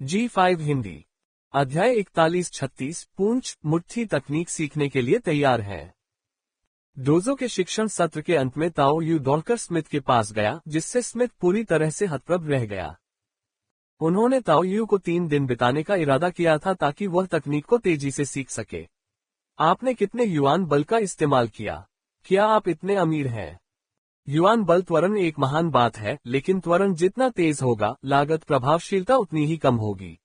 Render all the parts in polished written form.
G5 Hindi अध्याय 41-36 पूंछ मुट्ठी तकनीक सीखने के लिए तैयार है। डोजो के शिक्षण सत्र के अंत में ताओ यू दौड़कर स्मिथ के पास गया, जिससे स्मिथ पूरी तरह से हतप्रभ रह गया। उन्होंने ताओ यू को 3 दिन बिताने का इरादा किया था ताकि वह तकनीक को तेजी से सीख सके। आपने कितने युआन बल का इस्तेमाल किया? क्या आप इतने अमीर हैं? युआन बल त्वरण एक महान बात है, लेकिन त्वरण जितना तेज होगा, लागत प्रभावशीलता उतनी ही कम होगी।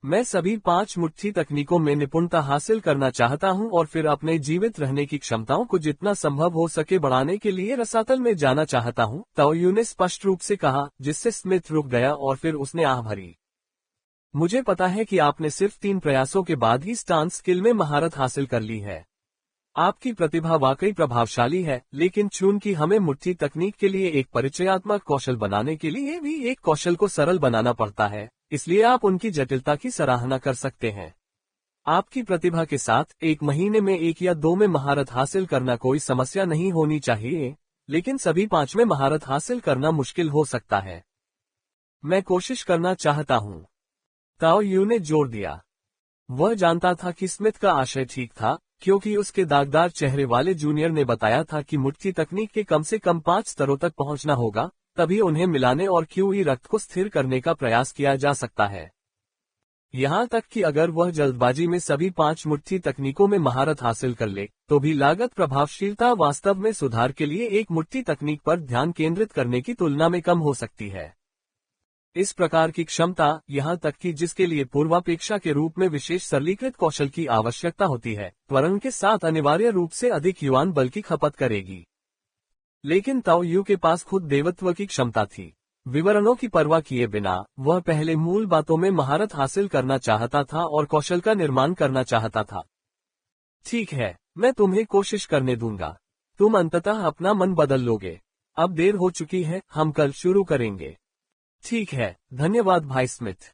मैं सभी 5 मुट्ठी तकनीकों में निपुणता हासिल करना चाहता हूं और फिर अपने जीवित रहने की क्षमताओं को जितना संभव हो सके बढ़ाने के लिए रसातल में जाना चाहता हूं, ताओ यू ने स्पष्ट रूप से कहा, जिससे स्मिथ रुक गया और फिर उसने आह भरी। मुझे पता है कि आपने सिर्फ 3 प्रयासों के बाद ही स्टांस स्किल में महारत हासिल कर ली है। आपकी प्रतिभा वाकई प्रभावशाली है, लेकिन चूंकि हमें मुट्ठी तकनीक के लिए एक परिचयात्मक कौशल बनाने के लिए भी एक कौशल को सरल बनाना पड़ता है, इसलिए आप उनकी जटिलता की सराहना कर सकते हैं। आपकी प्रतिभा के साथ 1 महीने में 1 या 2 में महारत हासिल करना कोई समस्या नहीं होनी चाहिए, लेकिन सभी 5 में महारत हासिल करना मुश्किल हो सकता है। मैं कोशिश करना चाहता हूँ, ताओ यू ने जोर दिया। वह जानता था कि स्मिथ का आशय ठीक था, क्योंकि उसके दागदार चेहरे वाले जूनियर ने बताया था कि मुट्ठी तकनीक के कम से कम 5 स्तरों तक पहुंचना होगा, तभी उन्हें मिलाने और क्यूई रक्त को स्थिर करने का प्रयास किया जा सकता है। यहां तक कि अगर वह जल्दबाजी में सभी 5 मुट्ठी तकनीकों में महारत हासिल कर ले, तो भी लागत प्रभावशीलता वास्तव में सुधार के लिए एक मुट्ठी तकनीक पर ध्यान केंद्रित करने की तुलना में कम हो सकती है। इस प्रकार की क्षमता, यहां तक कि जिसके लिए पूर्वापेक्षा के रूप में विशेष सरलीकृत कौशल की आवश्यकता होती है, त्वरण के साथ अनिवार्य रूप से अधिक युआन बल की खपत करेगी। लेकिन ताओ यू के पास खुद देवत्व की क्षमता थी। विवरणों की परवाह किए बिना वह पहले मूल बातों में महारत हासिल करना चाहता था और कौशल का निर्माण करना चाहता था। ठीक है, मैं तुम्हें कोशिश करने दूंगा। तुम अंततः अपना मन बदल लोगे। अब देर हो चुकी है, हम कल शुरू करेंगे। ठीक है, धन्यवाद भाई स्मिथ।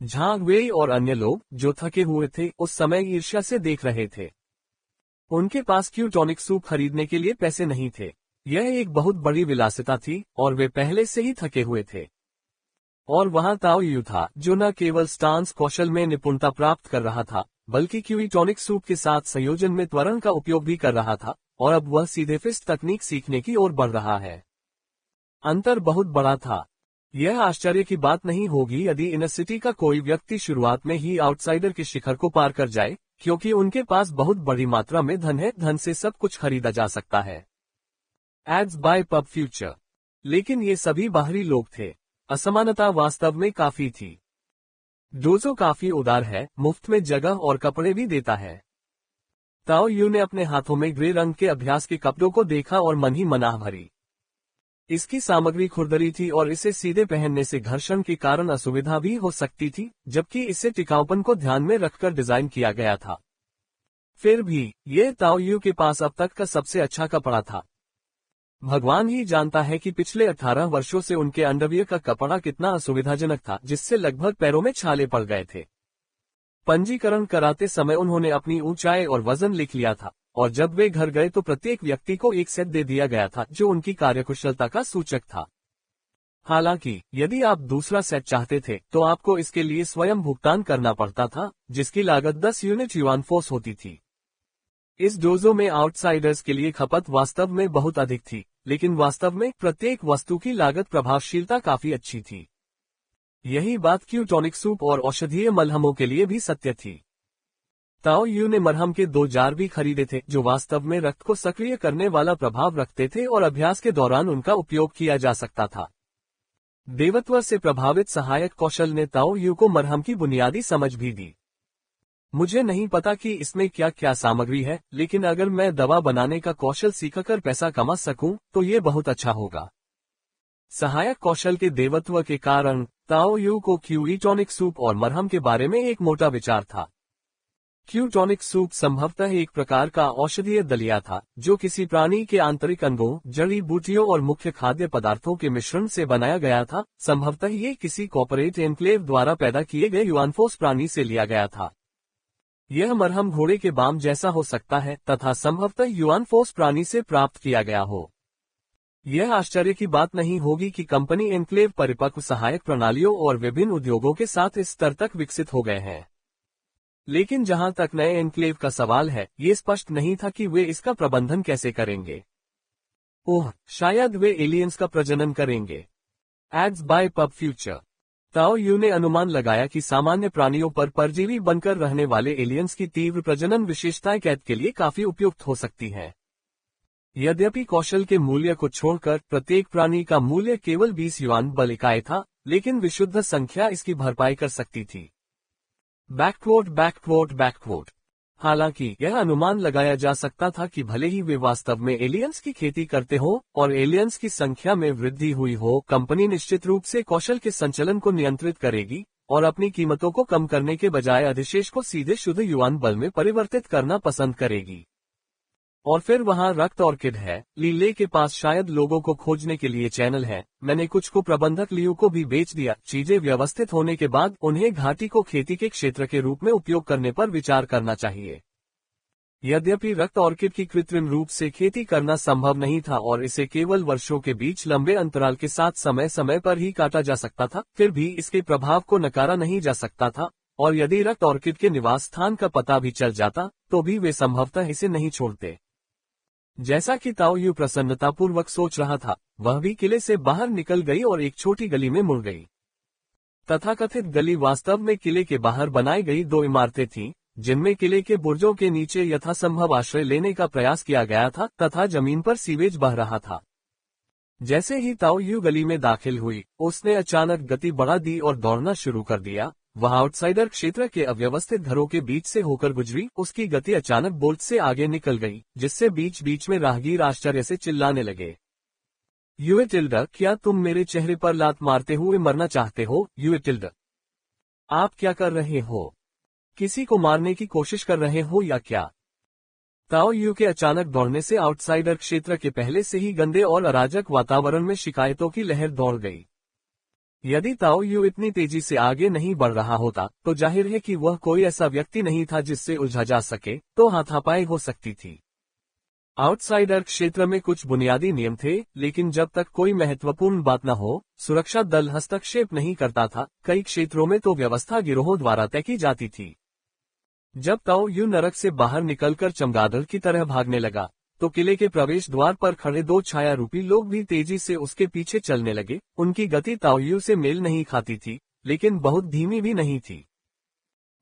झांग वेई और अन्य लोग, जो थके हुए थे, उस समय ईर्ष्या से देख रहे थे। उनके पास क्यू टॉनिक सूप खरीदने के लिए पैसे नहीं थे। यह एक बहुत बड़ी विलासिता थी और वे पहले से ही थके हुए थे। और वहां ताओ यू था, जो न केवल स्टांस कौशल में निपुणता प्राप्त कर रहा था, बल्कि क्यूई टॉनिक सूप के साथ संयोजन में त्वरण का उपयोग भी कर रहा था, और अब वह सीधे फिस्ट तकनीक सीखने की ओर बढ़ रहा है। अंतर बहुत बड़ा था। यह आश्चर्य की बात नहीं होगी यदि इनर सिटी का कोई व्यक्ति शुरुआत में ही आउटसाइडर के शिखर को पार कर जाए, क्योंकि उनके पास बहुत बड़ी मात्रा में धन है। धन से सब कुछ खरीदा जा सकता है। Ads bye pub future. लेकिन ये सभी बाहरी लोग थे। असमानता वास्तव में काफी थी। डोजो काफी उदार है, मुफ्त में जगह और कपड़े भी देता है। ताओ यू ने अपने हाथों में ग्रे रंग के अभ्यास के कपड़ों को देखा और मन ही मन आह भरी। इसकी सामग्री खुरदरी थी और इसे सीधे पहनने से घर्षण के कारण असुविधा भी हो सकती थी, जबकि इसे टिकाऊपन को ध्यान में रखकर डिजाइन किया गया था। फिर भी यह ताओ यू के पास अब तक का सबसे अच्छा कपड़ा था। भगवान ही जानता है कि पिछले 18 वर्षों से उनके अंडरवियर का कपड़ा कितना असुविधाजनक था, जिससे लगभग पैरों में छाले पड़ गए थे। पंजीकरण कराते समय उन्होंने अपनी ऊंचाई और वजन लिख लिया था, और जब वे घर गए तो प्रत्येक व्यक्ति को एक सेट दे दिया गया था, जो उनकी कार्यकुशलता का सूचक था। हालांकि यदि आप दूसरा सेट चाहते थे, तो आपको इसके लिए स्वयं भुगतान करना पड़ता था, जिसकी लागत 10 यूनिट युआन फोर्स होती थी। इस डोजो में आउटसाइडर्स के लिए खपत वास्तव में बहुत अधिक थी, लेकिन वास्तव में प्रत्येक वस्तु की लागत प्रभावशीलता काफी अच्छी थी। यही बात क्यू टॉनिक सूप और औषधीय मलहमों के लिए भी सत्य थी। ताओ यू ने मरहम के 2 जार भी खरीदे थे, जो वास्तव में रक्त को सक्रिय करने वाला प्रभाव रखते थे और अभ्यास के दौरान उनका उपयोग किया जा सकता था। देवत्व से प्रभावित सहायक कौशल ने ताओ यू को मरहम की बुनियादी समझ भी दी। मुझे नहीं पता कि इसमें क्या क्या सामग्री है, लेकिन अगर मैं दवा बनाने का कौशल सीखकर पैसा कमा सकूं, तो ये बहुत अच्छा होगा। सहायक कौशल के देवत्व के कारण ताओ यू को क्यूई टॉनिक सूप और मरहम के बारे में एक मोटा विचार था। क्यू टॉनिक सूप संभवतः एक प्रकार का औषधीय दलिया था, जो किसी प्राणी के आंतरिक अंगों, जड़ी बूटियों और मुख्य खाद्य पदार्थों के मिश्रण से बनाया गया था। संभवतः ये किसी कॉर्पोरेट एनक्लेव द्वारा पैदा किए गए युआनफोस प्राणी से लिया गया था। यह मरहम घोड़े के बाम जैसा हो सकता है, तथा संभवतः युआनफोस प्राणी से प्राप्त किया गया हो। यह आश्चर्य की बात नहीं होगी कि कंपनी एन्क्लेव परिपक्व सहायक प्रणालियों और विभिन्न उद्योगों के साथ इस स्तर तक विकसित हो गए हैं। लेकिन जहां तक नए एन्क्लेव का सवाल है, ये स्पष्ट नहीं था कि वे इसका प्रबंधन कैसे करेंगे। ओह, शायद वे एलियंस का प्रजनन करेंगे। Ads bye pub future. Tao Yu ने अनुमान लगाया कि सामान्य प्राणियों पर परजीवी बनकर रहने वाले एलियंस की तीव्र प्रजनन विशेषताएं कैद के लिए काफी उपयुक्त हो सकती हैं। यद्यपि कौशल के मूल्य को छोड़कर प्रत्येक प्राणी का मूल्य केवल 20 युआन बल इकाई था, लेकिन विशुद्ध संख्या इसकी भरपाई कर सकती थी। बैकवोट। हालांकि यह अनुमान लगाया जा सकता था कि भले ही वे वास्तव में एलियंस की खेती करते हों और एलियंस की संख्या में वृद्धि हुई हो, कंपनी निश्चित रूप से कौशल के संचलन को नियंत्रित करेगी और अपनी कीमतों को कम करने के बजाय अधिशेष को सीधे शुद्ध युआन बल में परिवर्तित करना पसंद करेगी। और फिर वहां रक्त ऑर्किड है। लीले के पास शायद लोगों को खोजने के लिए चैनल है। मैंने कुछ को प्रबंधक लियो को भी बेच दिया। चीजें व्यवस्थित होने के बाद उन्हें घाटी को खेती के क्षेत्र के रूप में उपयोग करने पर विचार करना चाहिए। यद्यपि रक्त ऑर्किड की कृत्रिम रूप से खेती करना संभव नहीं था और इसे केवल वर्षों के बीच लंबे अंतराल के साथ समय समय पर ही काटा जा सकता था, फिर भी इसके प्रभाव को नकारा नहीं जा सकता था, और यदि रक्त ऑर्किड के निवास स्थान का पता भी चल जाता तो भी वे संभवतः इसे नहीं छोड़ते। जैसा कि ताओ यू प्रसन्नतापूर्वक सोच रहा था, वह भी किले से बाहर निकल गई और एक छोटी गली में मुड़ गई। तथाकथित गली वास्तव में किले के बाहर बनाई गई 2 इमारतें थीं, जिनमें किले के बुर्जों के नीचे यथासंभव आश्रय लेने का प्रयास किया गया था तथा जमीन पर सीवेज बह रहा था। जैसे ही ताओ यू गली में दाखिल हुई, उसने अचानक गति बढ़ा दी और दौड़ना शुरू कर दिया। वह आउटसाइडर क्षेत्र के अव्यवस्थित घरों के बीच से होकर गुजरी। उसकी गति अचानक बोल्ट से आगे निकल गई, जिससे बीच बीच में राहगीर आश्चर्य से चिल्लाने लगे। यूएटिल्डा, क्या तुम मेरे चेहरे पर लात मारते हुए मरना चाहते हो? यूएटिल्डा, आप क्या कर रहे हो? किसी को मारने की कोशिश कर रहे हो या क्या? ताओ यू के अचानक दौड़ने से आउटसाइडर क्षेत्र के पहले से ही गंदे और अराजक वातावरण में शिकायतों की लहर दौड़ गई। यदि ताओ यू इतनी तेजी से आगे नहीं बढ़ रहा होता तो जाहिर है कि वह कोई ऐसा व्यक्ति नहीं था जिससे उलझा जा सके, तो हाथापाई हो सकती थी। आउटसाइडर क्षेत्र में कुछ बुनियादी नियम थे, लेकिन जब तक कोई महत्वपूर्ण बात न हो, सुरक्षा दल हस्तक्षेप नहीं करता था। कई क्षेत्रों में तो व्यवस्था गिरोहों द्वारा तय की जाती थी। जब ताओ यू नरक से बाहर निकलकर चमगादड़ की तरह भागने लगा, तो किले के प्रवेश द्वार पर खड़े 2 छाया रूपी लोग भी तेजी से उसके पीछे चलने लगे। उनकी गति ताओ यू से मेल नहीं खाती थी, लेकिन बहुत धीमी भी नहीं थी।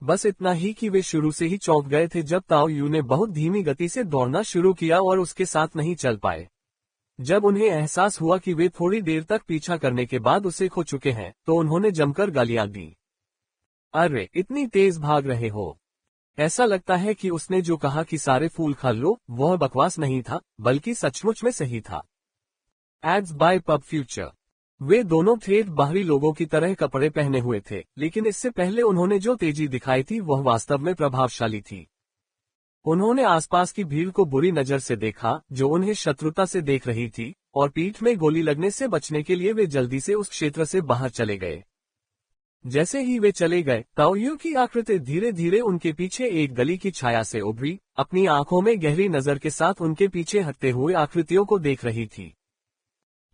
बस इतना ही कि वे शुरू से ही चौंक गए थे जब ताओ यू ने बहुत धीमी गति से दौड़ना शुरू किया और उसके साथ नहीं चल पाए। जब उन्हें एहसास हुआ कि वे थोड़ी देर तक पीछा करने के बाद उसे खो चुके हैं, तो उन्होंने जमकर गालियां दी। अरे, इतनी तेज भाग रहे हो! ऐसा लगता है कि उसने जो कहा कि सारे फूल खा लो, वह बकवास नहीं था, बल्कि सचमुच में सही था। एड्स बाय पब फ्यूचर। वे दोनों ठेठ बाहरी लोगों की तरह कपड़े पहने हुए थे, लेकिन इससे पहले उन्होंने जो तेजी दिखाई थी वह वास्तव में प्रभावशाली थी। उन्होंने आसपास की भीड़ को बुरी नजर से देखा, जो उन्हें शत्रुता से देख रही थी, और पीठ में गोली लगने से बचने के लिए वे जल्दी से उस क्षेत्र से बाहर चले गए। जैसे ही वे चले गए, ताओ यू की आकृति धीरे धीरे उनके पीछे एक गली की छाया से उभरी, अपनी आंखों में गहरी नजर के साथ उनके पीछे हटते हुए आकृतियों को देख रही थी।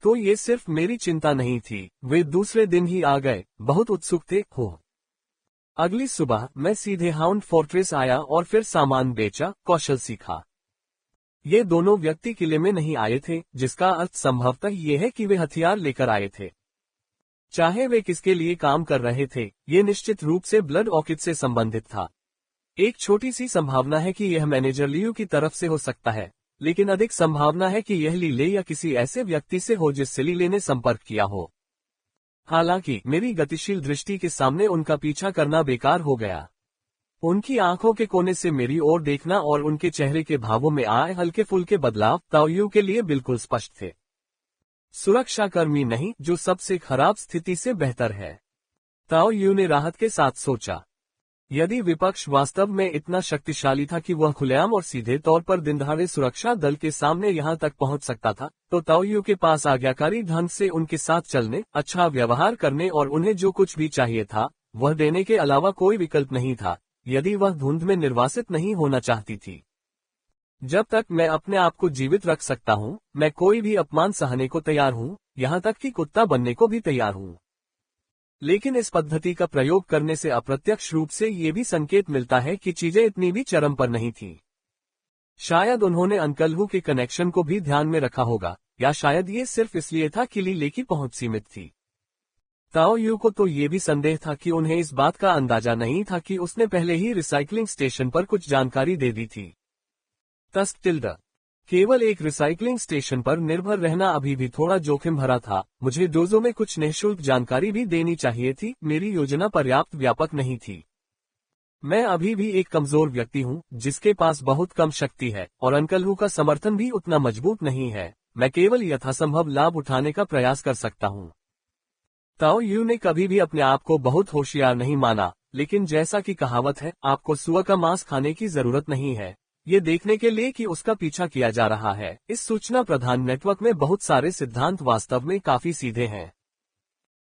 तो ये सिर्फ मेरी चिंता नहीं थी, वे दूसरे दिन ही आ गए, बहुत उत्सुक थे। हो अगली सुबह मैं सीधे हाउंड फोर्ट्रेस आया और फिर सामान बेचा, कौशल सीखा। ये दोनों व्यक्ति किले में नहीं आए थे, जिसका अर्थ संभवतः ये है कि वे हथियार लेकर आए थे। चाहे वे किसके लिए काम कर रहे थे, ये निश्चित रूप से ब्लड ऑर्किड से संबंधित था। एक छोटी सी संभावना है कि यह मैनेजर लियू की तरफ से हो सकता है, लेकिन अधिक संभावना है कि यह लीले या किसी ऐसे व्यक्ति से हो जिससे लीले ने संपर्क किया हो। हालांकि मेरी गतिशील दृष्टि के सामने उनका पीछा करना बेकार हो गया। उनकी आंखों के कोने से मेरी ओर देखना और उनके चेहरे के भावों में आए हल्के फुल्के बदलाव ताओ यू के लिए बिल्कुल स्पष्ट थे। सुरक्षाकर्मी नहीं, जो सबसे खराब स्थिति से बेहतर है, ताओ यू ने राहत के साथ सोचा। यदि विपक्ष वास्तव में इतना शक्तिशाली था कि वह खुलेआम और सीधे तौर पर दिनदहाड़े सुरक्षा दल के सामने यहां तक पहुंच सकता था, तो ताओ यू के पास आज्ञाकारी ढंग से उनके साथ चलने, अच्छा व्यवहार करने और उन्हें जो कुछ भी चाहिए था वह देने के अलावा कोई विकल्प नहीं था, यदि वह धुंध में निर्वासित नहीं होना चाहती थी। जब तक मैं अपने आप को जीवित रख सकता हूँ, मैं कोई भी अपमान सहने को तैयार हूँ, यहाँ तक कि कुत्ता बनने को भी तैयार हूँ। लेकिन इस पद्धति का प्रयोग करने से अप्रत्यक्ष रूप से ये भी संकेत मिलता है कि चीजें इतनी भी चरम पर नहीं थी। शायद उन्होंने अंकल हू के कनेक्शन को भी ध्यान में रखा होगा, या शायद ये सिर्फ इसलिए था कि ली की पहुंच सीमित थी। ताओ यू को तो ये भी संदेह था कि उन्हें इस बात का अंदाजा नहीं था कि उसने पहले ही रिसाइकलिंग स्टेशन पर कुछ जानकारी दे दी थी। तस्क टिल्डा, केवल एक रिसाइकलिंग स्टेशन पर निर्भर रहना अभी भी थोड़ा जोखिम भरा था। मुझे डोजो में कुछ निःशुल्क जानकारी भी देनी चाहिए थी। मेरी योजना पर्याप्त व्यापक नहीं थी। मैं अभी भी एक कमजोर व्यक्ति हूँ जिसके पास बहुत कम शक्ति है, और अंकल हू का समर्थन भी उतना मजबूत नहीं है। मैं केवल यथासंभव लाभ उठाने का प्रयास कर सकता हूँ। ताओ यू ने कभी भी अपने आप को बहुत होशियार नहीं माना, लेकिन जैसा कि कहावत है, आपको सुअर का मांस खाने की जरूरत नहीं है, ये देखने के लिए कि उसका पीछा किया जा रहा है। इस सूचना प्रधान नेटवर्क में बहुत सारे सिद्धांत वास्तव में काफी सीधे हैं।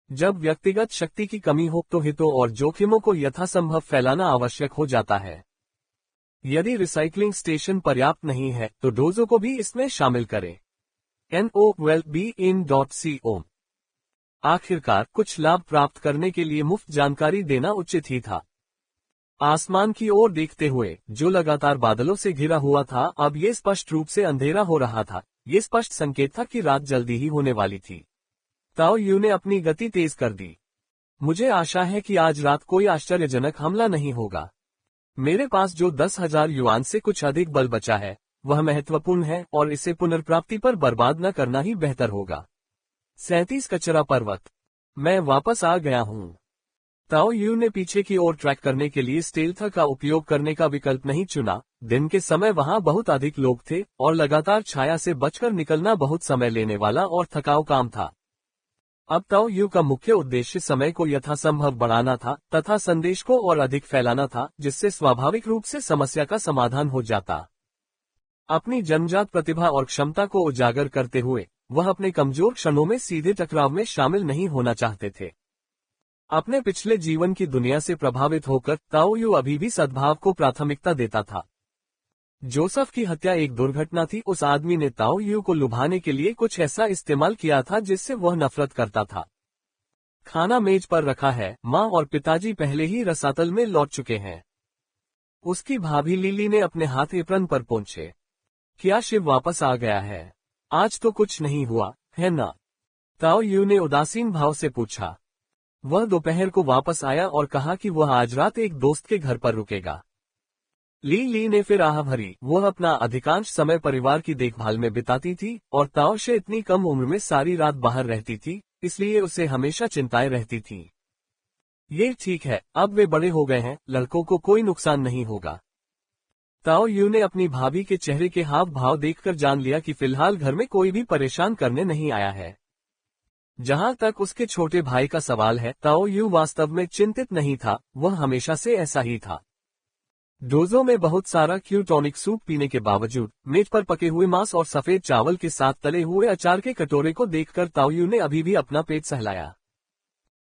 जब व्यक्तिगत शक्ति की कमी हो तो हितों और जोखिमों को यथासंभव फैलाना आवश्यक हो जाता है। यदि रिसाइकलिंग स्टेशन पर्याप्त नहीं है तो डोजो को भी इसमें शामिल करें। NOWELLBEIN.CO। आखिरकार कुछ लाभ प्राप्त करने के लिए मुफ्त जानकारी देना उचित ही था। आसमान की ओर देखते हुए, जो लगातार बादलों से घिरा हुआ था, अब ये स्पष्ट रूप से अंधेरा हो रहा था। ये स्पष्ट संकेत था कि रात जल्दी ही होने वाली थी। ताओ यू ने अपनी गति तेज कर दी। मुझे आशा है कि आज रात कोई आश्चर्यजनक हमला नहीं होगा। मेरे पास जो 10,000 युआन से कुछ अधिक बल बचा है, वह महत्वपूर्ण है, और इसे पुनर्प्राप्ति पर बर्बाद न करना ही बेहतर होगा। 37 कचरा पर्वत। मैं वापस आ गया हूँ। ताओ यू ने पीछे की ओर ट्रैक करने के लिए स्टेल्थ का उपयोग करने का विकल्प नहीं चुना। दिन के समय वहां बहुत अधिक लोग थे, और लगातार छाया से बचकर निकलना बहुत समय लेने वाला और थकाऊ काम था। अब ताओ यू का मुख्य उद्देश्य समय को यथासंभव बढ़ाना था, तथा संदेश को और अधिक फैलाना था, जिससे स्वाभाविक रूप से समस्या का समाधान हो जाता। अपनी जन्मजात प्रतिभा और क्षमता को उजागर करते हुए, वह अपने कमजोर क्षणों में सीधे टकराव में शामिल नहीं होना चाहते थे। अपने पिछले जीवन की दुनिया से प्रभावित होकर ताओ यू अभी भी सद्भाव को प्राथमिकता देता था। जोसेफ की हत्या एक दुर्घटना थी। उस आदमी ने ताओ यू को लुभाने के लिए कुछ ऐसा इस्तेमाल किया था जिससे वह नफरत करता था। खाना मेज पर रखा है। माँ और पिताजी पहले ही रसातल में लौट चुके हैं। उसकी भाभी लिली ने अपने हाथ एप्रन पर पोंछे। क्या शिव वापस आ गया है? आज तो कुछ नहीं हुआ, है ना? ताओ यू ने उदासीन भाव से पूछा। वह दोपहर को वापस आया और कहा कि वह आज रात एक दोस्त के घर पर रुकेगा। ली ने फिर आह भरी। वह अपना अधिकांश समय परिवार की देखभाल में बिताती थी, और ताओ से इतनी कम उम्र में सारी रात बाहर रहती थी, इसलिए उसे हमेशा चिंताएं रहती थीं। ये ठीक है, अब वे बड़े हो गए हैं, लड़कों को कोई नुकसान नहीं होगा। ताओ यू ने अपनी भाभी के चेहरे के हाव भाव देखकर जान लिया कि फिलहाल घर में कोई भी परेशान करने नहीं आया है। जहां तक उसके छोटे भाई का सवाल है, ताओ यू वास्तव में चिंतित नहीं था। वह हमेशा से ऐसा ही था। डोजो में बहुत सारा क्यूटोनिक सूप पीने के बावजूद मेज पर पके हुए मांस और सफेद चावल के साथ तले हुए अचार के कटोरे को देखकर ताओ यू ने अभी भी अपना पेट सहलाया।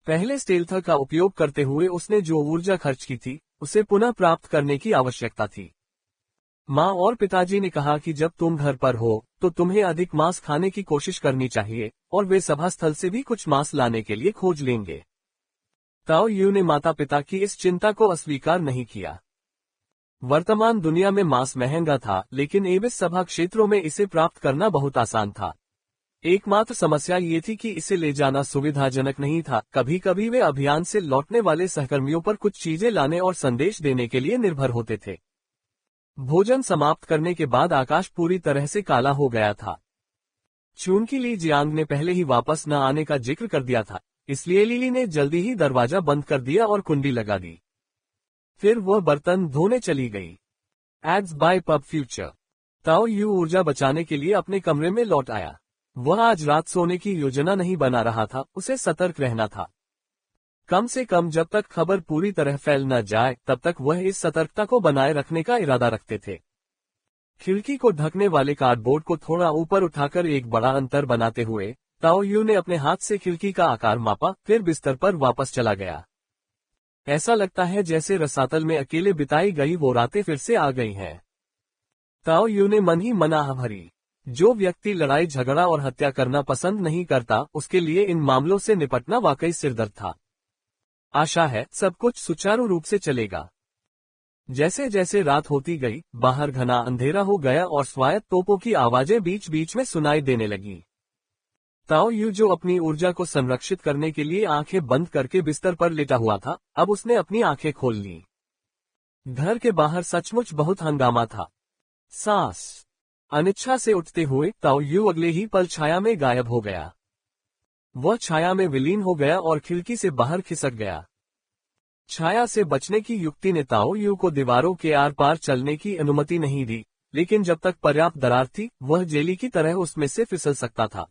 पहले स्टेल्थ का उपयोग करते हुए उसने जो ऊर्जा खर्च की थी, उसे पुनः प्राप्त करने की आवश्यकता थी। माँ और पिताजी ने कहा कि जब तुम घर पर हो तो तुम्हें अधिक मांस खाने की कोशिश करनी चाहिए, और वे सभा स्थल से भी कुछ मांस लाने के लिए खोज लेंगे। ताओ यू ने माता पिता की इस चिंता को अस्वीकार नहीं किया। वर्तमान दुनिया में मांस महंगा था, लेकिन एबिस सभा क्षेत्रों में इसे प्राप्त करना बहुत आसान था। एकमात्र समस्या ये थी कि इसे ले जाना सुविधाजनक नहीं था। कभी कभी वे अभियान से लौटने वाले सहकर्मियों पर कुछ चीजें लाने और संदेश देने के लिए निर्भर होते थे। भोजन समाप्त करने के बाद आकाश पूरी तरह से काला हो गया था। चूंकि ली जियांग ने पहले ही वापस न आने का जिक्र कर दिया था, इसलिए लिली ने जल्दी ही दरवाजा बंद कर दिया और कुंडी लगा दी। फिर वह बर्तन धोने चली गई। Ads bye pub future. Tao Yu ऊर्जा बचाने के लिए अपने कमरे में लौट आया। वह आज रात सोने की योजना नहीं बना रहा था, उसे सतर्क रहना था। कम से कम जब तक खबर पूरी तरह फैल न जाए, तब तक वह इस सतर्कता को बनाए रखने का इरादा रखते थे। खिड़की को ढकने वाले कार्डबोर्ड को थोड़ा ऊपर उठाकर एक बड़ा अंतर बनाते हुए ताओ यू ने अपने हाथ से खिड़की का आकार मापा, फिर बिस्तर पर वापस चला गया। ऐसा लगता है जैसे रसातल में अकेले बिताई गई वो रातें फिर से आ गई हैं। ताओ यू ने मन ही मन आह भरी। जो व्यक्ति लड़ाई झगड़ा और हत्या करना पसंद नहीं करता, उसके लिए इन मामलों से निपटना वाकई सिरदर्द था। आशा है सब कुछ सुचारू रूप से चलेगा। जैसे जैसे रात होती गई, बाहर घना अंधेरा हो गया और स्वायत्त तोपों की आवाजें बीच बीच में सुनाई देने लगी। ताओ यू, जो अपनी ऊर्जा को संरक्षित करने के लिए आंखें बंद करके बिस्तर पर लेटा हुआ था, अब उसने अपनी आंखें खोल ली। घर के बाहर सचमुच बहुत हंगामा था। सांस अनिच्छा से उठते हुए ताओ यू अगले ही पल छाया में गायब हो गया। वह छाया में विलीन हो गया और खिड़की से बाहर खिसक गया। छाया से बचने की युक्ति ने ताओ यू को दीवारों के आर पार चलने की अनुमति नहीं दी, लेकिन जब तक पर्याप्त दरार थी, वह जेली की तरह उसमें से फिसल सकता था।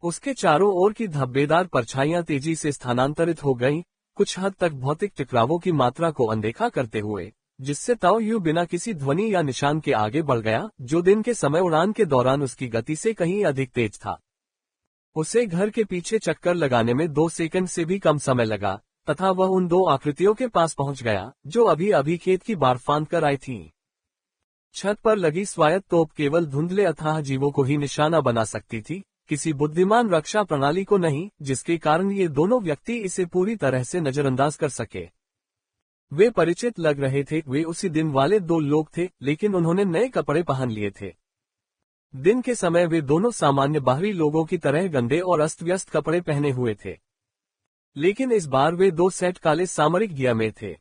उसके चारों ओर की धब्बेदार परछाइयां तेजी से स्थानांतरित हो गईं, कुछ हद तक भौतिक टकरावों की मात्रा को अनदेखा करते हुए, जिससे ताओ यू बिना किसी ध्वनि या निशान के आगे बढ़ गया, जो दिन के समय उड़ान के दौरान उसकी गति से कहीं अधिक तेज था। उसे घर के पीछे चक्कर लगाने में 2 सेकंड से भी कम समय लगा, तथा वह उन 2 आकृतियों के पास पहुंच गया, जो अभी अभी खेत की बाड़ फांद कर आई थीं। छत पर लगी स्वायत्त तोप केवल धुंधले अथाह जीवों को ही निशाना बना सकती थी, किसी बुद्धिमान रक्षा प्रणाली को नहीं, जिसके कारण ये दोनों व्यक्ति इसे पूरी तरह से नजरअंदाज कर सके। वे परिचित लग रहे थे, वे उसी दिन वाले 2 लोग थे, लेकिन उन्होंने नए कपड़े पहन लिए थे। दिन के समय वे दोनों सामान्य बाहरी लोगों की तरह गंदे और अस्त व्यस्त कपड़े पहने हुए थे, लेकिन इस बार वे 2 सेट काले सामरिक गियर में थे।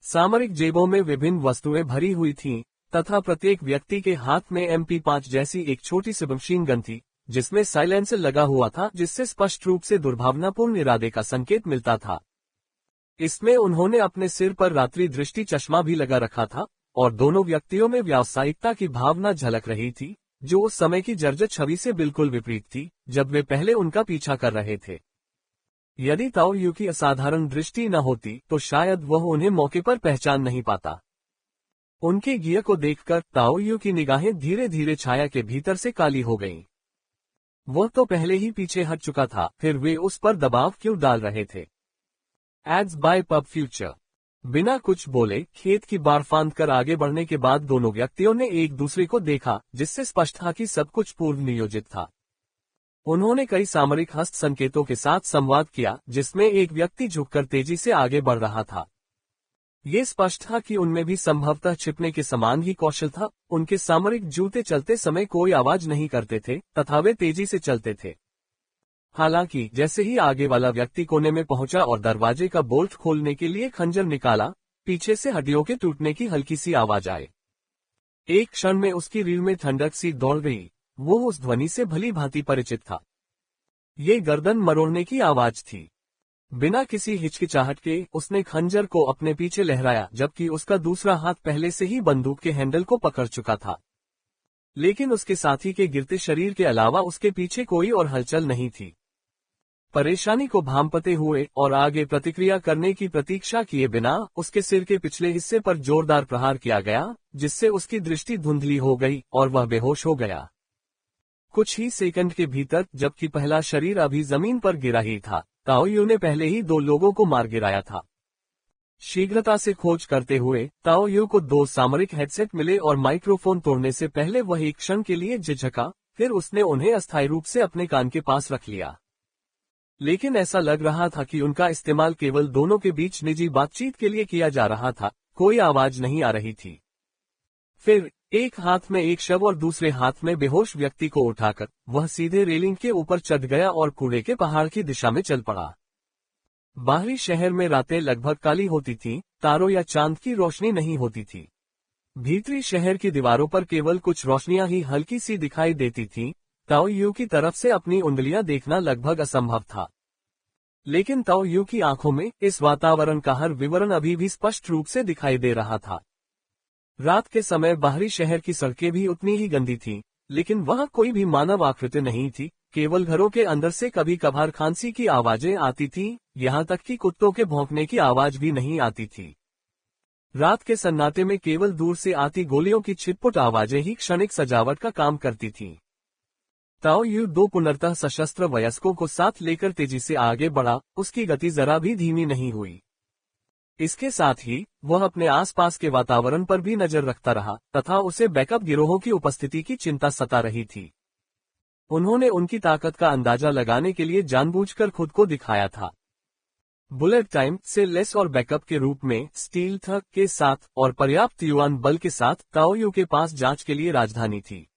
सामरिक जेबों में विभिन्न वस्तुएं भरी हुई थीं, तथा प्रत्येक व्यक्ति के हाथ में MP5 जैसी एक छोटी सी मशीन गन थी, जिसमें साइलेंसर लगा हुआ था, जिससे स्पष्ट रूप से दुर्भावनापूर्ण इरादे का संकेत मिलता था। इसमें उन्होंने अपने सिर पर रात्रि दृष्टि चश्मा भी लगा रखा था, और दोनों व्यक्तियों में व्यावसायिकता की भावना झलक रही थी, जो उस समय की जर्जर छवि से बिल्कुल विपरीत थी, जब वे पहले उनका पीछा कर रहे थे। यदि ताओ यू की असाधारण दृष्टि न होती, तो शायद वह उन्हें मौके पर पहचान नहीं पाता। उनके गियर को देखकर ताओ यू की निगाहें धीरे धीरे छाया के भीतर से काली हो गईं। वह तो पहले ही पीछे हट चुका था, फिर वे उस पर दबाव क्यों डाल रहे थे? Ads bye pub future. बिना कुछ बोले खेत की बाड़ फांद कर आगे बढ़ने के बाद दोनों व्यक्तियों ने एक दूसरे को देखा, जिससे स्पष्ट था कि सब कुछ पूर्व नियोजित था। उन्होंने कई सामरिक हस्त संकेतों के साथ संवाद किया, जिसमें एक व्यक्ति झुककर तेजी से आगे बढ़ रहा था। ये स्पष्ट था कि उनमें भी संभवतः छिपने के समान ही कौशल था। उनके सामरिक जूते चलते समय कोई आवाज नहीं करते थे, तथा वे तेजी से चलते थे। हालांकि जैसे ही आगे वाला व्यक्ति कोने में पहुंचा और दरवाजे का बोल्ट खोलने के लिए खंजर निकाला, पीछे से हड्डियों के टूटने की हल्की सी आवाज आई। एक क्षण में उसकी रीढ़ में ठंडक सी दौड़ गई। वो उस ध्वनि से भली भांति परिचित था। ये गर्दन मरोड़ने की आवाज थी। बिना किसी हिचकिचाहट के उसने खंजर को अपने पीछे लहराया, जबकि उसका दूसरा हाथ पहले से ही बंदूक के हैंडल को पकड़ चुका था। लेकिन उसके साथी के गिरते शरीर के अलावा उसके पीछे कोई और हलचल नहीं थी। परेशानी को भांपते हुए और आगे प्रतिक्रिया करने की प्रतीक्षा किए बिना उसके सिर के पिछले हिस्से पर जोरदार प्रहार किया गया, जिससे उसकी दृष्टि धुंधली हो गई और वह बेहोश हो गया। कुछ ही सेकंड के भीतर, जबकि पहला शरीर अभी जमीन पर गिरा ही था, ताओ यू ने पहले ही 2 लोगों को मार गिराया था। शीघ्रता से खोज करते हुए ताओ यू को 2 सामरिक हेडसेट मिले और माइक्रोफोन तोड़ने से पहले वह एक क्षण के लिए झिझका, फिर उसने उन्हें अस्थायी रूप से अपने कान के पास रख लिया। लेकिन ऐसा लग रहा था कि उनका इस्तेमाल केवल दोनों के बीच निजी बातचीत के लिए किया जा रहा था। कोई आवाज नहीं आ रही थी। फिर एक हाथ में एक शव और दूसरे हाथ में बेहोश व्यक्ति को उठाकर वह सीधे रेलिंग के ऊपर चढ़ गया और कूड़े के पहाड़ की दिशा में चल पड़ा। बाहरी शहर में रातें लगभग काली होती थीं, तारों या चांद की रोशनी नहीं होती थी। भीतरी शहर की दीवारों पर केवल कुछ रोशनियां ही हल्की सी दिखाई देती थीं। ताओ यू की तरफ से अपनी उंगलियां देखना लगभग असंभव था, लेकिन ताओ यू की आंखों में इस वातावरण का हर विवरण अभी भी स्पष्ट रूप से दिखाई दे रहा था। रात के समय बाहरी शहर की सड़कें भी उतनी ही गंदी थीं, लेकिन वहां कोई भी मानव आकृति नहीं थी। केवल घरों के अंदर से कभी कभार खांसी की आवाजें आती थीं, यहां तक कि कुत्तों के भौंकने की आवाज भी नहीं आती थी। रात के सन्नाटे में केवल दूर से आती गोलियों की छिटपुट आवाजें ही क्षणिक सजावट का काम करती थीं। ताओ यू 2 पुनर्तः सशस्त्र वयस्कों को साथ लेकर तेजी से आगे बढ़ा। उसकी गति जरा भी धीमी नहीं हुई। इसके साथ ही वह अपने आसपास के वातावरण पर भी नजर रखता रहा तथा उसे बैकअप गिरोहों की उपस्थिति की चिंता सता रही थी। उन्होंने उनकी ताकत का अंदाजा लगाने के लिए जानबूझकर खुद को दिखाया था। बुलेट टाइम से लेस और बैकअप के रूप में स्टील थक के साथ और पर्याप्त युआन बल के साथ ताओ यू के पास जांच के लिए राजधानी थी।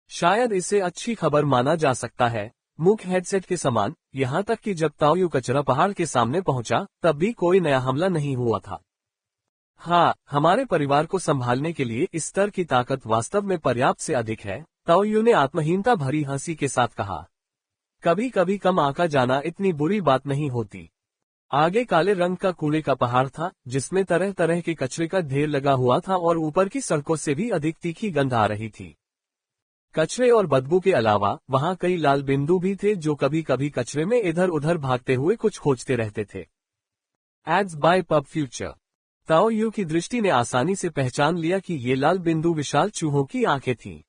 शायद इसे अच्छी खबर माना जा सकता है, मुख्य हेडसेट के समान, यहाँ तक कि जब ताओ यू कचरा पहाड़ के सामने पहुंचा तब भी कोई नया हमला नहीं हुआ था। हाँ, हमारे परिवार को संभालने के लिए इस स्तर की ताकत वास्तव में पर्याप्त से अधिक है, ताओ यू ने आत्महीनता भरी हंसी के साथ कहा। कभी कभी कम आंका जाना इतनी बुरी बात नहीं होती। आगे काले रंग का कूड़े का पहाड़ था जिसमें तरह तरह के कचरे का ढेर लगा हुआ था और ऊपर की सड़कों से भी अधिक तीखी गंध आ रही थी। कचरे और बदबू के अलावा वहां कई लाल बिंदु भी थे जो कभी कभी कचरे में इधर उधर भागते हुए कुछ खोजते रहते थे। Ads bye pub future. Tao Yu की दृष्टि ने आसानी से पहचान लिया कि ये लाल बिंदु विशाल चूहों की आंखें थीं।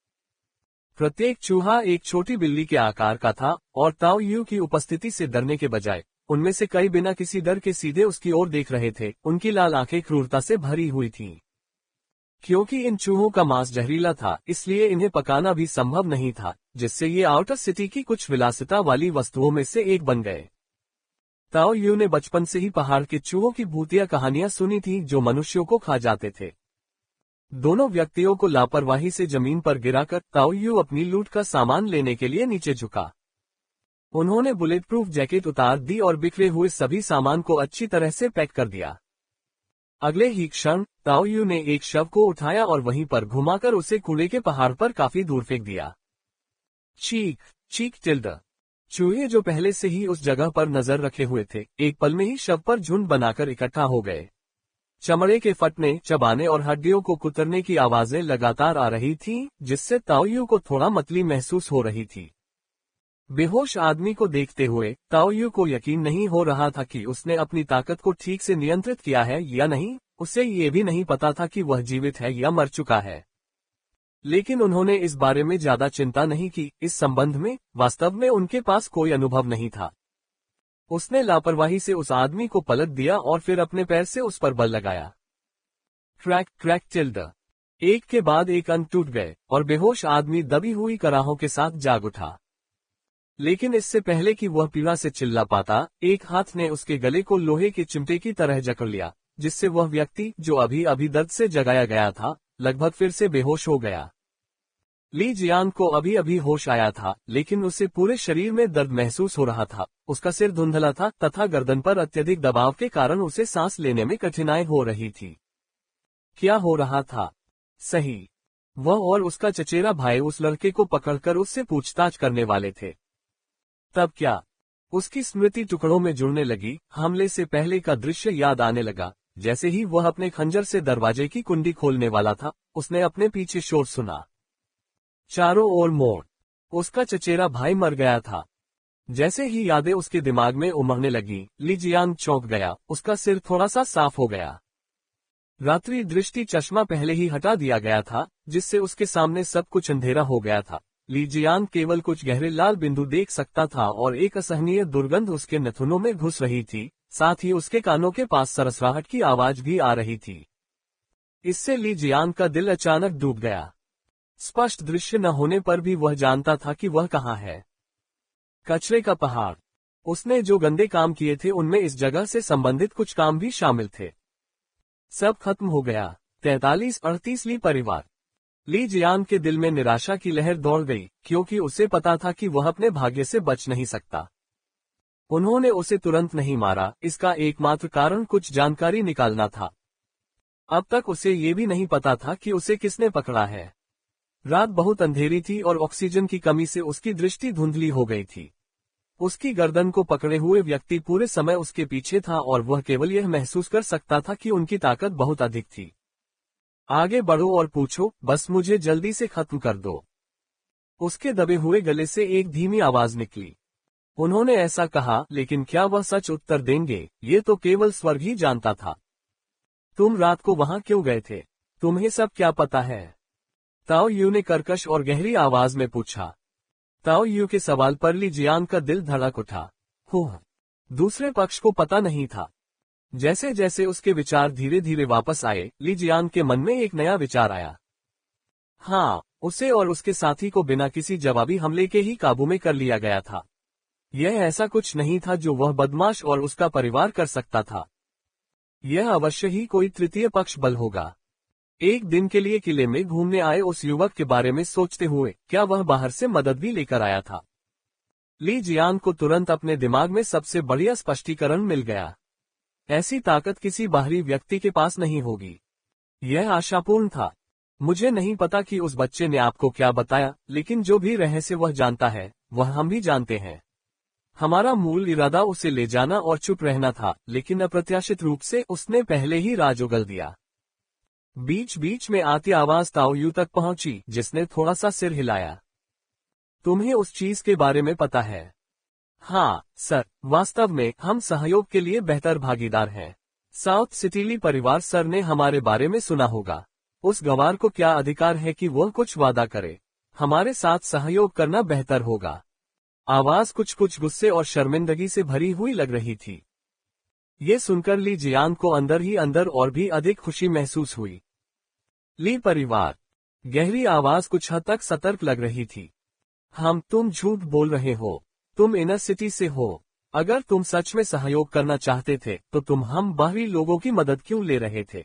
प्रत्येक चूहा एक छोटी बिल्ली के आकार का था और ताओ यू की उपस्थिति से डरने के बजाय उनमें से कई बिना किसी डर के सीधे उसकी ओर देख रहे थे। उनकी लाल आंखें क्रूरता से भरी हुई थीं। क्योंकि इन चूहों का मांस जहरीला था इसलिए इन्हें पकाना भी संभव नहीं था, जिससे ये आउटर सिटी की कुछ विलासिता वाली वस्तुओं में से एक बन गए। ताओ यू ने बचपन से ही पहाड़ के चूहों की भूतिया कहानियां सुनी थी जो मनुष्यों को खा जाते थे। दोनों व्यक्तियों को लापरवाही से जमीन पर गिराकर ताओ यू अपनी लूट का सामान लेने के लिए नीचे झुका। उन्होंने बुलेट प्रूफ जैकेट उतार दी और बिखरे हुए सभी सामान को अच्छी तरह से पैक कर दिया। अगले ही क्षण ताओ यू ने एक शव को उठाया और वहीं पर घुमाकर उसे कूड़े के पहाड़ पर काफी दूर फेंक दिया। चीख चीख टिल्ड। चूहे जो पहले से ही उस जगह पर नजर रखे हुए थे एक पल में ही शव पर झुंड बनाकर इकट्ठा हो गए। चमड़े के फटने, चबाने और हड्डियों को कुतरने की आवाजें लगातार आ रही थीं, जिससे ताओ यू को थोड़ा मतली महसूस हो रही थी। बेहोश आदमी को देखते हुए ताओ यू को यकीन नहीं हो रहा था कि उसने अपनी ताकत को ठीक से नियंत्रित किया है या नहीं। उसे ये भी नहीं पता था कि वह जीवित है या मर चुका है। लेकिन उन्होंने इस बारे में ज्यादा चिंता नहीं की। इस संबंध में वास्तव में उनके पास कोई अनुभव नहीं था। उसने लापरवाही से उस आदमी को पलट दिया और फिर अपने पैर से उस पर बल लगाया। Crack crack tilde. एक के बाद एक अंक टूट गए और बेहोश आदमी दबी हुई कराहों के साथ जाग उठा। लेकिन इससे पहले कि वह पीड़ा से चिल्ला पाता, एक हाथ ने उसके गले को लोहे के चिमटे की तरह जकड़ लिया, जिससे वह व्यक्ति जो अभी अभी दर्द से जगाया गया था लगभग फिर से बेहोश हो गया। ली जियांग को अभी अभी होश आया था, लेकिन उसे पूरे शरीर में दर्द महसूस हो रहा था। उसका सिर धुंधला था तथा गर्दन पर अत्यधिक दबाव के कारण उसे सांस लेने में कठिनाई हो रही थी। क्या हो रहा था? सही, वह और उसका चचेरा भाई उस लड़के को पकड़कर उससे पूछताछ करने वाले थे। तब क्या? उसकी स्मृति टुकड़ों में जुड़ने लगी। हमले से पहले का दृश्य याद आने लगा। जैसे ही वह अपने खंजर से दरवाजे की कुंडी खोलने वाला था, उसने अपने पीछे शोर सुना। चारों ओर मोड़। उसका चचेरा भाई मर गया था। जैसे ही यादें उसके दिमाग में उमड़ने लगी, ली जियांग चौंक गया। उसका सिर थोड़ा सा साफ हो गया। रात्रि दृष्टि चश्मा पहले ही हटा दिया गया था, जिससे उसके सामने सब कुछ अंधेरा हो गया था। ली जियांग केवल कुछ गहरे लाल बिंदु देख सकता था और एक असहनीय दुर्गंध उसके नथुनों में घुस रही थी। साथ ही उसके कानों के पास सरसराहट की आवाज भी आ रही थी। इससे ली जियांग का दिल अचानक डूब गया। स्पष्ट दृश्य न होने पर भी वह जानता था कि वह कहाँ है। कचरे का पहाड़। उसने जो गंदे काम किए थे उनमें इस जगह से संबंधित कुछ काम भी शामिल थे। सब खत्म हो गया। 43-38वीं परिवार। ली जियांग के दिल में निराशा की लहर दौड़ गई, क्योंकि उसे पता था कि वह अपने भाग्य से बच नहीं सकता। उन्होंने उसे तुरंत नहीं मारा, इसका एकमात्र कारण कुछ जानकारी निकालना था। अब तक उसे ये भी नहीं पता था कि उसे किसने पकड़ा है। रात बहुत अंधेरी थी और ऑक्सीजन की कमी से उसकी दृष्टि धुंधली हो गई थी। उसकी गर्दन को पकड़े हुए व्यक्ति पूरे समय उसके पीछे था और वह केवल यह महसूस कर सकता था कि उनकी ताकत बहुत अधिक थी। आगे बढ़ो और पूछो, बस मुझे जल्दी से खत्म कर दो। उसके दबे हुए गले से एक धीमी आवाज निकली। उन्होंने ऐसा कहा, लेकिन क्या वह सच उत्तर देंगे, ये तो केवल स्वर्ग ही जानता था। तुम रात को वहां क्यों गए थे? तुम्हें सब क्या पता है? ताओ यू ने कर्कश और गहरी आवाज में पूछा। ताओ यू के सवाल पर ली जियांग का दिल धड़क उठा। दूसरे पक्ष को पता नहीं था। जैसे जैसे उसके विचार धीरे धीरे वापस आए, ली जियान के मन में एक नया विचार आया। हाँ, उसे और उसके साथी को बिना किसी जवाबी हमले के ही काबू में कर लिया गया था। यह ऐसा कुछ नहीं था जो वह बदमाश और उसका परिवार कर सकता था। यह अवश्य ही कोई तृतीय पक्ष बल होगा। एक दिन के लिए किले में घूमने आए उस युवक के बारे में सोचते हुए क्या वह बाहर से मदद भी लेकर आया था? ली जियान को तुरंत अपने दिमाग में सबसे बढ़िया स्पष्टीकरण मिल गया। ऐसी ताकत किसी बाहरी व्यक्ति के पास नहीं होगी। यह आशापूर्ण था। मुझे नहीं पता कि उस बच्चे ने आपको क्या बताया, लेकिन जो भी रहस्य वह जानता है वह हम भी जानते हैं। हमारा मूल इरादा उसे ले जाना और चुप रहना था, लेकिन अप्रत्याशित रूप से उसने पहले ही राज उगल दिया। बीच बीच में आती आवाज ताओ यू तक पहुंची, जिसने थोड़ा सा सिर हिलाया। तुम्हें उस चीज के बारे में पता है? हाँ सर, वास्तव में हम सहयोग के लिए बेहतर भागीदार हैं। साउथ सिटीली परिवार सर ने हमारे बारे में सुना होगा। उस गवार को क्या अधिकार है कि वह कुछ वादा करे? हमारे साथ सहयोग करना बेहतर होगा। आवाज कुछ गुस्से और शर्मिंदगी से भरी हुई लग रही थी। ये सुनकर ली जियान को अंदर ही अंदर और भी अधिक खुशी महसूस हुई। ली परिवार, गहरी आवाज कुछ हद तक सतर्क लग रही थी। तुम झूठ बोल रहे हो। तुम इनर सिटी से हो। अगर तुम सच में सहयोग करना चाहते थे तो तुम हम बाहरी लोगों की मदद क्यों ले रहे थे?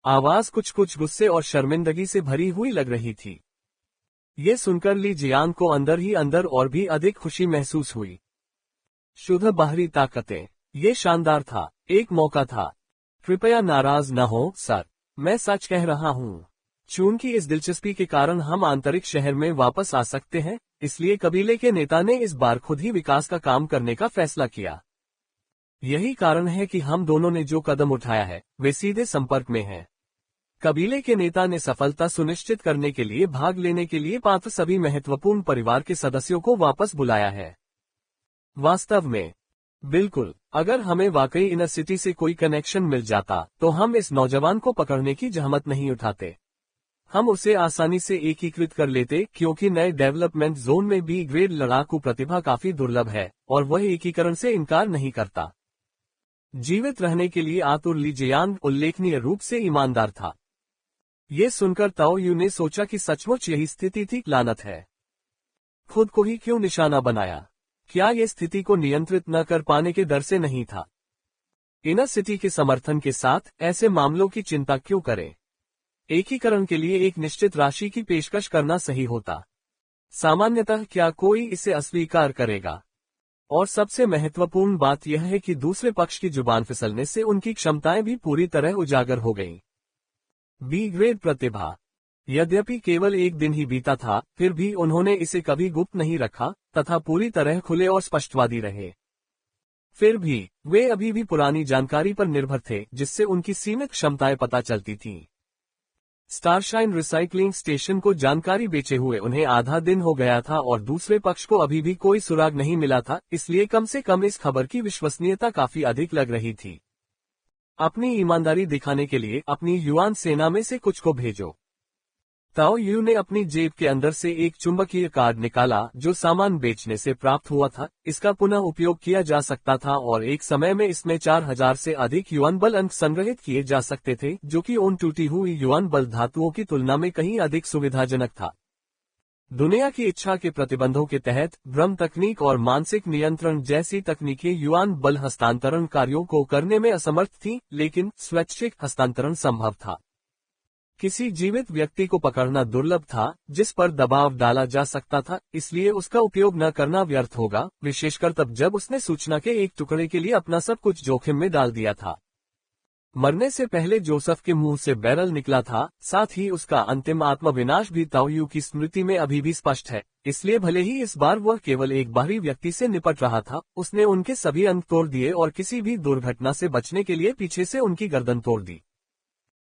आवाज कुछ गुस्से और शर्मिंदगी से भरी हुई लग रही थी। ये सुनकर ली जियान को अंदर ही अंदर और भी अधिक खुशी महसूस हुई। शुद्ध बाहरी ताकतें, ये शानदार था, एक मौका था। कृपया नाराज न हो सर, मैं सच कह रहा हूँ। चूंकि इस दिलचस्पी के कारण हम आंतरिक शहर में वापस आ सकते हैं, इसलिए कबीले के नेता ने इस बार खुद ही विकास का काम करने का फैसला किया। यही कारण है कि हम दोनों ने जो कदम उठाया है वे सीधे संपर्क में हैं। कबीले के नेता ने सफलता सुनिश्चित करने के लिए भाग लेने के लिए पात्र सभी महत्वपूर्ण परिवार के सदस्यों को वापस बुलाया है। वास्तव में बिल्कुल, अगर हमें वाकई इनर सिटी से कोई कनेक्शन मिल जाता तो हम इस नौजवान को पकड़ने की जहमत नहीं उठाते। हम उसे आसानी से एकीकृत कर लेते, क्योंकि नए डेवलपमेंट जोन में बी ग्रेड लड़ाकू प्रतिभा काफी दुर्लभ है और वह एकीकरण से इनकार नहीं करता। जीवित रहने के लिए आतुर ली जियान उल्लेखनीय रूप से ईमानदार था। ये सुनकर ताओ यू ने सोचा कि सचमुच यही स्थिति थी। लानत है, खुद को ही क्यों निशाना बनाया? क्या ये स्थिति को नियंत्रित न कर पाने के डर से नहीं था? इनर सिटी के समर्थन के साथ ऐसे मामलों की चिंता क्यों करें? एकीकरण के लिए एक निश्चित राशि की पेशकश करना सही होता। सामान्यतः क्या कोई इसे अस्वीकार करेगा? और सबसे महत्वपूर्ण बात यह है कि दूसरे पक्ष की जुबान फिसलने से उनकी क्षमताएं भी पूरी तरह उजागर हो गईं। बी ग्रेड प्रतिभा, यद्यपि केवल एक दिन ही बीता था, फिर भी उन्होंने इसे कभी गुप्त नहीं रखा तथा पूरी तरह खुले और स्पष्टवादी रहे। फिर भी वे अभी भी पुरानी जानकारी पर निर्भर थे, जिससे उनकी सीमित क्षमताएं पता चलती थीं। स्टारशाइन रिसाइकलिंग स्टेशन को जानकारी बेचे हुए उन्हें आधा दिन हो गया था और दूसरे पक्ष को अभी भी कोई सुराग नहीं मिला था, इसलिए कम से कम इस खबर की विश्वसनीयता काफी अधिक लग रही थी। अपनी ईमानदारी दिखाने के लिए अपनी युआन सेना में से कुछ को भेजो। ताओ यू ने अपनी जेब के अंदर से एक चुंबकीय कार्ड निकाला जो सामान बेचने से प्राप्त हुआ था। इसका पुनः उपयोग किया जा सकता था और एक समय में इसमें 4000 से अधिक युआन बल अंक संग्रहित किए जा सकते थे, जो कि उन टूटी हुई युआन बल धातुओं की तुलना में कहीं अधिक सुविधाजनक था। दुनिया की इच्छा के प्रतिबंधों के तहत भ्रम तकनीक और मानसिक नियंत्रण जैसी तकनीकें युआन बल हस्तांतरण कार्यों को करने में असमर्थ थीं, लेकिन स्वैच्छिक हस्तांतरण संभव था। किसी जीवित व्यक्ति को पकड़ना दुर्लभ था जिस पर दबाव डाला जा सकता था, इसलिए उसका उपयोग न करना व्यर्थ होगा, विशेषकर तब जब उसने सूचना के एक टुकड़े के लिए अपना सब कुछ जोखिम में डाल दिया था। मरने से पहले जोसेफ के मुंह से बैरल निकला था, साथ ही उसका अंतिम आत्मविनाश भी ताओ यू की स्मृति में अभी भी स्पष्ट है। इसलिए भले ही इस बार वह केवल एक बाहरी व्यक्ति से निपट रहा था, उसने उनके सभी अंक तोड़ दिए और किसी भी दुर्घटना से बचने के लिए पीछे से उनकी गर्दन तोड़ दी।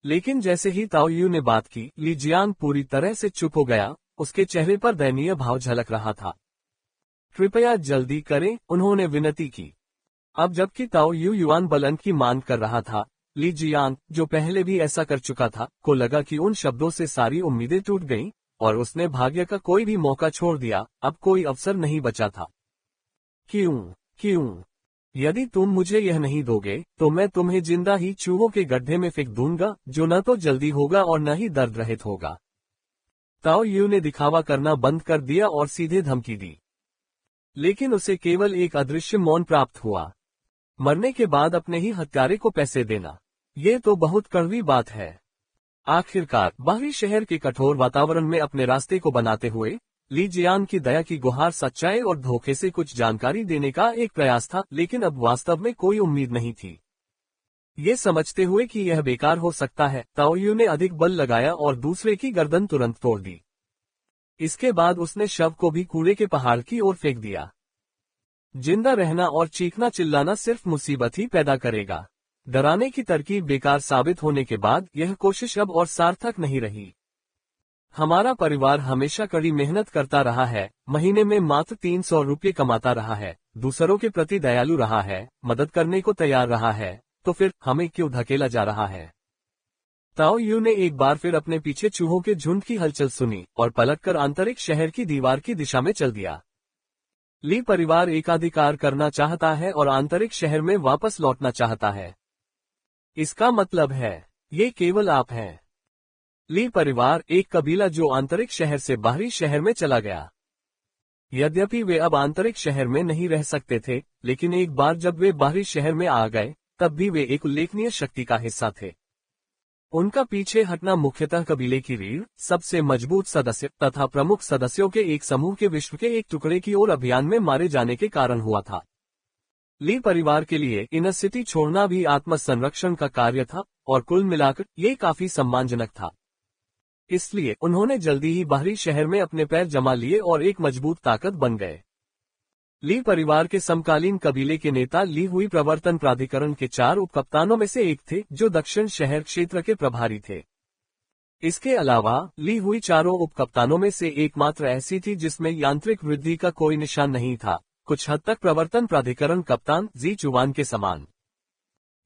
लेकिन जैसे ही ताओ यू ने बात की, ली जियान पूरी तरह से चुप हो गया। उसके चेहरे पर दयनीय भाव झलक रहा था। कृपया जल्दी करें, उन्होंने विनती की। अब जबकि ताओ यू युआन बल की मांग कर रहा था, ली जियान, जो पहले भी ऐसा कर चुका था, को लगा कि उन शब्दों से सारी उम्मीदें टूट गईं और उसने भाग्य का कोई भी मौका छोड़ दिया। अब कोई अवसर नहीं बचा था। क्यों? यदि तुम मुझे यह नहीं दोगे तो मैं तुम्हें जिंदा ही चूहों के गड्ढे में फेंक दूंगा, जो न तो जल्दी होगा और न ही दर्द रहित होगा। ताओ यू ने दिखावा करना बंद कर दिया और सीधे धमकी दी। लेकिन उसे केवल एक अदृश्य मौन प्राप्त हुआ। मरने के बाद अपने ही हत्यारे को पैसे देना, ये तो बहुत कड़वी बात है। आखिरकार बाहरी शहर के कठोर वातावरण में अपने रास्ते को बनाते हुए ली जियान की दया की गुहार सच्चाई और धोखे से कुछ जानकारी देने का एक प्रयास था, लेकिन अब वास्तव में कोई उम्मीद नहीं थी। ये समझते हुए कि यह बेकार हो सकता है, ताओ यू ने अधिक बल लगाया और दूसरे की गर्दन तुरंत तोड़ दी। इसके बाद उसने शव को भी कूड़े के पहाड़ की ओर फेंक दिया। जिंदा रहना और चीखना चिल्लाना सिर्फ मुसीबत ही पैदा करेगा। डराने की तरकीब बेकार साबित होने के बाद यह कोशिश अब और सार्थक नहीं रही। हमारा परिवार हमेशा कड़ी मेहनत करता रहा है, महीने में मात्र 300 रुपये कमाता रहा है, दूसरों के प्रति दयालु रहा है, मदद करने को तैयार रहा है, तो फिर हमें क्यों धकेला जा रहा है? ताओ यू ने एक बार फिर अपने पीछे चूहों के झुंड की हलचल सुनी और पलटकर आंतरिक शहर की दीवार की दिशा में चल दिया। ली परिवार एकाधिकार करना चाहता है और आंतरिक शहर में वापस लौटना चाहता है। इसका मतलब है, ये केवल आप हैं। ली परिवार एक कबीला जो आंतरिक शहर से बाहरी शहर में चला गया। यद्यपि वे अब आंतरिक शहर में नहीं रह सकते थे, लेकिन एक बार जब वे बाहरी शहर में आ गए, तब भी वे एक उल्लेखनीय शक्ति का हिस्सा थे। उनका पीछे हटना मुख्यतः कबीले की रीढ़, सबसे मजबूत सदस्य तथा प्रमुख सदस्यों के एक समूह के विश्व के एक टुकड़े की ओर अभियान में मारे जाने के कारण हुआ था। ली परिवार के लिए इनर सिटी छोड़ना भी आत्मसंरक्षण का कार्य था और कुल मिलाकर ये काफी सम्मानजनक था। इसलिए उन्होंने जल्दी ही बाहरी शहर में अपने पैर जमा लिए और एक मजबूत ताकत बन गए। ली परिवार के समकालीन कबीले के नेता ली हुई प्रवर्तन प्राधिकरण के 4 उपकप्तानों में से एक थे, जो दक्षिण शहर क्षेत्र के प्रभारी थे। इसके अलावा ली हुई चारों उपकप्तानों में से एकमात्र ऐसी थी जिसमें यांत्रिक वृद्धि का कोई निशान नहीं था, कुछ हद तक प्रवर्तन प्राधिकरण कप्तान जी चुवान के समान।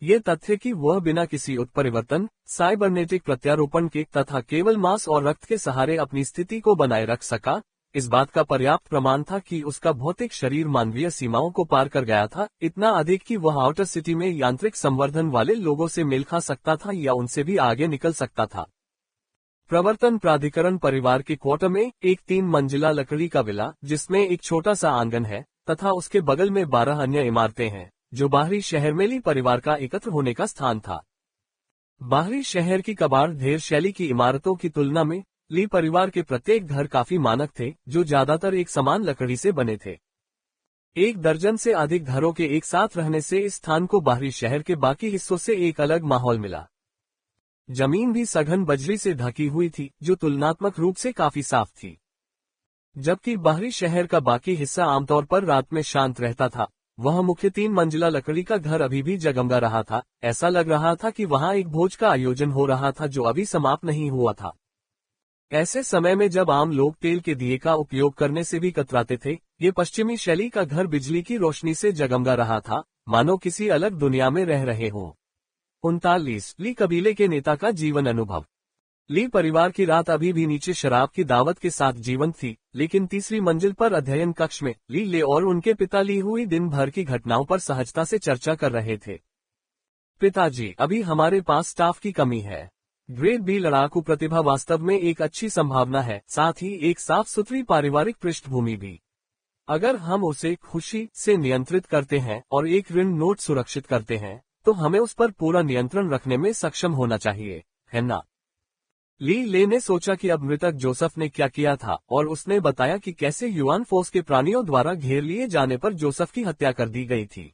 ये तथ्य कि वह बिना किसी उत्परिवर्तन, साइबरनेटिक प्रत्यारोपण के तथा केवल मांस और रक्त के सहारे अपनी स्थिति को बनाए रख सका, इस बात का पर्याप्त प्रमाण था कि उसका भौतिक शरीर मानवीय सीमाओं को पार कर गया था, इतना अधिक कि वह आउटर सिटी में यांत्रिक संवर्धन वाले लोगों से मेल खा सकता था या उनसे भी आगे निकल सकता था। प्रवर्तन प्राधिकरण परिवार के क्वार्टर में एक 3 मंजिला लकड़ी का विला, जिसमें एक छोटा सा आंगन है तथा उसके बगल में 12 अन्य इमारतें हैं, जो बाहरी शहर में ली परिवार का एकत्र होने का स्थान था। बाहरी शहर की कबाड़ ढेर शैली की इमारतों की तुलना में ली परिवार के प्रत्येक घर काफी मानक थे, जो ज्यादातर एक समान लकड़ी से बने थे। 1 दर्जन से अधिक घरों के एक साथ रहने से इस स्थान को बाहरी शहर के बाकी हिस्सों से एक अलग माहौल मिला। जमीन भी सघन बजरी से ढकी हुई थी, जो तुलनात्मक रूप से काफी साफ थी। जबकि बाहरी शहर का बाकी हिस्सा आमतौर पर रात में शांत रहता था, वह मुख्य 3 मंजिला लकड़ी का घर अभी भी जगमगा रहा था। ऐसा लग रहा था कि वहां एक भोज का आयोजन हो रहा था जो अभी समाप्त नहीं हुआ था। ऐसे समय में जब आम लोग तेल के दिए का उपयोग करने से भी कतराते थे, ये पश्चिमी शैली का घर बिजली की रोशनी से जगमगा रहा था, मानो किसी अलग दुनिया में रह रहे हों। 39 ली कबीले के नेता का जीवन अनुभव। ली परिवार की रात अभी भी नीचे शराब की दावत के साथ जीवंत थी, लेकिन तीसरी मंजिल पर अध्ययन कक्ष में ली ले और उनके पिता ली हुई दिन भर की घटनाओं पर सहजता से चर्चा कर रहे थे। पिताजी, अभी हमारे पास स्टाफ की कमी है। ग्रेड बी लड़ाकू प्रतिभा वास्तव में एक अच्छी संभावना है, साथ ही एक साफ सुथरी पारिवारिक पृष्ठभूमि भी। अगर हम उसे खुशी से नियंत्रित करते हैं और एक ऋण नोट सुरक्षित करते हैं, तो हमें उस पर पूरा नियंत्रण रखने में सक्षम होना चाहिए, है ना? ली ले ने सोचा कि अब मृतक जोसेफ ने क्या किया था और उसने बताया कि कैसे युआन फोर्स के प्राणियों द्वारा घेर लिए जाने पर जोसेफ की हत्या कर दी गई थी।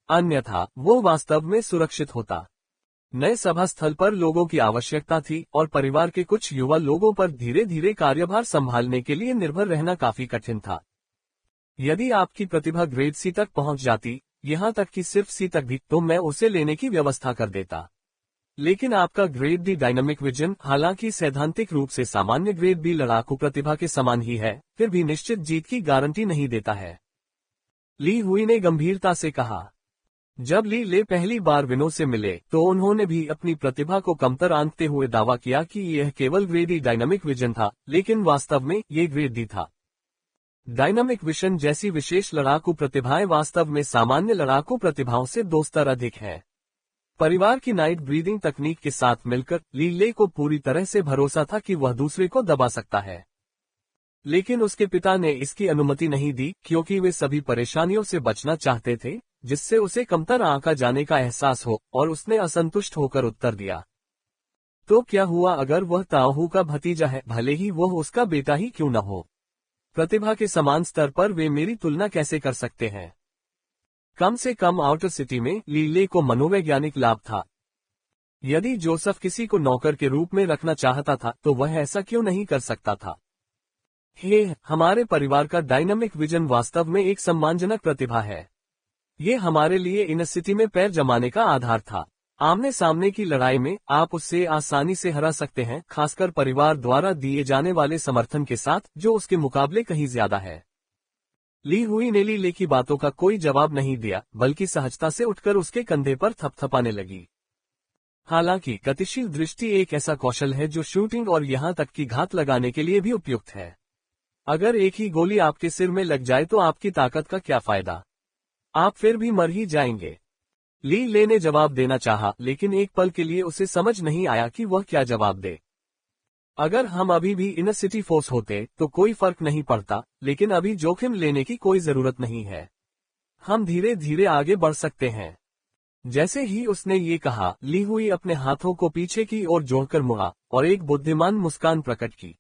अन्यथा वो वास्तव में सुरक्षित होता। नए सभा स्थल पर लोगों की आवश्यकता थी और परिवार के कुछ युवा लोगों पर धीरे धीरे कार्यभार संभालने के लिए निर्भर रहना काफी कठिन था। यदि आपकी प्रतिभा ग्रेड सी तक पहुंच जाती, यहाँ तक कि सिर्फ सी तक भी, तो मैं उसे लेने की व्यवस्था कर देता। लेकिन आपका ग्रेड डी डायनामिक विजन, हालांकि सैद्धांतिक रूप से सामान्य ग्रेड बी लड़ाकू प्रतिभा के समान ही है, फिर भी निश्चित जीत की गारंटी नहीं देता है, ली हुई ने गंभीरता से कहा। जब ली ले पहली बार विनो से मिले तो उन्होंने भी अपनी प्रतिभा को कमतर आंकते हुए दावा किया कि यह केवल ग्रेड डी डायनामिक विजन था, लेकिन वास्तव में ये ग्रेड डी था। डायनामिक विशन जैसी विशेष लड़ाकू प्रतिभाएं वास्तव में सामान्य लड़ाकू प्रतिभाओं से 2 स्तर अधिक है। परिवार की नाइट ब्रीदिंग तकनीक के साथ मिलकर ली ले को पूरी तरह से भरोसा था कि वह दूसरे को दबा सकता है, लेकिन उसके पिता ने इसकी अनुमति नहीं दी क्योंकि वे सभी परेशानियों से बचना चाहते थे जिससे उसे कमतर आंका जाने का एहसास हो, और उसने असंतुष्ट होकर उत्तर दिया, तो क्या हुआ अगर वह ताओहू का भतीजा है, भले ही वह उसका बेटा ही क्यों न हो। प्रतिभा के समान स्तर पर वे मेरी तुलना कैसे कर सकते हैं। कम से कम आउटर सिटी में ली ले को मनोवैज्ञानिक लाभ था। यदि जोसेफ किसी को नौकर के रूप में रखना चाहता था तो वह ऐसा क्यों नहीं कर सकता था। हमारे परिवार का डायनामिक विजन वास्तव में एक सम्मानजनक प्रतिभा है। ये हमारे लिए इन सिटी में पैर जमाने का आधार था। आमने सामने की लड़ाई में आप उससे आसानी से हरा सकते हैं, खासकर परिवार द्वारा दिए जाने वाले समर्थन के साथ जो उसके मुकाबले कहीं ज्यादा है। ली हुई ने ली ले की बातों का कोई जवाब नहीं दिया, बल्कि सहजता से उठकर उसके कंधे पर थपथपाने लगी। हालांकि गतिशील दृष्टि एक ऐसा कौशल है जो शूटिंग और यहां तक कि घात लगाने के लिए भी उपयुक्त है। अगर एक ही गोली आपके सिर में लग जाए तो आपकी ताकत का क्या फायदा, आप फिर भी मर ही जाएंगे। ली ले ने जवाब देना चाहा, लेकिन एक पल के लिए उसे समझ नहीं आया कि वह क्या जवाब दे। अगर हम अभी भी इनर सिटी फोर्स होते तो कोई फर्क नहीं पड़ता, लेकिन अभी जोखिम लेने की कोई जरूरत नहीं है। हम धीरे धीरे आगे बढ़ सकते हैं। जैसे ही उसने ये कहा, ली हुई अपने हाथों को पीछे की ओर जोड़कर मुड़ा और एक बुद्धिमान मुस्कान प्रकट की।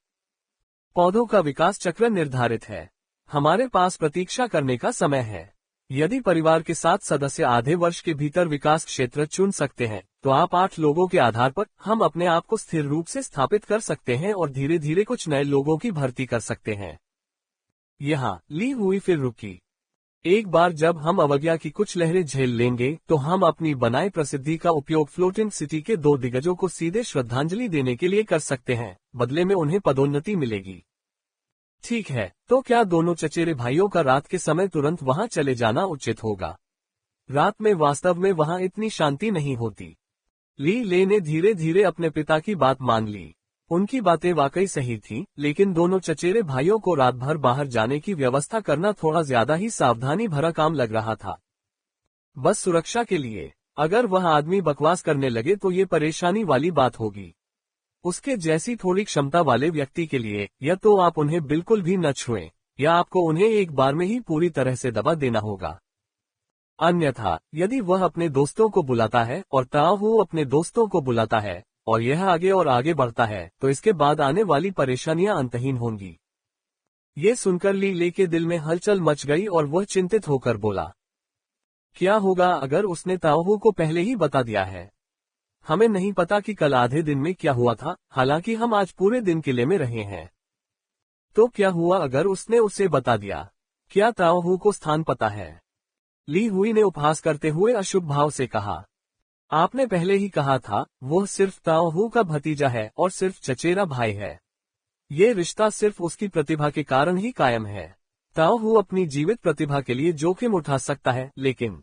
पौधों का विकास चक्र निर्धारित है। हमारे पास प्रतीक्षा करने का समय है। यदि परिवार के 7 सदस्य आधे वर्ष के भीतर विकास क्षेत्र चुन सकते हैं तो आप 8 लोगों के आधार पर हम अपने आप को स्थिर रूप से स्थापित कर सकते हैं और धीरे धीरे कुछ नए लोगों की भर्ती कर सकते हैं। यहाँ ली हुई फिर रुकी। एक बार जब हम अवज्ञा की कुछ लहरें झेल लेंगे तो हम अपनी बनाई प्रसिद्धि का उपयोग फ्लोटिंग सिटी के 2 दिग्गजों को सीधे श्रद्धांजलि देने के लिए कर सकते हैं। बदले में उन्हें पदोन्नति मिलेगी। ठीक है, तो क्या दोनों चचेरे भाइयों का रात के समय तुरंत वहां चले जाना उचित होगा? रात में वास्तव में वहां इतनी शांति नहीं होती। ली ले ने धीरे धीरे अपने पिता की बात मान ली। उनकी बातें वाकई सही थीं, लेकिन दोनों चचेरे भाइयों को रात भर बाहर जाने की व्यवस्था करना थोड़ा ज्यादा ही सावधानी भरा काम लग रहा था। बस सुरक्षा के लिए। अगर वह आदमी बकवास करने लगे तो ये परेशानी वाली बात होगी। उसके जैसी थोड़ी क्षमता वाले व्यक्ति के लिए या तो आप उन्हें बिल्कुल भी न छुएं, या आपको उन्हें एक बार में ही पूरी तरह से दबा देना होगा। अन्यथा यदि वह अपने दोस्तों को बुलाता है और ताओहू अपने दोस्तों को बुलाता है और यह आगे और आगे बढ़ता है तो इसके बाद आने वाली परेशानियां अंतहीन होंगी। ये सुनकर ली ले के दिल में हलचल मच गई और वह चिंतित होकर बोला, क्या होगा अगर उसने ताओहू को पहले ही बता दिया है? हमें नहीं पता कि कल आधे दिन में क्या हुआ था, हालांकि हम आज पूरे दिन किले में रहे हैं। तो क्या हुआ अगर उसने उसे बता दिया? क्या ताओहू को स्थान पता है? ली हुई ने उपहास करते हुए अशुभ भाव से कहा, आपने पहले ही कहा था वह सिर्फ ताओहू का भतीजा है और सिर्फ चचेरा भाई है। ये रिश्ता सिर्फ उसकी प्रतिभा के कारण ही कायम है। ताओहू अपनी जीवित प्रतिभा के लिए जोखिम उठा सकता है, लेकिन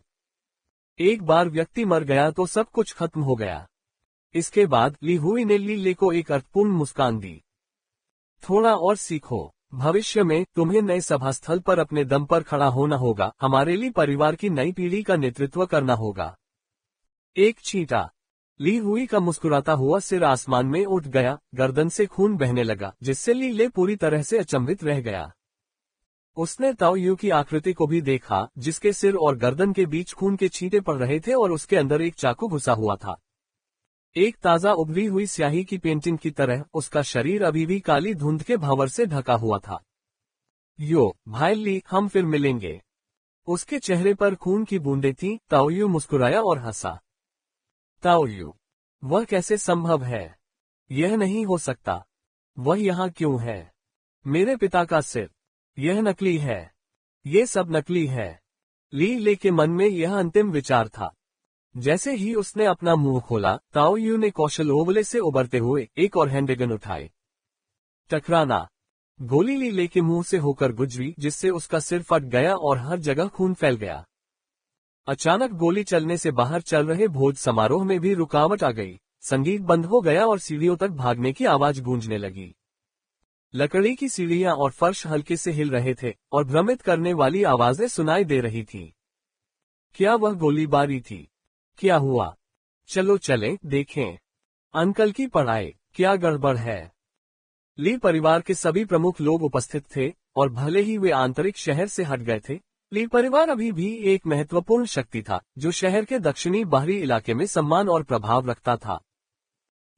एक बार व्यक्ति मर गया तो सब कुछ खत्म हो गया। इसके बाद ली हुई ने ली ले को एक अर्थपूर्ण मुस्कान दी। थोड़ा और सीखो। भविष्य में तुम्हें नए सभास्थल पर अपने दम पर खड़ा होना होगा। हमारे लिए परिवार की नई पीढ़ी का नेतृत्व करना होगा। एक चींटा। ली हुई का मुस्कुराता हुआ सिर आसमान में उठ गया, गर्दन से खून बहने लगा, जिससे ली ले पूरी तरह से अचंभित रह गया। उसने ताओयू की आकृति को भी देखा, जिसके सिर और गर्दन के बीच खून के छींटे पड़ रहे थे और उसके अंदर एक चाकू घुसा हुआ था। एक ताजा उभरी हुई स्याही की पेंटिंग की तरह उसका शरीर अभी भी काली धुंध के भंवर से ढका हुआ था। यो भाई ली, हम फिर मिलेंगे। उसके चेहरे पर खून की बूंदें थीं। ताओयू मुस्कुराया और हंसा। ताओयू, वह कैसे संभव है? यह नहीं हो सकता। वह यहाँ क्यों है? मेरे पिता का सिर। यह नकली है। ये सब नकली है। ली ले के मन में यह अंतिम विचार था। जैसे ही उसने अपना मुंह खोला, ताओयू ने कौशल ओवले से उबरते हुए एक और हैंडगन उठाई। टकराना। गोली ली ले के मुंह से होकर गुजरी, जिससे उसका सिर फट गया और हर जगह खून फैल गया। अचानक गोली चलने से बाहर चल रहे भोज समारोह में भी रुकावट आ गई। संगीत बंद हो गया और सीढ़ियों तक भागने की आवाज गूंजने लगी। लकड़ी की सीढ़ियां और फर्श हल्के से हिल रहे थे और भ्रमित करने वाली आवाजें सुनाई दे रही थी। क्या वह गोलीबारी थी? क्या हुआ? चलो चलें, देखें। अंकल की पढ़ाई, क्या गड़बड़ है? ली परिवार के सभी प्रमुख लोग उपस्थित थे और भले ही वे आंतरिक शहर से हट गए थे, ली परिवार अभी भी एक महत्वपूर्ण शक्ति था जो शहर के दक्षिणी बाहरी इलाके में सम्मान और प्रभाव रखता था।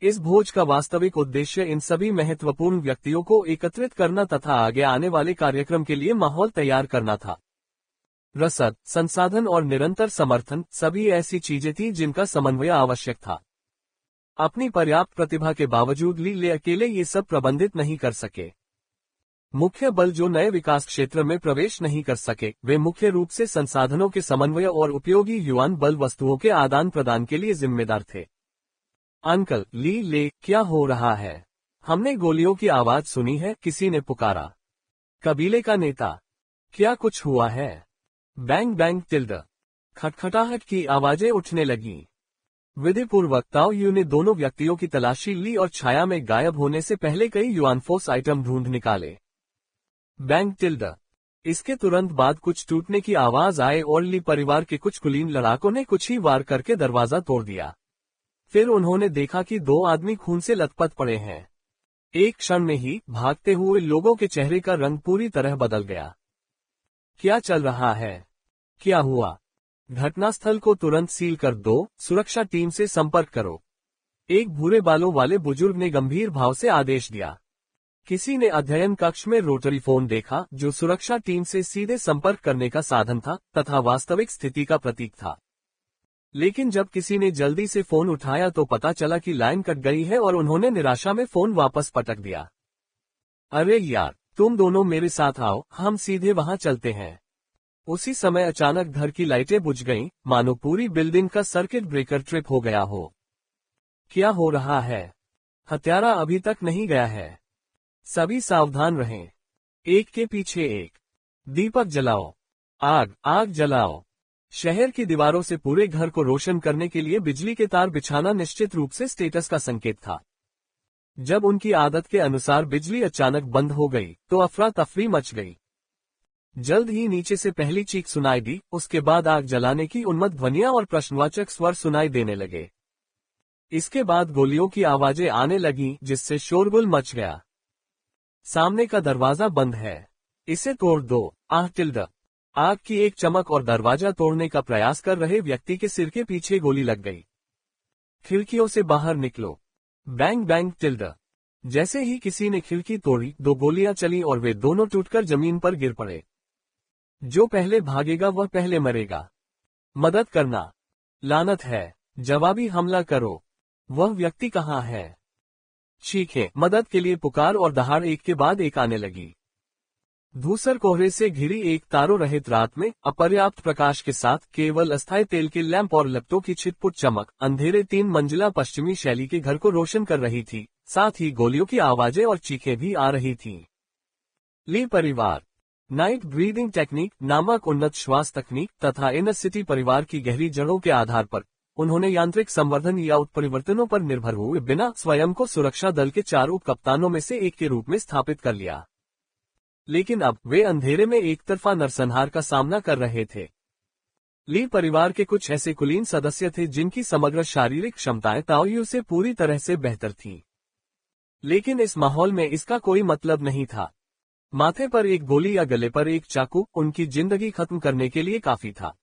इस भोज का वास्तविक उद्देश्य इन सभी महत्वपूर्ण व्यक्तियों को एकत्रित करना तथा आगे आने वाले कार्यक्रम के लिए माहौल तैयार करना था। रसद, संसाधन और निरंतर समर्थन सभी ऐसी चीजें थी जिनका समन्वय आवश्यक था। अपनी पर्याप्त प्रतिभा के बावजूद ली अकेले ये सब प्रबंधित नहीं कर सके। मुख्य बल जो नए विकास क्षेत्र में प्रवेश नहीं कर सके, वे मुख्य रूप से संसाधनों के समन्वय और उपयोगी युवान बल वस्तुओं के आदान प्रदान के लिए जिम्मेदार थे। अंकल, ली, क्या हो रहा है? हमने गोलियों की आवाज सुनी है, किसी ने पुकारा। कबीले का नेता, क्या कुछ हुआ है? बैंग बैंग टिल्ड, खटखटाहट की आवाजें उठने लगीं। विधिपूर्वक ताओ यू ने दोनों व्यक्तियों की तलाशी ली और छाया में गायब होने से पहले कई युआनफोर्स आइटम ढूंढ निकाले। बैंग टिल्ड, इसके तुरंत बाद कुछ टूटने की आवाज आए और ली परिवार के कुछ कुलीन लड़ाकों ने कुछ ही वार करके दरवाजा तोड़ दिया। फिर उन्होंने देखा कि 2 आदमी खून से लथपथ पड़े हैं। एक क्षण में ही भागते हुए लोगों के चेहरे का रंग पूरी तरह बदल गया। क्या चल रहा है? क्या हुआ? घटनास्थल को तुरंत सील कर दो, सुरक्षा टीम से संपर्क करो। एक भूरे बालों वाले बुजुर्ग ने गंभीर भाव से आदेश दिया। किसी ने अध्ययन कक्ष में रोटरी फोन देखा जो सुरक्षा टीम से सीधे संपर्क करने का साधन था तथा वास्तविक स्थिति का प्रतीक था। लेकिन जब किसी ने जल्दी से फोन उठाया तो पता चला कि लाइन कट गई है और उन्होंने निराशा में फोन वापस पटक दिया। अरे यार, तुम दोनों मेरे साथ आओ, हम सीधे वहां चलते हैं। उसी समय अचानक घर की लाइटें बुझ गईं, मानो पूरी बिल्डिंग का सर्किट ब्रेकर ट्रिप हो गया हो। क्या हो रहा है? हत्यारा अभी तक नहीं गया है। सभी सावधान रहें। एक के पीछे एक। दीपक जलाओ। आग जलाओ। शहर की दीवारों से पूरे घर को रोशन करने के लिए बिजली के तार बिछाना निश्चित रूप से स्टेटस का संकेत था। जब उनकी आदत के अनुसार बिजली अचानक बंद हो गई तो अफरा तफरी मच गई। जल्द ही नीचे से पहली चीख सुनाई दी, उसके बाद आग जलाने की उन्मत्त ध्वनियां और प्रश्नवाचक स्वर सुनाई देने लगे। इसके बाद गोलियों की आवाजें आने लगीं, जिससे शोरगुल मच गया। सामने का दरवाजा बंद है, इसे तोड़ दो। आग की एक चमक और दरवाजा तोड़ने का प्रयास कर रहे व्यक्ति के सिर के पीछे गोली लग गई। खिड़कियों से बाहर निकलो। Bang bang tilde. जैसे ही किसी ने खिड़की तोड़ी, 2 गोलियां चली और वे दोनों टूटकर जमीन पर गिर पड़े। जो पहले भागेगा वह पहले मरेगा। मदद करना। लानत है, जवाबी हमला करो। वह व्यक्ति कहाँ है? चीखें, मदद के लिए पुकार और दहाड़ एक के बाद एक आने लगी। धूसर कोहरे से घिरी एक तारों रहित रात में अपर्याप्त प्रकाश के साथ केवल अस्थायी तेल के लैंप और लपटों की छिटपुट चमक अंधेरे 3 मंजिला पश्चिमी शैली के घर को रोशन कर रही थी। साथ ही गोलियों की आवाजें और चीखें भी आ रही थीं। ली परिवार नाइट ब्रीदिंग टेक्निक नामक उन्नत श्वास तकनीक तथा इनर सिटी परिवार की गहरी जड़ों के आधार पर उन्होंने यांत्रिक संवर्धन या उत्परिवर्तनों पर निर्भर हुए बिना स्वयं को सुरक्षा दल के 4 उप कप्तानों में से एक के रूप में स्थापित कर लिया। लेकिन अब वे अंधेरे में एक तरफा नरसंहार का सामना कर रहे थे। ली परिवार के कुछ ऐसे कुलीन सदस्य थे जिनकी समग्र शारीरिक क्षमताएं ताओयू से पूरी तरह से बेहतर थीं। लेकिन इस माहौल में इसका कोई मतलब नहीं था। माथे पर एक गोली या गले पर एक चाकू उनकी जिंदगी खत्म करने के लिए काफी था।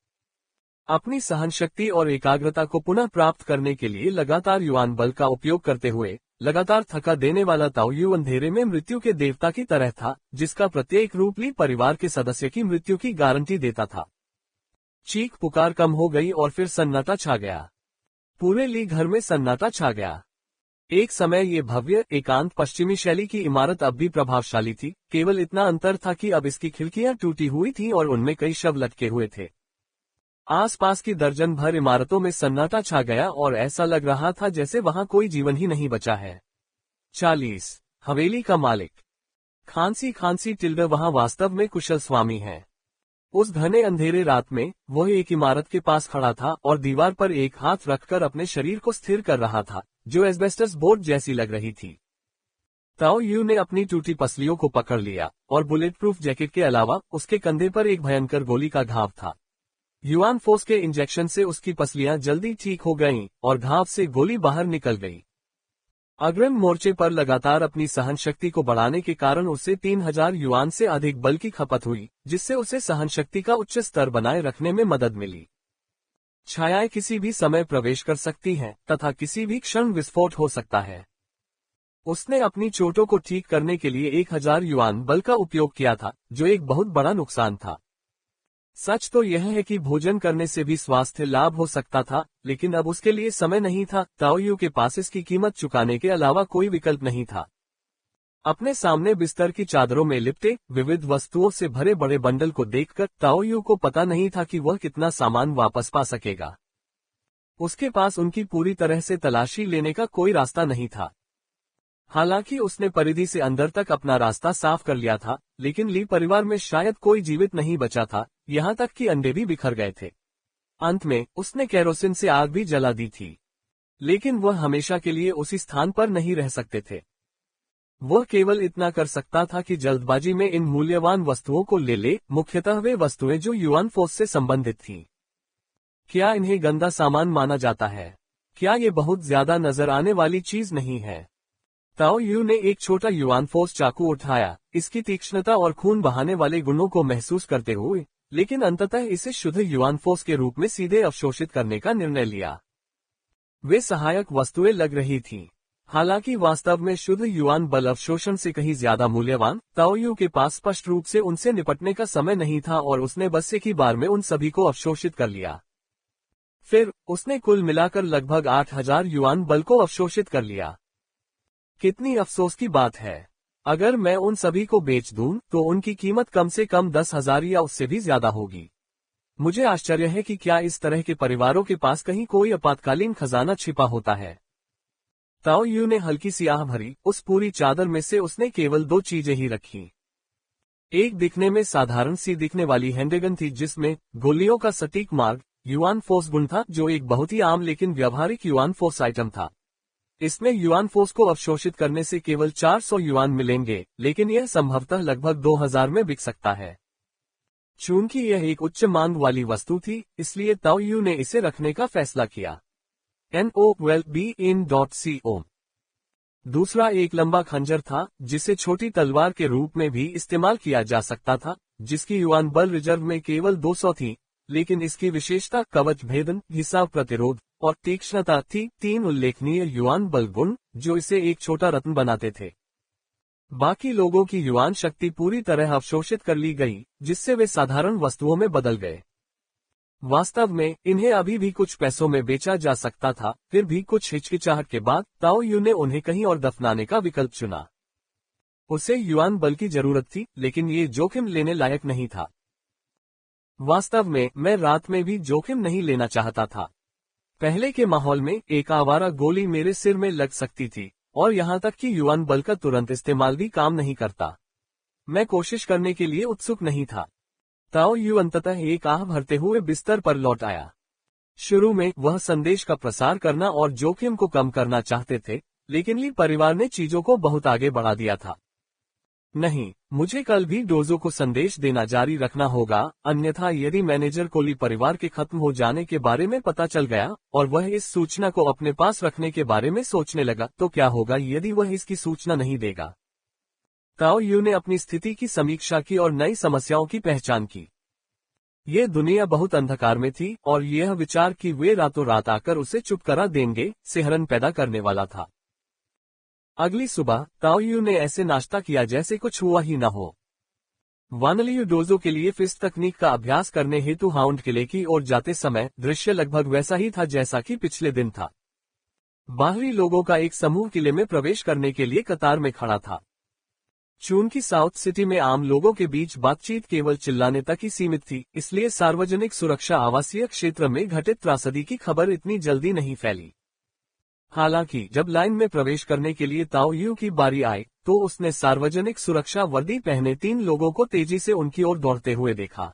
अपनी सहनशक्ति और एकाग्रता को पुनः प्राप्त करने के लिए लगातार युवान बल का उपयोग करते हुए लगातार थका देने वाला ताओयू अंधेरे में मृत्यु के देवता की तरह था, जिसका प्रत्येक रूप ली परिवार के सदस्य की मृत्यु की गारंटी देता था। चीख पुकार कम हो गई और फिर सन्नाटा छा गया। पूरे ली घर में सन्नाटा छा गया। एक समय ये भव्य एकांत पश्चिमी शैली की इमारत अब भी प्रभावशाली थी, केवल इतना अंतर था कि अब इसकी खिड़कियां टूटी हुई थीं और उनमें कई शव लटके हुए थे। आसपास की दर्जन भर इमारतों में सन्नाटा छा गया और ऐसा लग रहा था जैसे वहां कोई जीवन ही नहीं बचा है। 40 हवेली का मालिक खांसी टिल्ड वहां वास्तव में कुशल स्वामी है। उस घने अंधेरे रात में वह एक इमारत के पास खड़ा था और दीवार पर एक हाथ रखकर अपने शरीर को स्थिर कर रहा था, जो एस्बेस्टस बोर्ड जैसी लग रही थी। ताओ यू ने अपनी टूटी पसलियों को पकड़ लिया और बुलेट प्रूफ जैकेट के अलावा उसके कंधे पर एक भयंकर गोली का घाव था। युआन फोर्स के इंजेक्शन से उसकी पसलियां जल्दी ठीक हो गईं और घाव से गोली बाहर निकल गई। अग्रिम मोर्चे पर लगातार अपनी सहन शक्ति को बढ़ाने के कारण उसे 3000 युआन से अधिक बल की खपत हुई, जिससे उसे सहन शक्ति का उच्च स्तर बनाए रखने में मदद मिली। छायाएं किसी भी समय प्रवेश कर सकती हैं तथा किसी भी क्षण विस्फोट हो सकता है। उसने अपनी चोटों को ठीक करने के लिए 1000 युआन बल का उपयोग किया था, जो एक बहुत बड़ा नुकसान था। सच तो यह है कि भोजन करने से भी स्वास्थ्य लाभ हो सकता था, लेकिन अब उसके लिए समय नहीं था। ताओ यू के पास इसकी कीमत चुकाने के अलावा कोई विकल्प नहीं था। अपने सामने बिस्तर की चादरों में लिपटे विविध वस्तुओं से भरे बड़े बंडल को देखकर ताओ यू को पता नहीं था कि वह कितना सामान वापस पा सकेगा। उसके पास उनकी पूरी तरह से तलाशी लेने का कोई रास्ता नहीं था। हालांकि उसने परिधि से अंदर तक अपना रास्ता साफ कर लिया था, लेकिन ली परिवार में शायद कोई जीवित नहीं बचा था, यहाँ तक कि अंडे भी बिखर गए थे। अंत में उसने केरोसिन से आग भी जला दी थी, लेकिन वह हमेशा के लिए उसी स्थान पर नहीं रह सकते थे। वह केवल इतना कर सकता था कि जल्दबाजी में इन मूल्यवान वस्तुओं को ले, मुख्यतः वे वस्तुएं जो युआन फोर्स से संबंधित थीं। क्या इन्हें गंदा सामान माना जाता है? क्या ये बहुत ज्यादा नजर आने वाली चीज नहीं है? ताओ यू ने एक छोटा युआन फोर्स चाकू उठाया, इसकी तीक्ष्णता और खून बहाने वाले गुणों को महसूस करते हुए, लेकिन अंततः इसे शुद्ध युआन फोर्स के रूप में सीधे अवशोषित करने का निर्णय लिया। वे सहायक वस्तुएं लग रही थीं। हालांकि वास्तव में शुद्ध युआन बल अवशोषण से कहीं ज्यादा मूल्यवान, ताओ यू के पास स्पष्ट रूप से उनसे निपटने का समय नहीं था और उसने बस एक ही बार में उन सभी को अवशोषित कर लिया। फिर उसने कुल मिलाकर लगभग 8000 युआन बल को अवशोषित कर लिया। कितनी अफसोस की बात है। अगर मैं उन सभी को बेच दूं, तो उनकी कीमत कम से कम 10,000 या उससे भी ज्यादा होगी। मुझे आश्चर्य है कि क्या इस तरह के परिवारों के पास कहीं कोई आपातकालीन खजाना छिपा होता है। ताओ यू ने हल्की सी आह भरी। उस पूरी चादर में से उसने केवल 2 चीजें ही रखी। एक दिखने में साधारण सी दिखने वाली हैंडगन थी, जिसमें गोलियों का सटीक मार्ग युआन फोर्स गुण था, जो एक बहुत ही आम लेकिन व्यावहारिक युआन फोर्स आइटम था। इसमें युआन फोर्स को अवशोषित करने से केवल 400 युआन मिलेंगे, लेकिन यह संभवतः लगभग 2000 में बिक सकता है। चूंकि यह एक उच्च मांग वाली वस्तु थी, इसलिए ताओ यू ने इसे रखने का फैसला किया। NOWELBEIN.CO। दूसरा एक लंबा खंजर था, जिसे छोटी तलवार के रूप में भी इस्तेमाल किया जा सकता था, जिसकी युआन बल रिजर्व में केवल 200 थी, लेकिन इसकी विशेषता कवच भेदन, हिसाब प्रतिरोध और तीक्ष्णता थी। 3 उल्लेखनीय युआन बल गुण, जो इसे एक छोटा रत्न बनाते थे। बाकी लोगों की युआन शक्ति पूरी तरह अवशोषित कर ली गई, जिससे वे साधारण वस्तुओं में बदल गए। वास्तव में इन्हें अभी भी कुछ पैसों में बेचा जा सकता था, फिर भी कुछ हिचकिचाहट के बाद ताओ यू ने उन्हें कहीं और दफनाने का विकल्प चुना। उसे युआन बल की जरूरत थी, लेकिन ये जोखिम लेने लायक नहीं था। वास्तव में मैं रात में भी जोखिम नहीं लेना चाहता था। पहले के माहौल में एक आवारा गोली मेरे सिर में लग सकती थी, और यहाँ तक कि युआन बल का तुरंत इस्तेमाल भी काम नहीं करता। मैं कोशिश करने के लिए उत्सुक नहीं था। ताओ यू अंततः एक आह भरते हुए बिस्तर पर लौट आया। शुरू में वह संदेश का प्रसार करना और जोखिम को कम करना चाहते थे, लेकिन ली परिवार ने चीजों को बहुत आगे बढ़ा दिया था। नहीं, मुझे कल भी डोजो को संदेश देना जारी रखना होगा, अन्यथा यदि मैनेजर को ली परिवार के खत्म हो जाने के बारे में पता चल गया और वह इस सूचना को अपने पास रखने के बारे में सोचने लगा, तो क्या होगा यदि वह इसकी सूचना नहीं देगा। ताओ यू ने अपनी स्थिति की समीक्षा की और नई समस्याओं की पहचान की। ये दुनिया बहुत अंधकार में थी और यह विचार कि वे रातों रात आकर उसे चुप करा देंगे, सिहरन पैदा करने वाला था। अगली सुबह ताओ यू ने ऐसे नाश्ता किया जैसे कुछ हुआ ही न हो। वानलियू डोजो के लिए फिस्ट तकनीक का अभ्यास करने हेतु हाउंड किले की ओर जाते समय दृश्य लगभग वैसा ही था जैसा कि पिछले दिन था। बाहरी लोगों का एक समूह किले में प्रवेश करने के लिए कतार में खड़ा था। चूंकि साउथ सिटी में आम लोगों के बीच बातचीत केवल चिल्लाने तक ही सीमित थी, इसलिए सार्वजनिक सुरक्षा आवासीय क्षेत्र में घटित त्रासदी की खबर इतनी जल्दी नहीं फैली। हालांकि जब लाइन में प्रवेश करने के लिए ताओ यू की बारी आई, तो उसने सार्वजनिक सुरक्षा वर्दी पहने 3 लोगों को तेजी से उनकी ओर दौड़ते हुए देखा।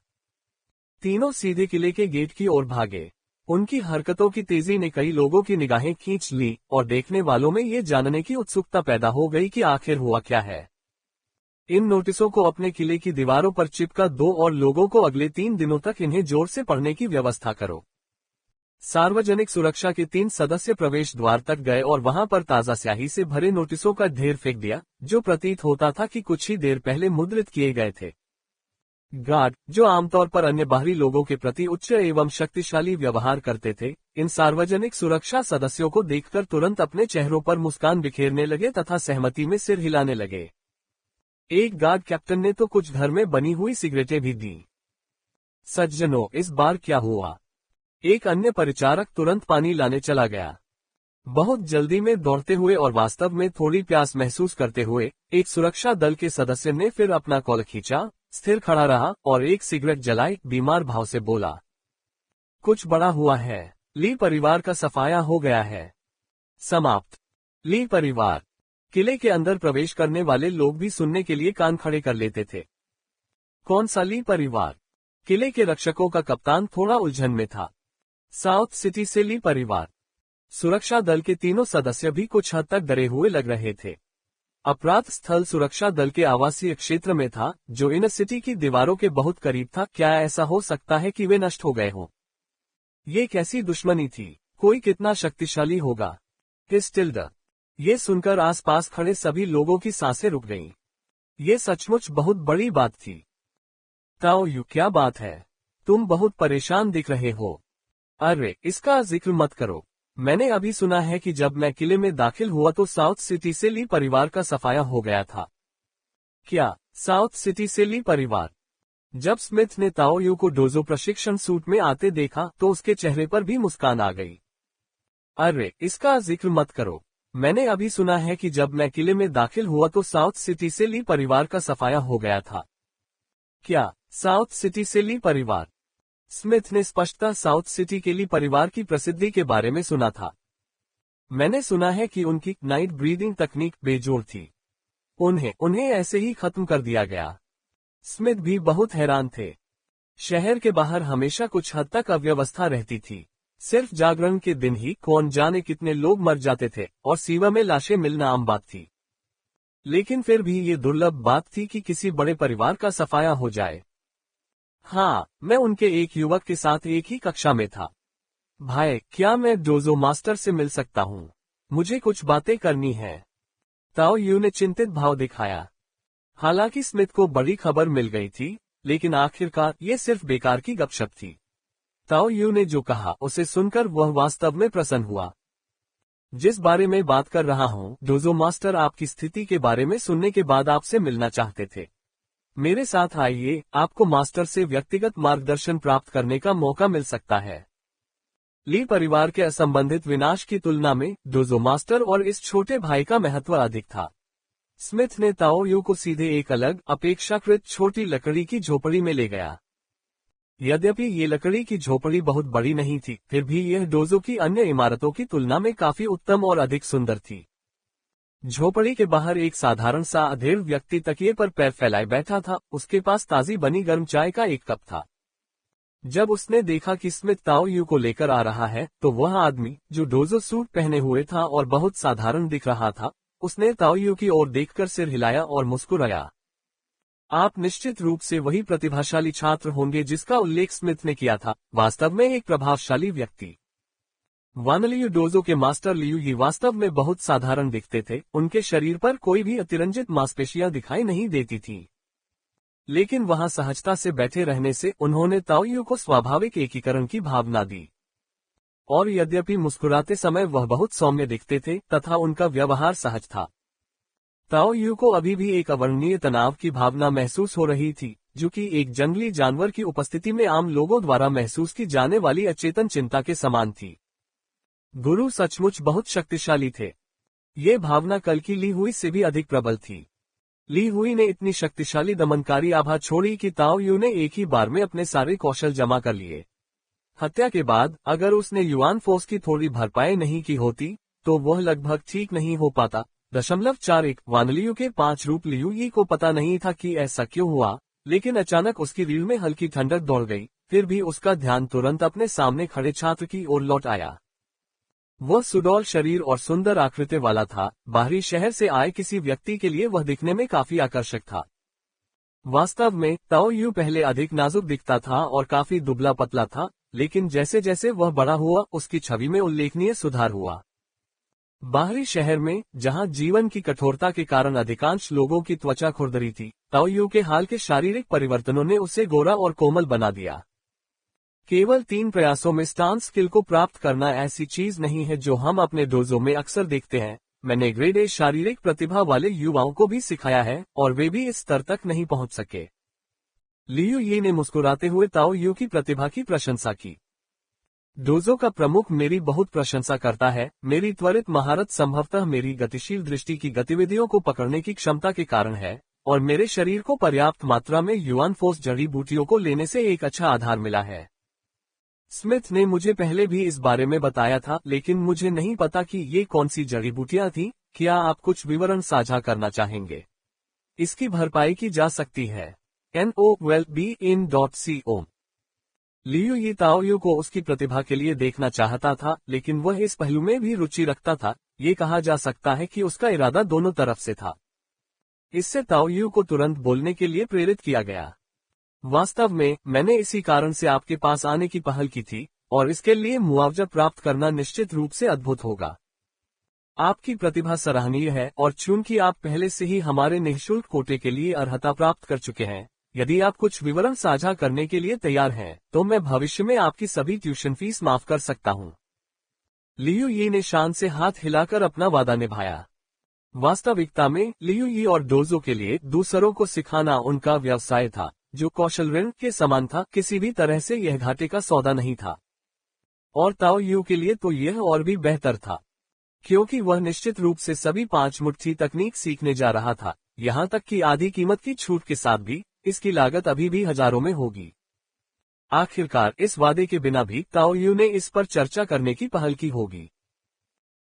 तीनों सीधे किले के गेट की ओर भागे। उनकी हरकतों की तेजी ने कई लोगों की निगाहें खींच ली और देखने वालों में ये जानने की उत्सुकता पैदा हो गई कि आखिर हुआ क्या है। इन नोटिसों को अपने किले की दीवारों पर चिपका दो और लोगों को अगले 3 दिनों तक इन्हें जोर से पढ़ने की व्यवस्था करो। सार्वजनिक सुरक्षा के 3 सदस्य प्रवेश द्वार तक गए और वहां पर ताजा स्याही से भरे नोटिसों का ढेर फेंक दिया, जो प्रतीत होता था कि कुछ ही देर पहले मुद्रित किए गए थे। गार्ड, जो आमतौर पर अन्य बाहरी लोगों के प्रति उच्च एवं शक्तिशाली व्यवहार करते थे, इन सार्वजनिक सुरक्षा सदस्यों को देखकर तुरंत अपने चेहरों पर मुस्कान बिखेरने लगे तथा सहमति में सिर हिलाने लगे। एक गार्ड कैप्टन ने तो कुछ घर में बनी हुई सिगरेटें भी दी। सज्जनों, इस बार क्या हुआ? एक अन्य परिचारक तुरंत पानी लाने चला गया। बहुत जल्दी में दौड़ते हुए और वास्तव में थोड़ी प्यास महसूस करते हुए एक सुरक्षा दल के सदस्य ने फिर अपना कॉलर खींचा, स्थिर खड़ा रहा और एक सिगरेट जलाई बीमार भाव से बोला, कुछ बड़ा हुआ है। ली परिवार का सफाया हो गया है। समाप्त। ली परिवार। किले के अंदर प्रवेश करने वाले लोग भी सुनने के लिए कान खड़े कर लेते थे। कौन सा ली परिवार? किले के रक्षकों का कप्तान थोड़ा उलझन में था। साउथ सिटी से ली परिवार। सुरक्षा दल के तीनों सदस्य भी कुछ हद तक डरे हुए लग रहे थे। अपराध स्थल सुरक्षा दल के आवासीय क्षेत्र में था, जो इनर सिटी की दीवारों के बहुत करीब था। क्या ऐसा हो सकता है कि वे नष्ट हो गए हों? ये कैसी दुश्मनी थी? कोई कितना शक्तिशाली होगा? टिल्डा। ये सुनकर आसपास खड़े सभी लोगों की सांसें रुक गईं। ये सचमुच बहुत बड़ी बात थी। ताओ यू, क्या बात है? तुम बहुत परेशान दिख रहे हो। अरे, इसका जिक्र मत करो। मैंने अभी सुना है कि जब मैं किले में दाखिल हुआ तो साउथ सिटी से ली परिवार का सफाया हो गया था। क्या? साउथ सिटी से ली परिवार? जब स्मिथ ने ताओ यू को डोजो प्रशिक्षण सूट में आते देखा तो उसके चेहरे पर भी मुस्कान आ गई। अरे, इसका जिक्र मत करो। मैंने अभी सुना है कि जब मैं किले में दाखिल हुआ तो साउथ सिटी से ली परिवार का सफाया हो गया था। क्या? साउथ सिटी से ली परिवार? स्मिथ ने स्पष्टता साउथ सिटी के ली परिवार की प्रसिद्धि के बारे में सुना था। मैंने सुना है कि उनकी नाइट ब्रीदिंग तकनीक बेजोड़ थी। उन्हें ऐसे ही खत्म कर दिया गया। स्मिथ भी बहुत हैरान थे। शहर के बाहर हमेशा कुछ हद तक अव्यवस्था रहती थी। सिर्फ जागरण के दिन ही कौन जाने कितने लोग मर जाते थे और सीवा में लाशें मिलना आम बात थी। लेकिन फिर भी ये दुर्लभ बात थी कि किसी बड़े परिवार का सफाया हो जाए। हाँ, मैं उनके एक युवक के साथ एक ही कक्षा में था। भाई, क्या मैं डोजो मास्टर से मिल सकता हूँ? मुझे कुछ बातें करनी है। ताओ यू ने चिंतित भाव दिखाया। हालांकि स्मिथ को बड़ी खबर मिल गई थी, लेकिन आखिरकार ये सिर्फ बेकार की गपशप थी। ताओ यू ने जो कहा उसे सुनकर वह वास्तव में प्रसन्न हुआ। जिस बारे में बात कर रहा हूँ, डोजो मास्टर आपकी स्थिति के बारे में सुनने के बाद आपसे मिलना चाहते थे। मेरे साथ आइए, आपको मास्टर से व्यक्तिगत मार्गदर्शन प्राप्त करने का मौका मिल सकता है। ली परिवार के असंबंधित विनाश की तुलना में डोजो मास्टर और इस छोटे भाई का महत्व अधिक था। स्मिथ ने ताओ यू को सीधे एक अलग, अपेक्षाकृत छोटी लकड़ी की झोपड़ी में ले गया। यद्यपि ये लकड़ी की झोपड़ी बहुत बड़ी नहीं थी, फिर भी यह डोजो की अन्य इमारतों की तुलना में काफी उत्तम और अधिक सुंदर थी। झोपड़ी के बाहर एक साधारण सा अधेड़ व्यक्ति तकिए पर पैर फैलाए बैठा था। उसके पास ताजी बनी गर्म चाय का एक कप था। जब उसने देखा कि स्मिथ ताओ यू को लेकर आ रहा है, तो वह आदमी, जो डोजो सूट पहने हुए था और बहुत साधारण दिख रहा था, उसने ताओ यू की ओर देखकर सिर हिलाया और मुस्कुराया। आप निश्चित रूप से वही प्रतिभाशाली छात्र होंगे जिसका उल्लेख स्मिथ ने किया था। वास्तव में एक प्रभावशाली व्यक्ति। वानलियू डोजो के मास्टर लियू ही वास्तव में बहुत साधारण दिखते थे। उनके शरीर पर कोई भी अतिरंजित मांसपेशियां दिखाई नहीं देती थीं। लेकिन वहां सहजता से बैठे रहने से उन्होंने ताओ यू को स्वाभाविक एकीकरण की भावना दी। और यद्यपि मुस्कुराते समय वह बहुत सौम्य दिखते थे तथा उनका व्यवहार सहज था, ताओ यू को अभी भी एक अवर्णनीय तनाव की भावना महसूस हो रही थी, जो कि एक जंगली जानवर की उपस्थिति में आम लोगों द्वारा महसूस की जाने वाली अचेतन चिंता के समान थी। गुरु सचमुच बहुत शक्तिशाली थे। ये भावना कल की ली हुई से भी अधिक प्रबल थी। ली हुई ने इतनी शक्तिशाली दमनकारी आभा छोड़ी कि ताओ यू ने एक ही बार में अपने सारे कौशल जमा कर लिए। हत्या के बाद अगर उसने युआन फोर्स की थोड़ी भरपाई नहीं की होती, तो वह लगभग ठीक नहीं हो पाता। 41 वानलियू के 5 रूप लियू ही को पता नहीं था कि ऐसा क्यों हुआ, लेकिन अचानक उसकी रीढ़ में हल्की ठंडक दौड़ गई। फिर भी उसका ध्यान तुरंत अपने सामने खड़े छात्र की ओर लौट आया। वह सुडौल शरीर और सुंदर आकृति वाला था। बाहरी शहर से आए किसी व्यक्ति के लिए वह दिखने में काफी आकर्षक था। वास्तव में ताओ यू पहले अधिक नाजुक दिखता था और काफी दुबला पतला था, लेकिन जैसे जैसे वह बड़ा हुआ उसकी छवि में उल्लेखनीय सुधार हुआ। बाहरी शहर में, जहां जीवन की कठोरता के कारण अधिकांश लोगों की त्वचा खुरदरी थी, ताओ यू के हाल के शारीरिक परिवर्तनों ने उसे गोरा और कोमल बना दिया। केवल 3 प्रयासों में स्टांस स्किल को प्राप्त करना ऐसी चीज नहीं है जो हम अपने डोजो में अक्सर देखते हैं। मैंने ग्रेड ए शारीरिक प्रतिभा वाले युवाओं को भी सिखाया है और वे भी इस स्तर तक नहीं पहुंच सके। लियू ये ने मुस्कुराते हुए ताओ यू की प्रतिभा की प्रशंसा की। डोजो का प्रमुख मेरी बहुत प्रशंसा करता है। मेरी त्वरित महारत संभवतः मेरी गतिशील दृष्टि की गतिविधियों को पकड़ने की क्षमता के कारण है, और मेरे शरीर को पर्याप्त मात्रा में युआन फोर्स जड़ी बूटियों को लेने से एक अच्छा आधार मिला है। स्मिथ ने मुझे पहले भी इस बारे में बताया था, लेकिन मुझे नहीं पता कि ये कौन सी जड़ी बूटियां थीं। क्या आप कुछ विवरण साझा करना चाहेंगे? इसकी भरपाई की जा सकती है। NOWELLBEIN.CO। लियू ये ताओ यू को उसकी प्रतिभा के लिए देखना चाहता था, लेकिन वह इस पहलू में भी रुचि रखता था। ये कहा जा सकता है कि उसका इरादा दोनों तरफ से था। इससे ताओ यू को तुरंत बोलने के लिए प्रेरित किया गया। वास्तव में मैंने इसी कारण से आपके पास आने की पहल की थी, और इसके लिए मुआवजा प्राप्त करना निश्चित रूप से अद्भुत होगा। आपकी प्रतिभा सराहनीय है, और चूंकि आप पहले से ही हमारे निःशुल्क कोटे के लिए अर्हता प्राप्त कर चुके हैं, यदि आप कुछ विवरण साझा करने के लिए तैयार हैं, तो मैं भविष्य में आपकी सभी ट्यूशन फीस माफ कर सकता हूं। लियू ये ने शान से हाथ हिलाकर अपना वादा निभाया। वास्तविकता में लियू ये और डोजो के लिए दूसरों को सिखाना उनका व्यवसाय था, जो कौशल ऋण के समान था। किसी भी तरह से यह घाटे का सौदा नहीं था। और ताओ यू के लिए तो यह और भी बेहतर था, क्योंकि वह निश्चित रूप से सभी 5 मुट्ठी तकनीक सीखने जा रहा था, यहां तक कि आधी कीमत की छूट के साथ भी। इसकी लागत अभी भी हजारों में होगी। आखिरकार इस वादे के बिना भी ताओ यू ने इस पर चर्चा करने की पहल की होगी।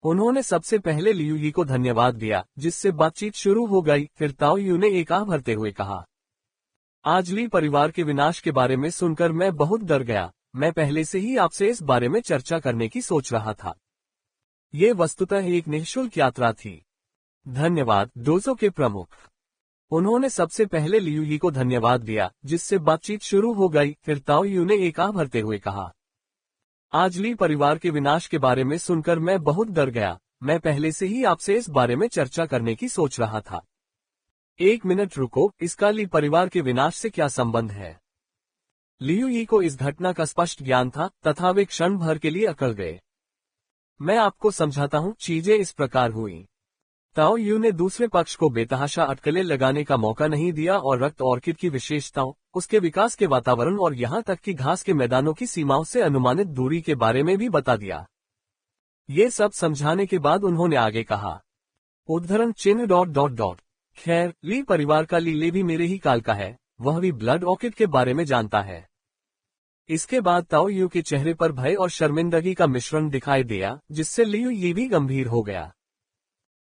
उन्होंने सबसे पहले लियू यी को धन्यवाद दिया, जिससे बातचीत शुरू हो गई। फिर ताओ यू ने एक आह भरते हुए कहा, आज ली परिवार के विनाश के बारे में सुनकर मैं बहुत डर गया। मैं पहले से ही आपसे इस बारे में चर्चा करने की सोच रहा था। ये वस्तुतः एक निःशुल्क यात्रा थी। धन्यवाद डोजो के प्रमुख। उन्होंने सबसे पहले लियू यी को धन्यवाद दिया, जिससे बातचीत शुरू हो गई। फिर ताओ यू ने एक आह भरते हुए कहा, आज ली परिवार के विनाश के बारे में सुनकर मैं बहुत डर गया। मैं पहले से ही आपसे इस बारे में चर्चा करने की सोच रहा था। 1 मिनट रुको, इसका ली परिवार के विनाश से क्या संबंध है? लियू यी को इस घटना का स्पष्ट ज्ञान था, तथा वे क्षण भर के लिए अकड़ गए। मैं आपको समझाता हूँ, चीजें इस प्रकार हुई। ताओ यू ने दूसरे पक्ष को बेतहाशा अटकलें लगाने का मौका नहीं दिया और रक्त ऑर्किड की विशेषताओं, उसके विकास के वातावरण और यहाँ तक कि घास के मैदानों की सीमाओं से अनुमानित दूरी के बारे में भी बता दिया। ये सब समझाने के बाद उन्होंने आगे कहा, उद्धरण चिन्ह ... खैर, ली परिवार का लीले भी मेरे ही काल का है। वह भी ब्लड ऑर्किड के बारे में जानता है। इसके बाद ताओ यू के चेहरे पर भय और शर्मिंदगी का मिश्रण दिखाई दिया, जिससे लियू ये भी गंभीर हो गया।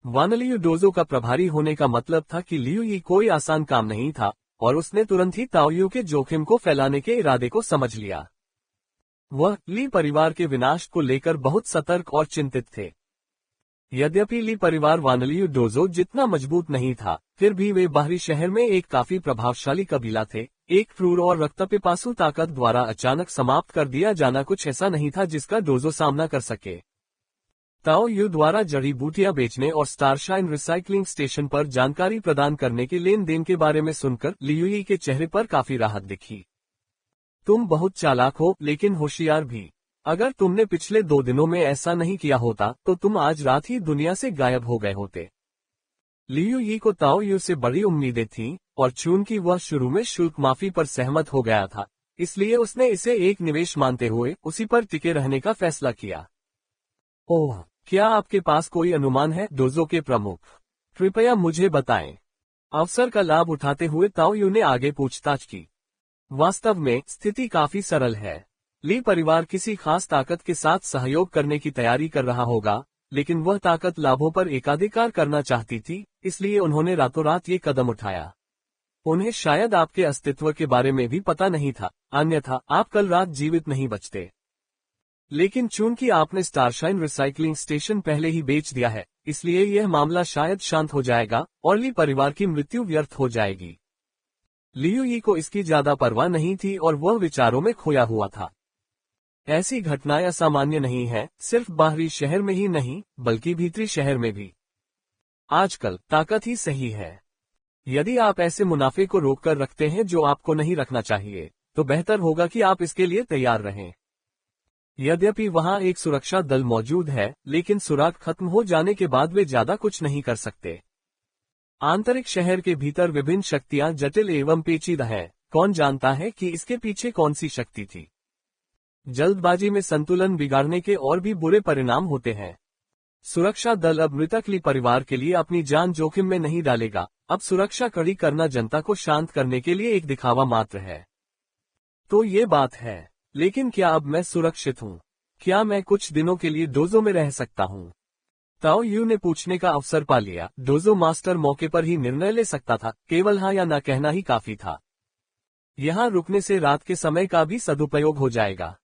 वानलियू डोजो का प्रभारी होने का मतलब था कि लियू ये कोई आसान काम नहीं था, और उसने तुरंत ही ताओ यू के जोखिम को फैलाने के इरादे को समझ लिया। वह ली परिवार के विनाश को लेकर बहुत सतर्क और चिंतित थे। यद्यपि ली परिवार वानलियू डोजो जितना मजबूत नहीं था, फिर भी वे बाहरी शहर में एक काफी प्रभावशाली कबीला थे। एक क्रूर और रक्तपिपासु ताकत द्वारा अचानक समाप्त कर दिया जाना कुछ ऐसा नहीं था जिसका डोजो सामना कर सके। ताओ यू द्वारा जड़ी बूटियां बेचने और स्टारशाइन रिसाइकलिंग स्टेशन पर जानकारी प्रदान करने के लेन देन के बारे में सुनकर लियू यी के चेहरे पर काफी राहत दिखी। तुम बहुत चालाक हो, लेकिन होशियार भी। अगर तुमने पिछले 2 दिनों में ऐसा नहीं किया होता तो तुम आज रात ही दुनिया से गायब हो गए होते। लियू यी को ताओ यू से बड़ी उम्मीदें थीं, और चूंकि वह शुरू में शुल्क माफी पर सहमत हो गया था, इसलिए उसने इसे एक निवेश मानते हुए उसी पर टिके रहने का फैसला किया। ओह, क्या आपके पास कोई अनुमान है? डोजो के प्रमुख, कृपया मुझे बताएं। अवसर का लाभ उठाते हुए ताओ यू ने आगे पूछताछ की। वास्तव में स्थिति काफी सरल है। ली परिवार किसी खास ताकत के साथ सहयोग करने की तैयारी कर रहा होगा, लेकिन वह ताकत लाभों पर एकाधिकार करना चाहती थी, इसलिए उन्होंने रातों रात ये कदम उठाया। उन्हें शायद आपके अस्तित्व के बारे में भी पता नहीं था, अन्यथा आप कल रात जीवित नहीं बचते। लेकिन चूंकि आपने स्टारशाइन रिसाइकलिंग स्टेशन पहले ही बेच दिया है, इसलिए यह मामला शायद शांत हो जाएगा और ली परिवार की मृत्यु व्यर्थ हो जाएगी। लियू यी को इसकी ज्यादा परवाह नहीं थी और वह विचारों में खोया हुआ था। ऐसी घटनाएं असामान्य नहीं है, सिर्फ बाहरी शहर में ही नहीं बल्कि भीतरी शहर में भी। आजकल ताकत ही सही है। यदि आप ऐसे मुनाफे को रोककर रखते हैं जो आपको नहीं रखना चाहिए, तो बेहतर होगा कि आप इसके लिए तैयार रहें। यद्यपि वहां एक सुरक्षा दल मौजूद है, लेकिन सुराग खत्म हो जाने के बाद वे ज्यादा कुछ नहीं कर सकते। आंतरिक शहर के भीतर विभिन्न शक्तियां जटिल एवं पेचीदा हैं। कौन जानता है कि इसके पीछे कौन सी शक्ति थी। जल्दबाजी में संतुलन बिगाड़ने के और भी बुरे परिणाम होते हैं। सुरक्षा दल अब मृतक ली परिवार के लिए अपनी जान जोखिम में नहीं डालेगा। अब सुरक्षा कड़ी करना जनता को शांत करने के लिए एक दिखावा मात्र है। तो ये बात है। लेकिन क्या अब मैं सुरक्षित हूँ? क्या मैं कुछ दिनों के लिए डोजो में रह सकता हूँ? ताओ यू ने पूछने का अवसर पा लिया। डोजो मास्टर मौके पर ही निर्णय ले सकता था, केवल हाँ या ना कहना ही काफी था। यहाँ रुकने से रात के समय का भी सदुपयोग हो जाएगा।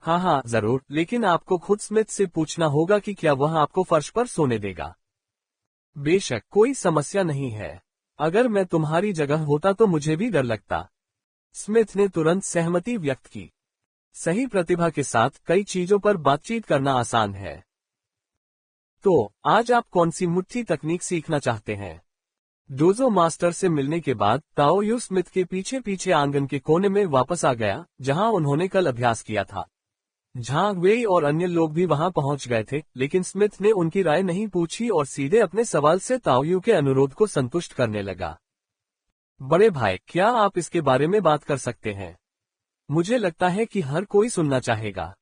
हाँ जरूर, लेकिन आपको खुद स्मिथ से पूछना होगा कि क्या वह आपको फर्श पर सोने देगा। बेशक, कोई समस्या नहीं है। अगर मैं तुम्हारी जगह होता तो मुझे भी डर लगता। स्मिथ ने तुरंत सहमति व्यक्त की। सही प्रतिभा के साथ कई चीजों पर बातचीत करना आसान है। तो आज आप कौन सी मुट्ठी तकनीक सीखना चाहते हैं? डोजो मास्टर से मिलने के बाद ताओ यू स्मिथ के पीछे पीछे आंगन के कोने में वापस आ गया, जहां उन्होंने कल अभ्यास किया था। झांग वेई और अन्य लोग भी वहां पहुंच गए थे, लेकिन स्मिथ ने उनकी राय नहीं पूछी और सीधे अपने सवाल से ताओ यू के अनुरोध को संतुष्ट करने लगा। बड़े भाई, क्या आप इसके बारे में बात कर सकते हैं? मुझे लगता है कि हर कोई सुनना चाहेगा।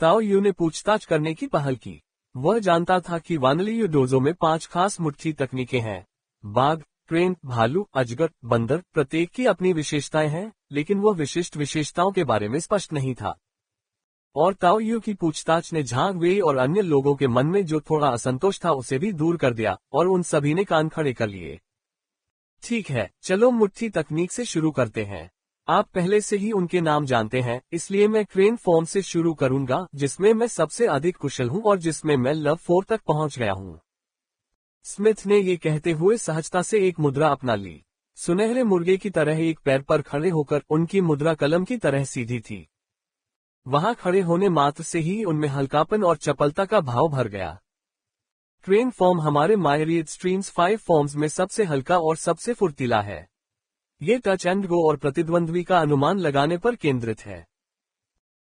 ताओ यू ने पूछताछ करने की पहल की। वह जानता था कि वानलियू डोजो में 5 खास मुट्ठी तकनीकें हैं। बाघ, क्रेन, भालू, अजगर, बंदर, प्रत्येक की अपनी विशेषताएं हैं, लेकिन वह विशिष्ट विशेषताओं के बारे में स्पष्ट नहीं था। और ताओ यू की पूछताछ ने झांग वेई और अन्य लोगों के मन में जो थोड़ा असंतोष था उसे भी दूर कर दिया, और उन सभी ने कान खड़े कर लिए। ठीक है, चलो मुट्ठी तकनीक से शुरू करते हैं। आप पहले से ही उनके नाम जानते हैं, इसलिए मैं क्रेन फॉर्म से शुरू करूंगा, जिसमें मैं सबसे अधिक कुशल हूं और जिसमें मैं लेवल 4 तक पहुंच गया हूं। स्मिथ ने ये कहते हुए सहजता से एक मुद्रा अपना ली। सुनहरे मुर्गे की तरह एक पैर पर खड़े होकर उनकी मुद्रा कलम की तरह सीधी थी। वहां खड़े होने मात्र से ही उनमें हल्कापन और चपलता का भाव भर गया। क्रेन फॉर्म हमारे मायरियड स्ट्रीम्स 5 फॉर्म्स में सबसे हल्का और सबसे फुर्तीला है। ये टच एंड गो और प्रतिद्वंद्वी का अनुमान लगाने पर केंद्रित है।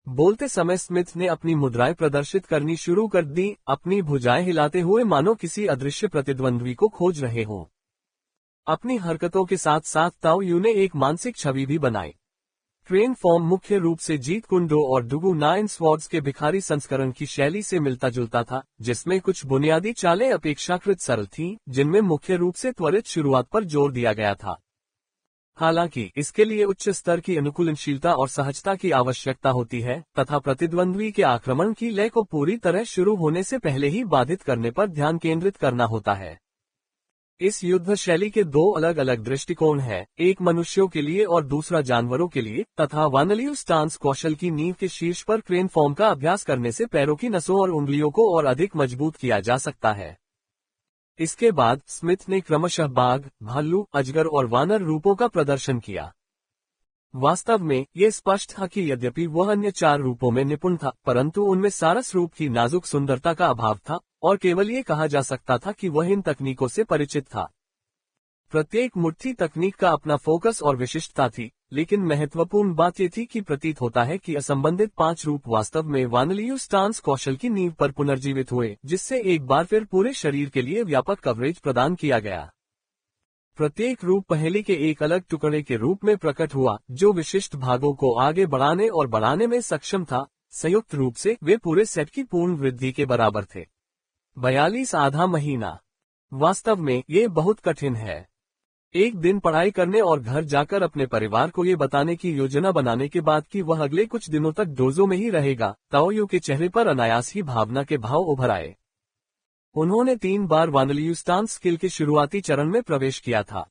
बोलते समय स्मिथ ने अपनी मुद्राएं प्रदर्शित करनी शुरू कर दी, अपनी भुजाएं हिलाते हुए मानो किसी अदृश्य प्रतिद्वंद्वी को खोज रहे हों। अपनी हरकतों के साथ साथ ताओ यू ने एक मानसिक छवि भी बनाई। क्रेन फॉर्म मुख्य रूप से जीत कुंडो और डुगू नाइन स्वॉर्ड्स के भिखारी संस्करण की शैली से मिलता जुलता था, जिसमें कुछ बुनियादी चालें अपेक्षाकृत सरल थीं, जिनमें मुख्य रूप से त्वरित शुरुआत पर जोर दिया गया था। हालांकि इसके लिए उच्च स्तर की अनुकूलनशीलता और सहजता की आवश्यकता होती है, तथा प्रतिद्वंद्वी के आक्रमण की लय को पूरी तरह शुरू होने से पहले ही बाधित करने पर ध्यान केंद्रित करना होता है। इस युद्ध शैली के 2 अलग अलग दृष्टिकोण हैं, एक मनुष्यों के लिए और दूसरा जानवरों के लिए, तथा वानलियू स्टांस कौशल की नींव के शीर्ष पर क्रेन फॉर्म का अभ्यास करने से पैरों की नसों और उंगलियों को और अधिक मजबूत किया जा सकता है। इसके बाद स्मिथ ने क्रमशः बाघ, भालू, अजगर और वानर रूपों का प्रदर्शन किया। वास्तव में ये स्पष्ट था कि यद्यपि वह अन्य 4 रूपों में निपुण था, परंतु उनमें सारस रूप की नाजुक सुंदरता का अभाव था, और केवल ये कहा जा सकता था कि वह इन तकनीकों से परिचित था। प्रत्येक मुट्ठी तकनीक का अपना फोकस और विशिष्टता थी, लेकिन महत्वपूर्ण बात ये थी कि प्रतीत होता है कि असंबंधित 5 रूप वास्तव में वानलियू स्टांस कौशल की नींव पर पुनर्जीवित हुए, जिससे एक बार फिर पूरे शरीर के लिए व्यापक कवरेज प्रदान किया गया। प्रत्येक रूप पहेली के एक अलग टुकड़े के रूप में प्रकट हुआ, जो विशिष्ट भागों को आगे बढ़ाने और बढ़ाने में सक्षम था। संयुक्त रूप से वे पूरे सेट की पूर्ण वृद्धि के बराबर थे। 42 आधा महीना। वास्तव में ये बहुत कठिन है। एक दिन पढ़ाई करने और घर जाकर अपने परिवार को ये बताने की योजना बनाने के बाद कि वह अगले कुछ दिनों तक डोजो में ही रहेगा, ताओ यू के चेहरे पर अनायास ही भावना के भाव उभर आए। उन्होंने 3 बार वानलियू स्टांस स्किल के शुरुआती चरण में प्रवेश किया था।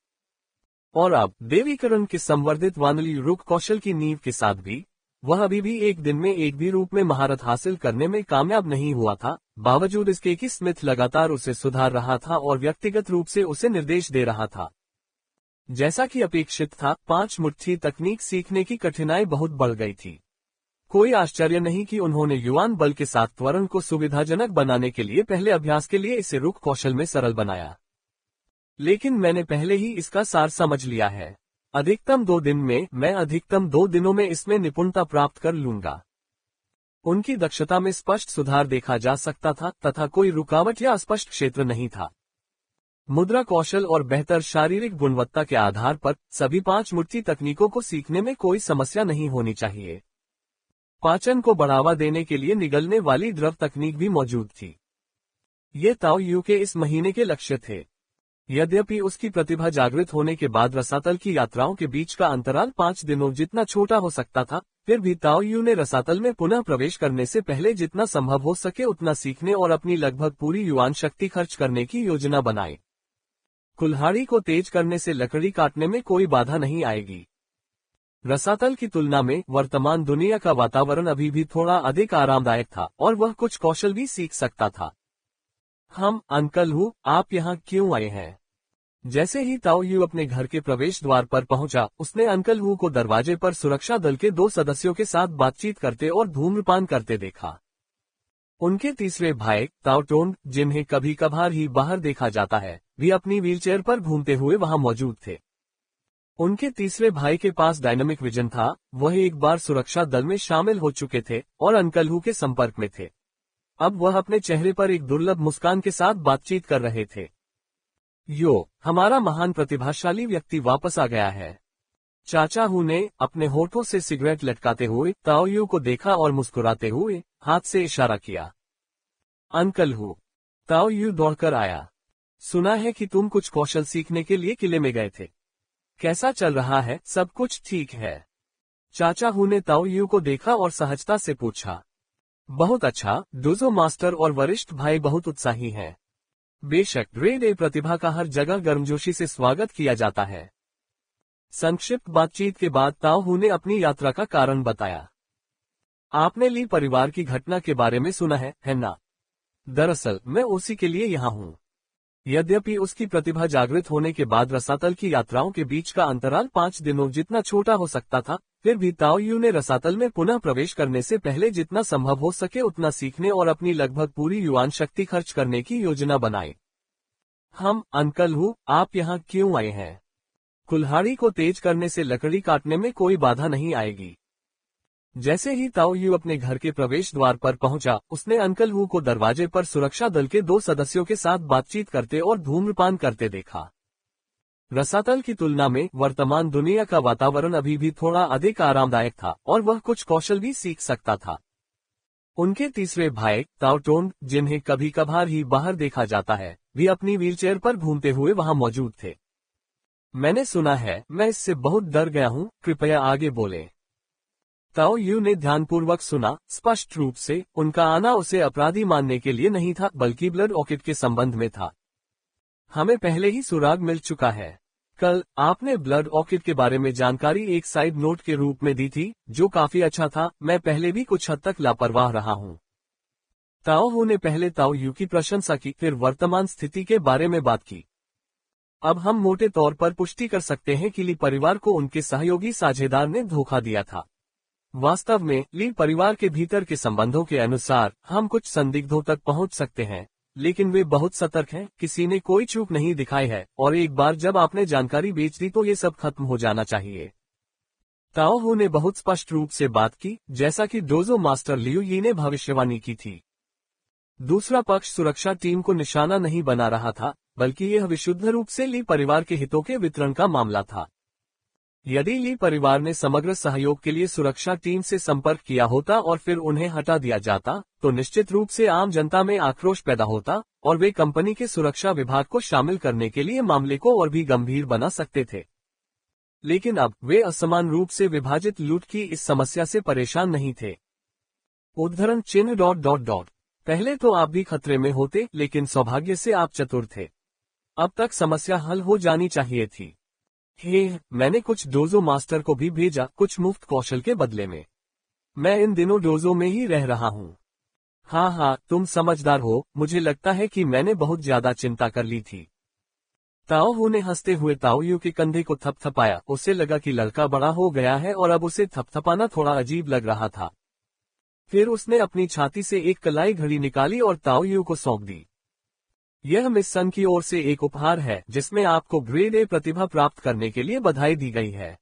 और अब देवीकरण के संवर्धित वानली रुक कौशल की नींव के साथ भी वह अभी भी एक दिन में एक भी रूप में महारत हासिल करने में कामयाब नहीं हुआ था। बावजूद इसके कि स्मिथ लगातार उसे सुधार रहा था और व्यक्तिगत रूप से उसे निर्देश दे रहा था। जैसा कि अपेक्षित था, 5 मुट्ठी तकनीक सीखने की कठिनाई बहुत बढ़ गई थी। कोई आश्चर्य नहीं कि उन्होंने युवान बल के साथ त्वरण को सुविधाजनक बनाने के लिए पहले अभ्यास के लिए इसे रुक कौशल में सरल बनाया। लेकिन मैंने पहले ही इसका सार समझ लिया है। अधिकतम 2 दिन में मैं अधिकतम 2 दिनों में इसमें निपुणता प्राप्त कर लूंगा। उनकी दक्षता में स्पष्ट सुधार देखा जा सकता था तथा कोई रुकावट या अस्पष्ट क्षेत्र नहीं था। मुद्रा कौशल और बेहतर शारीरिक गुणवत्ता के आधार पर सभी 5 मुट्ठी तकनीकों को सीखने में कोई समस्या नहीं होनी चाहिए। पाचन को बढ़ावा देने के लिए निगलने वाली द्रव तकनीक भी मौजूद थी। ये ताओ यू के इस महीने के लक्ष्य थे। यद्यपि उसकी प्रतिभा जागृत होने के बाद रसातल की यात्राओं के बीच का अंतराल 5 दिनों जितना छोटा हो सकता था, फिर भी ताओ यू ने रसातल में पुनः प्रवेश करने से पहले जितना संभव हो सके उतना सीखने और अपनी लगभग पूरी युवान शक्ति खर्च करने की योजना बनाई। कुल्हाड़ी को तेज करने से लकड़ी काटने में कोई बाधा नहीं आएगी। रसातल की तुलना में वर्तमान दुनिया का वातावरण अभी भी थोड़ा अधिक आरामदायक था और वह कुछ कौशल भी सीख सकता था। अंकल हूँ, आप यहाँ क्यों आए हैं? जैसे ही ताओ यू अपने घर के प्रवेश द्वार पर पहुंचा, उसने अंकल हू को दरवाजे पर सुरक्षा दल के 2 सदस्यों के साथ बातचीत करते और धूम्रपान करते देखा। उनके तीसरे भाई ताओ टोंग, जिन्हें कभी कभार ही बाहर देखा जाता है, भी अपनी व्हीलचेयर पर घूमते हुए वहां मौजूद थे। उनके तीसरे भाई के पास डायनामिक विजन था। वह एक बार सुरक्षा दल में शामिल हो चुके थे और अंकल हू के संपर्क में थे। अब वह अपने चेहरे पर एक दुर्लभ मुस्कान के साथ बातचीत कर रहे थे। हमारा महान प्रतिभाशाली व्यक्ति वापस आ गया है। चाचा हू ने अपने होठों से सिगरेट लटकाते हुए ताओ यू को देखा और मुस्कुराते हुए हाथ से इशारा किया। अंकल हू, ताओ यू दौड़कर आया। सुना है कि तुम कुछ कौशल सीखने के लिए किले में गए थे। कैसा चल रहा है? सब कुछ ठीक है? चाचा हू ने ताओ यू को देखा और सहजता से पूछा। बहुत अच्छा, डोजो मास्टर और वरिष्ठ भाई बहुत उत्साही हैं। बेशक, ग्रेड ए प्रतिभा का हर जगह गर्मजोशी से स्वागत किया जाता है। संक्षिप्त बातचीत के बाद ताओ हू ने अपनी यात्रा का कारण बताया। आपने ली परिवार की घटना के बारे में सुना है ना? दरअसल मैं उसी के लिए यहाँ हूँ। यद्यपि उसकी प्रतिभा जागृत होने के बाद रसातल की यात्राओं के बीच का अंतराल 5 दिनों जितना छोटा हो सकता था, फिर भी ताओ यू ने रसातल में पुनः प्रवेश करने से पहले जितना संभव हो सके उतना सीखने और अपनी लगभग पूरी युवान शक्ति खर्च करने की योजना बनाई। अंकल हू, आप यहाँ क्यों आए हैं? कुल्हाड़ी को तेज करने से लकड़ी काटने में कोई बाधा नहीं आएगी। जैसे ही ताओ यू अपने घर के प्रवेश द्वार पर पहुंचा, उसने अंकल हू को दरवाजे पर सुरक्षा दल के 2 सदस्यों के साथ बातचीत करते और धूम्रपान करते देखा। रसातल की तुलना में वर्तमान दुनिया का वातावरण अभी भी थोड़ा अधिक आरामदायक था और वह कुछ कौशल भी सीख सकता था। उनके तीसरे भाई ताओ टोंग, जिन्हें कभी कभार ही बाहर देखा जाता है, भी अपनी व्हीलचेयर पर घूमते हुए वहां मौजूद थे। मैंने सुना है, मैं इससे बहुत डर गया हूँ, कृपया आगे बोलें। ताओ यू ने ध्यानपूर्वक सुना। स्पष्ट रूप से उनका आना उसे अपराधी मानने के लिए नहीं था, बल्कि ब्लड ऑर्किड के संबंध में था। हमें पहले ही सुराग मिल चुका है। कल आपने ब्लड ऑर्किड के बारे में जानकारी एक साइड नोट के रूप में दी थी, जो काफी अच्छा था। मैं पहले भी कुछ हद तक लापरवाह रहा हूँ। ताओ हू ने पहले ताओ यू की प्रशंसा की, फिर वर्तमान स्थिति के बारे में बात की। अब हम मोटे तौर पर पुष्टि कर सकते हैं कि ली परिवार को उनके सहयोगी साझेदार ने धोखा दिया था। वास्तव में ली परिवार के भीतर के संबंधों के अनुसार हम कुछ संदिग्धों तक पहुंच सकते हैं, लेकिन वे बहुत सतर्क हैं। किसी ने कोई चूक नहीं दिखाई है और एक बार जब आपने जानकारी बेच दी तो ये सब खत्म हो जाना चाहिए। ताओ हू ने बहुत स्पष्ट रूप से बात की, जैसा कि डोजो मास्टर लियू यी ने भविष्यवाणी की थी। दूसरा पक्ष सुरक्षा टीम को निशाना नहीं बना रहा था, बल्कि यह विशुद्ध रूप से ली परिवार के हितों के वितरण का मामला था। यदि ली परिवार ने समग्र सहयोग के लिए सुरक्षा टीम से संपर्क किया होता और फिर उन्हें हटा दिया जाता, तो निश्चित रूप से आम जनता में आक्रोश पैदा होता और वे कंपनी के सुरक्षा विभाग को शामिल करने के लिए मामले को और भी गंभीर बना सकते थे। लेकिन अब वे असमान रूप से विभाजित लूट की इस समस्या से परेशान नहीं थे। उद्धरण चिन्ह ... पहले तो आप भी खतरे में होते, लेकिन सौभाग्य से आप चतुर थे। अब तक समस्या हल हो जानी चाहिए थी। मैंने कुछ डोजो मास्टर को भी भेजा, कुछ मुफ्त कौशल के बदले में। मैं इन दिनों डोजो में ही रह रहा हूँ। हाँ, तुम समझदार हो, मुझे लगता है कि मैंने बहुत ज्यादा चिंता कर ली थी। ताओ हू ने हंसते हुए ताओ यू के कंधे को थपथपाया। उसे लगा कि लड़का बड़ा हो गया है और अब उसे थपथपाना थोड़ा अजीब लग रहा था। फिर उसने अपनी छाती से एक कलाई घड़ी निकाली और ताओ यू को सौंप दी। यह मिस सन की ओर से एक उपहार है जिसमें आपको ग्रेड ए प्रतिभा प्राप्त करने के लिए बधाई दी गई है।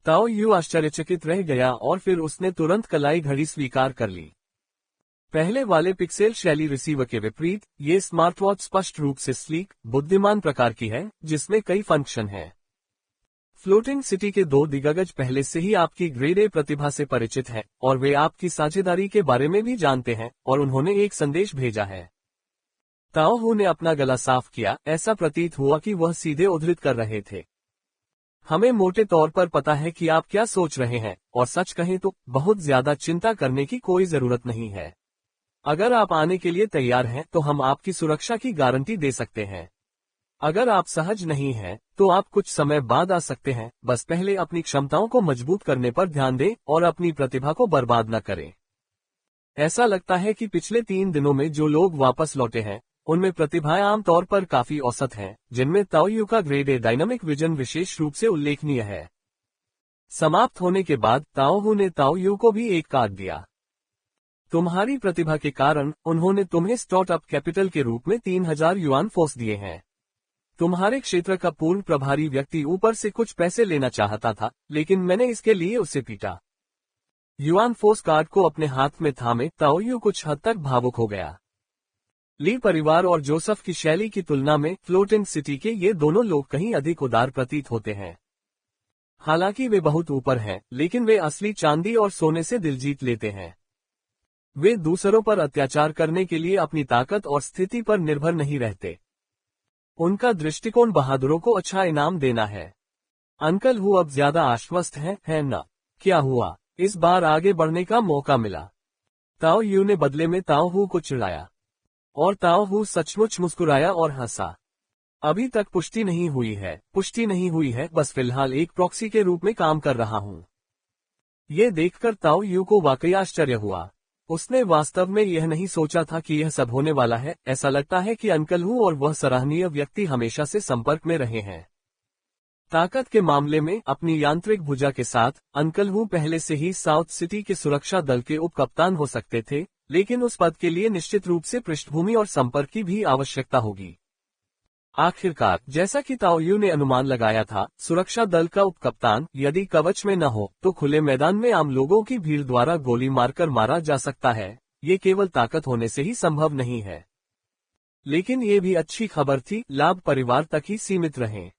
ताओ यू आश्चर्यचकित रह गया और फिर उसने तुरंत कलाई घड़ी स्वीकार कर ली। पहले वाले पिक्सेल शैली रिसीवर के विपरीत, ये स्मार्टवॉच स्पष्ट रूप से स्लीक, बुद्धिमान प्रकार की है, जिसमें कई फंक्शन हैं। फ्लोटिंग सिटी के 2 दिग्गज पहले से ही आपकी ग्रेड ए प्रतिभा से परिचित हैं, और वे आपकी साझेदारी के बारे में भी जानते हैं, और उन्होंने एक संदेश भेजा है। ताओ हू ने अपना गला साफ किया। ऐसा प्रतीत हुआ कि वह सीधे उद्धृत कर रहे थे। हमें मोटे तौर पर पता है कि आप क्या सोच रहे हैं, और सच कहें तो बहुत ज्यादा चिंता करने की कोई जरूरत नहीं है। अगर आप आने के लिए तैयार हैं तो हम आपकी सुरक्षा की गारंटी दे सकते हैं। अगर आप सहज नहीं हैं, तो आप कुछ समय बाद आ सकते हैं। बस पहले अपनी क्षमताओं को मजबूत करने पर ध्यान दें और अपनी प्रतिभा को बर्बाद न करें। ऐसा लगता है कि पिछले 3 दिनों में जो लोग वापस लौटे हैं, उनमें प्रतिभाएं आमतौर पर काफी औसत हैं, जिनमें ताओ यू का ग्रेड ए डायनामिक विजन विशेष रूप से उल्लेखनीय है। समाप्त होने के बाद ताओ हू ने ताओ यू को भी एक कार्ड दिया। तुम्हारी प्रतिभा के कारण उन्होंने तुम्हें स्टार्टअप कैपिटल के रूप में 3000 युआन फोर्स दिए हैं। तुम्हारे क्षेत्र का पूर्ण प्रभारी व्यक्ति ऊपर से कुछ पैसे लेना चाहता था, लेकिन मैंने इसके लिए उसे पीटा। युआन फोर्स कार्ड को अपने हाथ में थामे ताओ यू कुछ हद तक भावुक हो गया। ली परिवार और जोसेफ की शैली की तुलना में फ्लोटिंग सिटी के ये दोनों लोग कहीं अधिक उदार प्रतीत होते हैं। हालांकि वे बहुत ऊपर हैं, लेकिन वे असली चांदी और सोने से दिल जीत लेते हैं। वे दूसरों पर अत्याचार करने के लिए अपनी ताकत और स्थिति पर निर्भर नहीं रहते। उनका दृष्टिकोण बहादुरों को अच्छा इनाम देना है। अंकल हू अब ज्यादा आश्वस्त है ना? क्या हुआ? इस बार आगे बढ़ने का मौका मिला। ताओ यू ने बदले में ताओ हू को चिढ़ाया, और ताओ हू सचमुच मुस्कुराया और हंसा। अभी तक पुष्टि नहीं हुई है, बस फिलहाल एक प्रॉक्सी के रूप में काम कर रहा हूँ। ये देखकर ताओ यू को वाकई आश्चर्य हुआ। उसने वास्तव में यह नहीं सोचा था कि यह सब होने वाला है। ऐसा लगता है कि अंकल हू और वह सराहनीय व्यक्ति हमेशा से संपर्क में रहे हैं। ताकत के मामले में अपनी यांत्रिक भुजा के साथ अंकल हू पहले से ही साउथ सिटी के सुरक्षा दल के उप कप्तान हो सकते थे, लेकिन उस पद के लिए निश्चित रूप से पृष्ठभूमि और संपर्क की भी आवश्यकता होगी। आखिरकार, जैसा कि ताओ यू ने अनुमान लगाया था, सुरक्षा दल का उपकप्तान यदि कवच में न हो तो खुले मैदान में आम लोगों की भीड़ द्वारा गोली मारकर मारा जा सकता है। ये केवल ताकत होने से ही संभव नहीं है। लेकिन ये भी अच्छी खबर थी, लाभ परिवार तक ही सीमित रहें।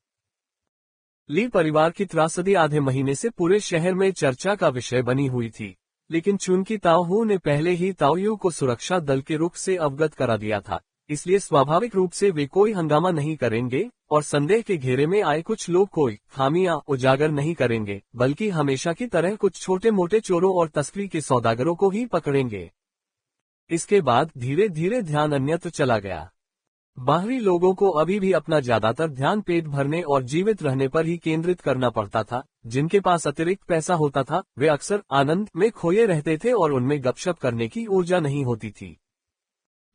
ली परिवार की त्रासदी आधे महीने से पूरे शहर में चर्चा का विषय बनी हुई थी, लेकिन चूंकि ताओ हू ने पहले ही ताओ यू को सुरक्षा दल के रुख से अवगत करा दिया था, इसलिए स्वाभाविक रूप से वे कोई हंगामा नहीं करेंगे और संदेह के घेरे में आए कुछ लोग कोई खामियां उजागर नहीं करेंगे, बल्कि हमेशा की तरह कुछ छोटे मोटे चोरों और तस्करी के सौदागरों को ही पकड़ेंगे। इसके बाद धीरे धीरे ध्यान अन्यत्र चला गया। बाहरी लोगों को अभी भी अपना ज्यादातर ध्यान पेट भरने और जीवित रहने पर ही केंद्रित करना पड़ता था। जिनके पास अतिरिक्त पैसा होता था, वे अक्सर आनंद में खोए रहते थे और उनमें गपशप करने की ऊर्जा नहीं होती थी।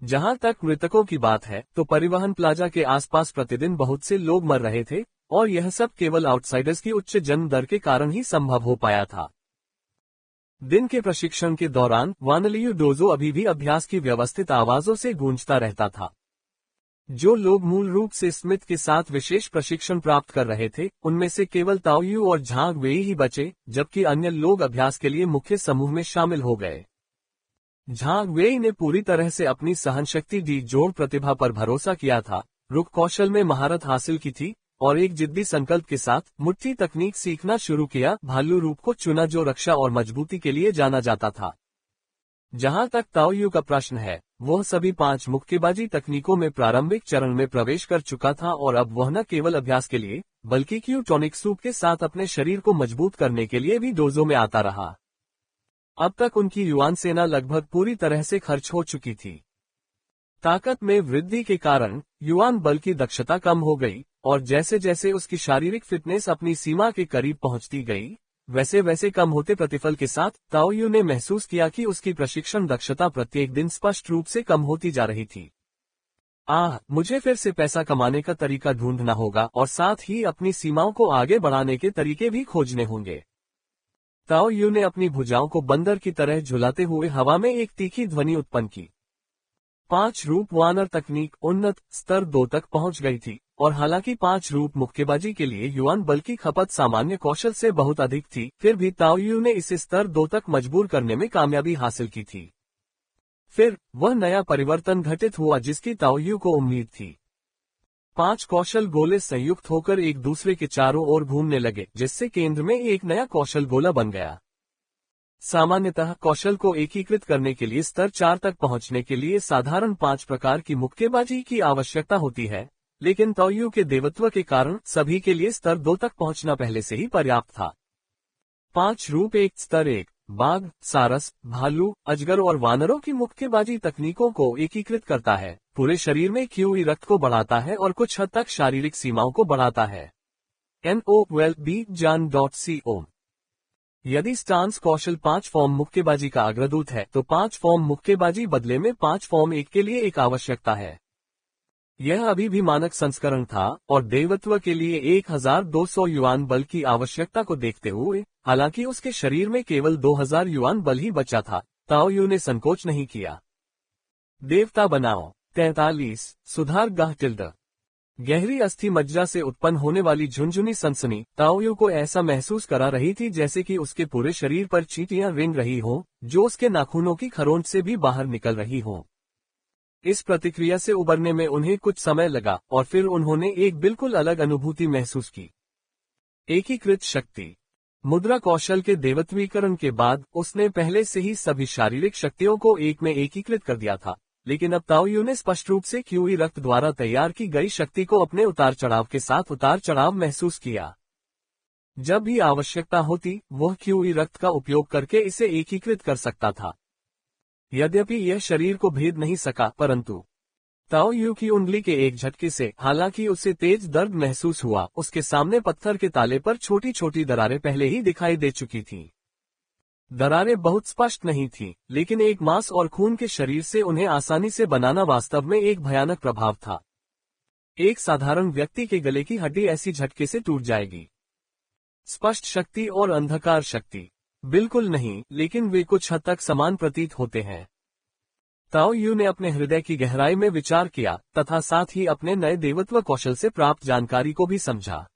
जहां तक मृतकों की बात है, तो परिवहन प्लाजा के आसपास प्रतिदिन बहुत से लोग मर रहे थे, और यह सब केवल आउटसाइडर्स की उच्च जन्म दर के कारण ही संभव हो पाया था। दिन के प्रशिक्षण के दौरान वानलियू डोजो अभी भी अभ्यास की व्यवस्थित आवाजों से गूंजता रहता था। जो लोग मूल रूप से स्मिथ के साथ विशेष प्रशिक्षण प्राप्त कर रहे थे, उनमें से केवल ताओ यू और झांग वेई ही बचे, जबकि अन्य लोग अभ्यास के लिए मुख्य समूह में शामिल हो गए। झांग वेई ने पूरी तरह से अपनी सहनशक्ति दी जोड़ प्रतिभा पर भरोसा किया था, रुक कौशल में महारत हासिल की थी, और एक जिद्दी संकल्प के साथ मुट्ठी तकनीक सीखना शुरू किया। भालू रूप को चुना जो रक्षा और मजबूती के लिए जाना जाता था। जहां तक ताओ यू का प्रश्न है, वह सभी 5 मुक्केबाजी तकनीकों में प्रारंभिक चरण में प्रवेश कर चुका था, और अब वह न केवल अभ्यास के लिए, बल्कि क्यू टॉनिक सूप के साथ अपने शरीर को मजबूत करने के लिए भी डोजो में आता रहा। अब तक उनकी युआन सेना लगभग पूरी तरह से खर्च हो चुकी थी। ताकत में वृद्धि के कारण युआन बल की दक्षता कम हो गई, और जैसे जैसे उसकी शारीरिक फिटनेस अपनी सीमा के करीब पहुंचती गई, वैसे वैसे कम होते प्रतिफल के साथ ताओ यू ने महसूस किया कि उसकी प्रशिक्षण दक्षता प्रत्येक दिन स्पष्ट रूप से कम होती जा रही थी। मुझे फिर से पैसा कमाने का तरीका ढूंढना होगा और साथ ही अपनी सीमाओं को आगे बढ़ाने के तरीके भी खोजने होंगे। ताओ यू ने अपनी भुजाओं को बंदर की तरह झुलाते हुए हवा में एक तीखी ध्वनि उत्पन्न की। 5 रूप वानर तकनीक उन्नत स्तर 2 तक पहुंच गई थी, और हालांकि 5 रूप मुक्केबाजी के लिए युआन बल की खपत सामान्य कौशल से बहुत अधिक थी, फिर भी ताओ यू ने इसे स्तर 2 तक मजबूर करने में कामयाबी हासिल की थी। फिर वह नया परिवर्तन घटित हुआ जिसकी ताओ यू को उम्मीद थी। 5 कौशल गोले संयुक्त होकर एक दूसरे के चारों ओर घूमने लगे, जिससे केंद्र में एक नया कौशल गोला बन गया। सामान्यतः कौशल को एकीकृत करने के लिए स्तर 4 तक पहुंचने के लिए साधारण 5 प्रकार की मुक्केबाजी की आवश्यकता होती है, लेकिन ताओ यू के देवत्व के कारण सभी के लिए स्तर 2 तक पहुंचना पहले से ही पर्याप्त था। 5 रूप एक स्तर 1 बाघ, सारस, भालू, अजगर और वानरों की मुक्केबाजी तकनीकों को एकीकृत करता है, पूरे शरीर में क्यूई रक्त को बढ़ाता है और कुछ हद तक शारीरिक सीमाओं को बढ़ाता है। NOWELLBJAN.CO। यदि स्टांस कौशल 5 फॉर्म मुक्केबाजी का अग्रदूत है, तो 5 फॉर्म मुक्केबाजी बदले में 5 फॉर्म 1 के लिए एक आवश्यकता है। यह अभी भी मानक संस्करण था, और देवत्व के लिए 1200 युआन बल की आवश्यकता को देखते हुए, हालांकि उसके शरीर में केवल 2000 युआन बल ही बचा था, ताओ यू ने संकोच नहीं किया। देवता बनाओ 43 सुधार गाहटिल्ड। गहरी अस्थि मज्जा से उत्पन्न होने वाली झुनझुनी सनसनी ताओ यू को ऐसा महसूस करा रही थी जैसे कि उसके पूरे शरीर पर चींटियां रेंग रही हों, जो उसके नाखूनों की खरोंच से भी बाहर निकल रही हों। इस प्रतिक्रिया से उबरने में उन्हें कुछ समय लगा, और फिर उन्होंने एक बिल्कुल अलग अनुभूति महसूस की। एकीकृत शक्ति। मुद्रा कौशल के देवत्वीकरण के बाद उसने पहले से ही सभी शारीरिक शक्तियों को एक में एकीकृत कर दिया था, लेकिन अब ताओ यू ने स्पष्ट रूप से क्यूई रक्त द्वारा तैयार की गई शक्ति को अपने उतार चढ़ाव के साथ उतार चढ़ाव महसूस किया। जब भी आवश्यकता होती, वह क्यूई रक्त का उपयोग करके इसे एकीकृत कर सकता था। यद्यपि यह शरीर को भेद नहीं सका, परंतु ताओ यू की उंगली के एक झटके से, हालांकि उसे तेज दर्द महसूस हुआ, उसके सामने पत्थर के ताले पर छोटी छोटी दरारें पहले ही दिखाई दे चुकी थीं। दरारें बहुत स्पष्ट नहीं थीं, लेकिन एक मांस और खून के शरीर से उन्हें आसानी से बनाना वास्तव में एक भयानक प्रभाव था। एक साधारण व्यक्ति के गले की हड्डी ऐसी झटके से टूट जाएगी। स्पष्ट शक्ति और अंधकार शक्ति बिल्कुल नहीं, लेकिन वे कुछ हद तक समान प्रतीत होते हैं। ताओ यू ने अपने हृदय की गहराई में विचार किया, तथा साथ ही अपने नए देवत्व कौशल से प्राप्त जानकारी को भी समझा।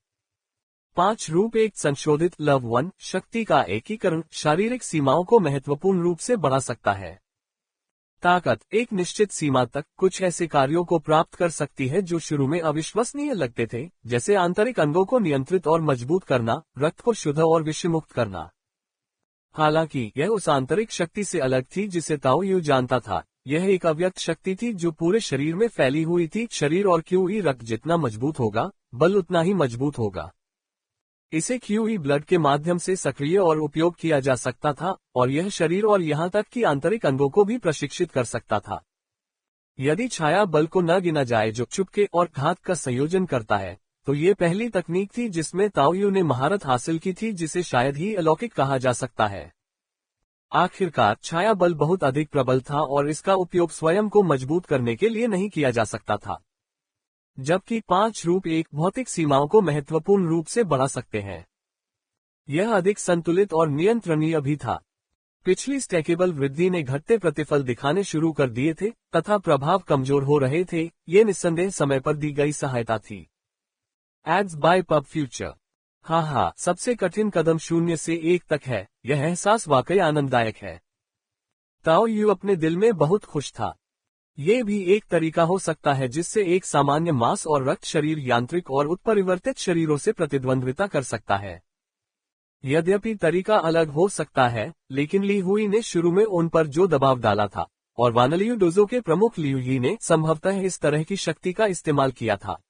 5 रूप एक संशोधित लव 1 शक्ति का एकीकरण शारीरिक सीमाओं को महत्वपूर्ण रूप से बढ़ा सकता है। ताकत एक निश्चित सीमा तक कुछ ऐसे कार्यों को प्राप्त कर सकती है जो शुरू में अविश्वसनीय लगते थे, जैसे आंतरिक अंगों को नियंत्रित और मजबूत करना, रक्त को शुद्ध और विषमुक्त करना। हालांकि यह उस आंतरिक शक्ति से अलग थी जिसे ताओ यू जानता था। यह एक अव्यक्त शक्ति थी जो पूरे शरीर में फैली हुई थी। शरीर और क्यूई रक्त जितना मजबूत होगा, बल उतना ही मजबूत होगा। इसे क्यूई ब्लड के माध्यम से सक्रिय और उपयोग किया जा सकता था, और यह शरीर और यहां तक कि आंतरिक अंगों को भी प्रशिक्षित कर सकता था। यदि छाया बल को न गिना जाए जो चुपके और घात का संयोजन करता है, तो ये पहली तकनीक थी जिसमें ताओ यू ने महारत हासिल की थी, जिसे शायद ही अलौकिक कहा जा सकता है। आखिरकार छाया बल बहुत अधिक प्रबल था और इसका उपयोग स्वयं को मजबूत करने के लिए नहीं किया जा सकता था, जबकि 5 रूप एक भौतिक सीमाओं को महत्वपूर्ण रूप से बढ़ा सकते हैं। यह अधिक संतुलित और नियंत्रणीय भी था। पिछली स्टैकेबल वृद्धि ने घटते प्रतिफल दिखाने शुरू कर दिए थे तथा प्रभाव कमजोर हो रहे थे। ये निस्संदेह समय पर दी गई सहायता थी। Ads bye pub future. हाँ, सबसे कठिन कदम 0 से 1 तक है। यह एहसास वाकई आनंददायक है। ताओ यू अपने दिल में बहुत खुश था। ये भी एक तरीका हो सकता है जिससे एक सामान्य मांस और रक्त शरीर यांत्रिक और उत्परिवर्तित शरीरों से प्रतिद्वंद्विता कर सकता है। यद्यपि तरीका अलग हो सकता है, लेकिन ली हुई ने शुरू में उन पर जो दबाव डाला था, और वानलियू डोजो के प्रमुख लियू ही ने संभवतः इस तरह की शक्ति का इस्तेमाल किया था।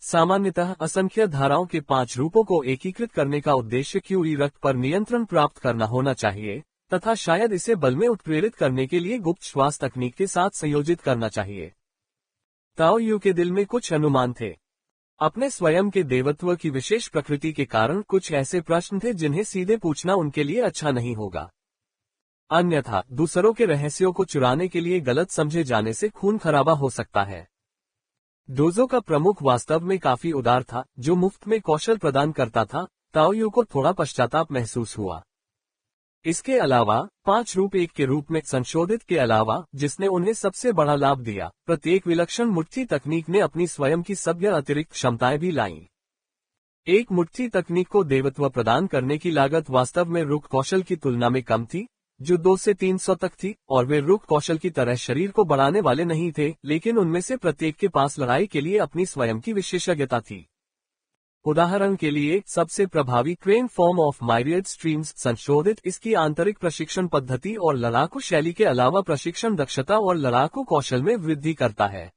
सामान्यतः असंख्य धाराओं के 5 रूपों को एकीकृत करने का उद्देश्य क्यूई रक्त पर नियंत्रण प्राप्त करना होना चाहिए, तथा शायद इसे बल में उत्प्रेरित करने के लिए गुप्त श्वास तकनीक के साथ संयोजित करना चाहिए। ताओ यू के दिल में कुछ अनुमान थे। अपने स्वयं के देवत्व की विशेष प्रकृति के कारण कुछ ऐसे प्रश्न थे जिन्हें सीधे पूछना उनके लिए अच्छा नहीं होगा। अन्यथा दूसरों के रहस्यों को चुराने के लिए गलत समझे जाने से खून खराबा हो सकता है। डोजो का प्रमुख वास्तव में काफी उदार था, जो मुफ्त में कौशल प्रदान करता था। ताओ यू को थोड़ा पश्चाताप महसूस हुआ। इसके अलावा 5 रूप 1 के रूप में संशोधित के अलावा जिसने उन्हें सबसे बड़ा लाभ दिया, प्रत्येक विलक्षण मुट्ठी तकनीक ने अपनी स्वयं की सभ्य अतिरिक्त क्षमताएं भी लाईं। एक मुट्ठी तकनीक को देवत्व प्रदान करने की लागत वास्तव में रुक कौशल की तुलना में कम थी, जो 2 से 300 तक थी, और वे रुक कौशल की तरह शरीर को बढ़ाने वाले नहीं थे, लेकिन उनमें से प्रत्येक के पास लड़ाई के लिए अपनी स्वयं की विशेषज्ञता थी। उदाहरण के लिए सबसे प्रभावी ट्रेन फॉर्म ऑफ माइरियड स्ट्रीम्स संशोधित इसकी आंतरिक प्रशिक्षण पद्धति और लड़ाकू शैली के अलावा प्रशिक्षण दक्षता और लड़ाकू कौशल में वृद्धि करता है।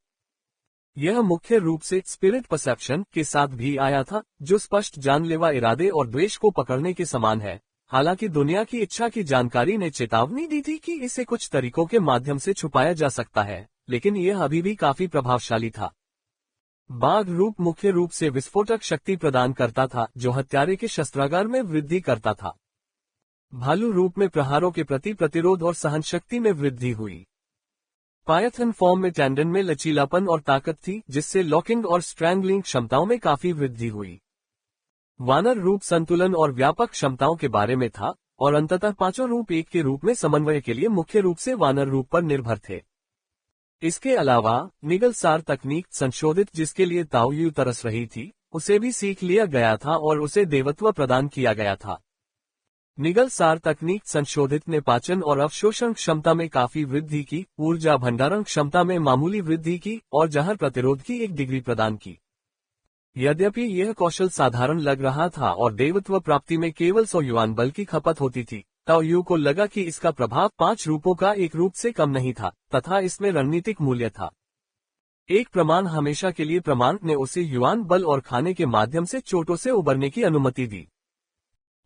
यह मुख्य रूप से स्पिरिट परसेप्शन के साथ भी आया था, जो स्पष्ट जानलेवा इरादे और द्वेष को पकड़ने के समान है। हालांकि दुनिया की इच्छा की जानकारी ने चेतावनी दी थी कि इसे कुछ तरीकों के माध्यम से छुपाया जा सकता है, लेकिन यह अभी भी काफी प्रभावशाली था। बाघ रूप मुख्य रूप से विस्फोटक शक्ति प्रदान करता था, जो हत्यारे के शस्त्रागार में वृद्धि करता था। भालू रूप में प्रहारों के प्रति प्रतिरोध और सहनशक्ति में वृद्धि हुई। पायथन फॉर्म में टेंडन में लचीलापन और ताकत थी, जिससे लॉकिंग और स्ट्रैंगलिंग क्षमताओं में काफी वृद्धि हुई। वानर रूप संतुलन और व्यापक क्षमताओं के बारे में था, और अंततः 5 रूप 1 के रूप में समन्वय के लिए मुख्य रूप से वानर रूप पर निर्भर थे। इसके अलावा निगलसार तकनीक संशोधित, जिसके लिए ताओ यू तरस रही थी, उसे भी सीख लिया गया था और उसे देवत्व प्रदान किया गया था। निगलसार तकनीक संशोधित ने पाचन और अवशोषण क्षमता में काफी वृद्धि की, ऊर्जा भंडारण क्षमता में मामूली वृद्धि की और जहर प्रतिरोध की 1 डिग्री प्रदान की। यद्यपि यह कौशल साधारण लग रहा था और देवत्व प्राप्ति में केवल 100 युआन बल की खपत होती थी, ताओ यू को लगा कि इसका प्रभाव 5 रूपों का एक रूप से कम नहीं था, तथा इसमें रणनीतिक मूल्य था। एक प्रमाण हमेशा के लिए प्रमाण ने उसे युआन बल और खाने के माध्यम से चोटों से उबरने की अनुमति दी।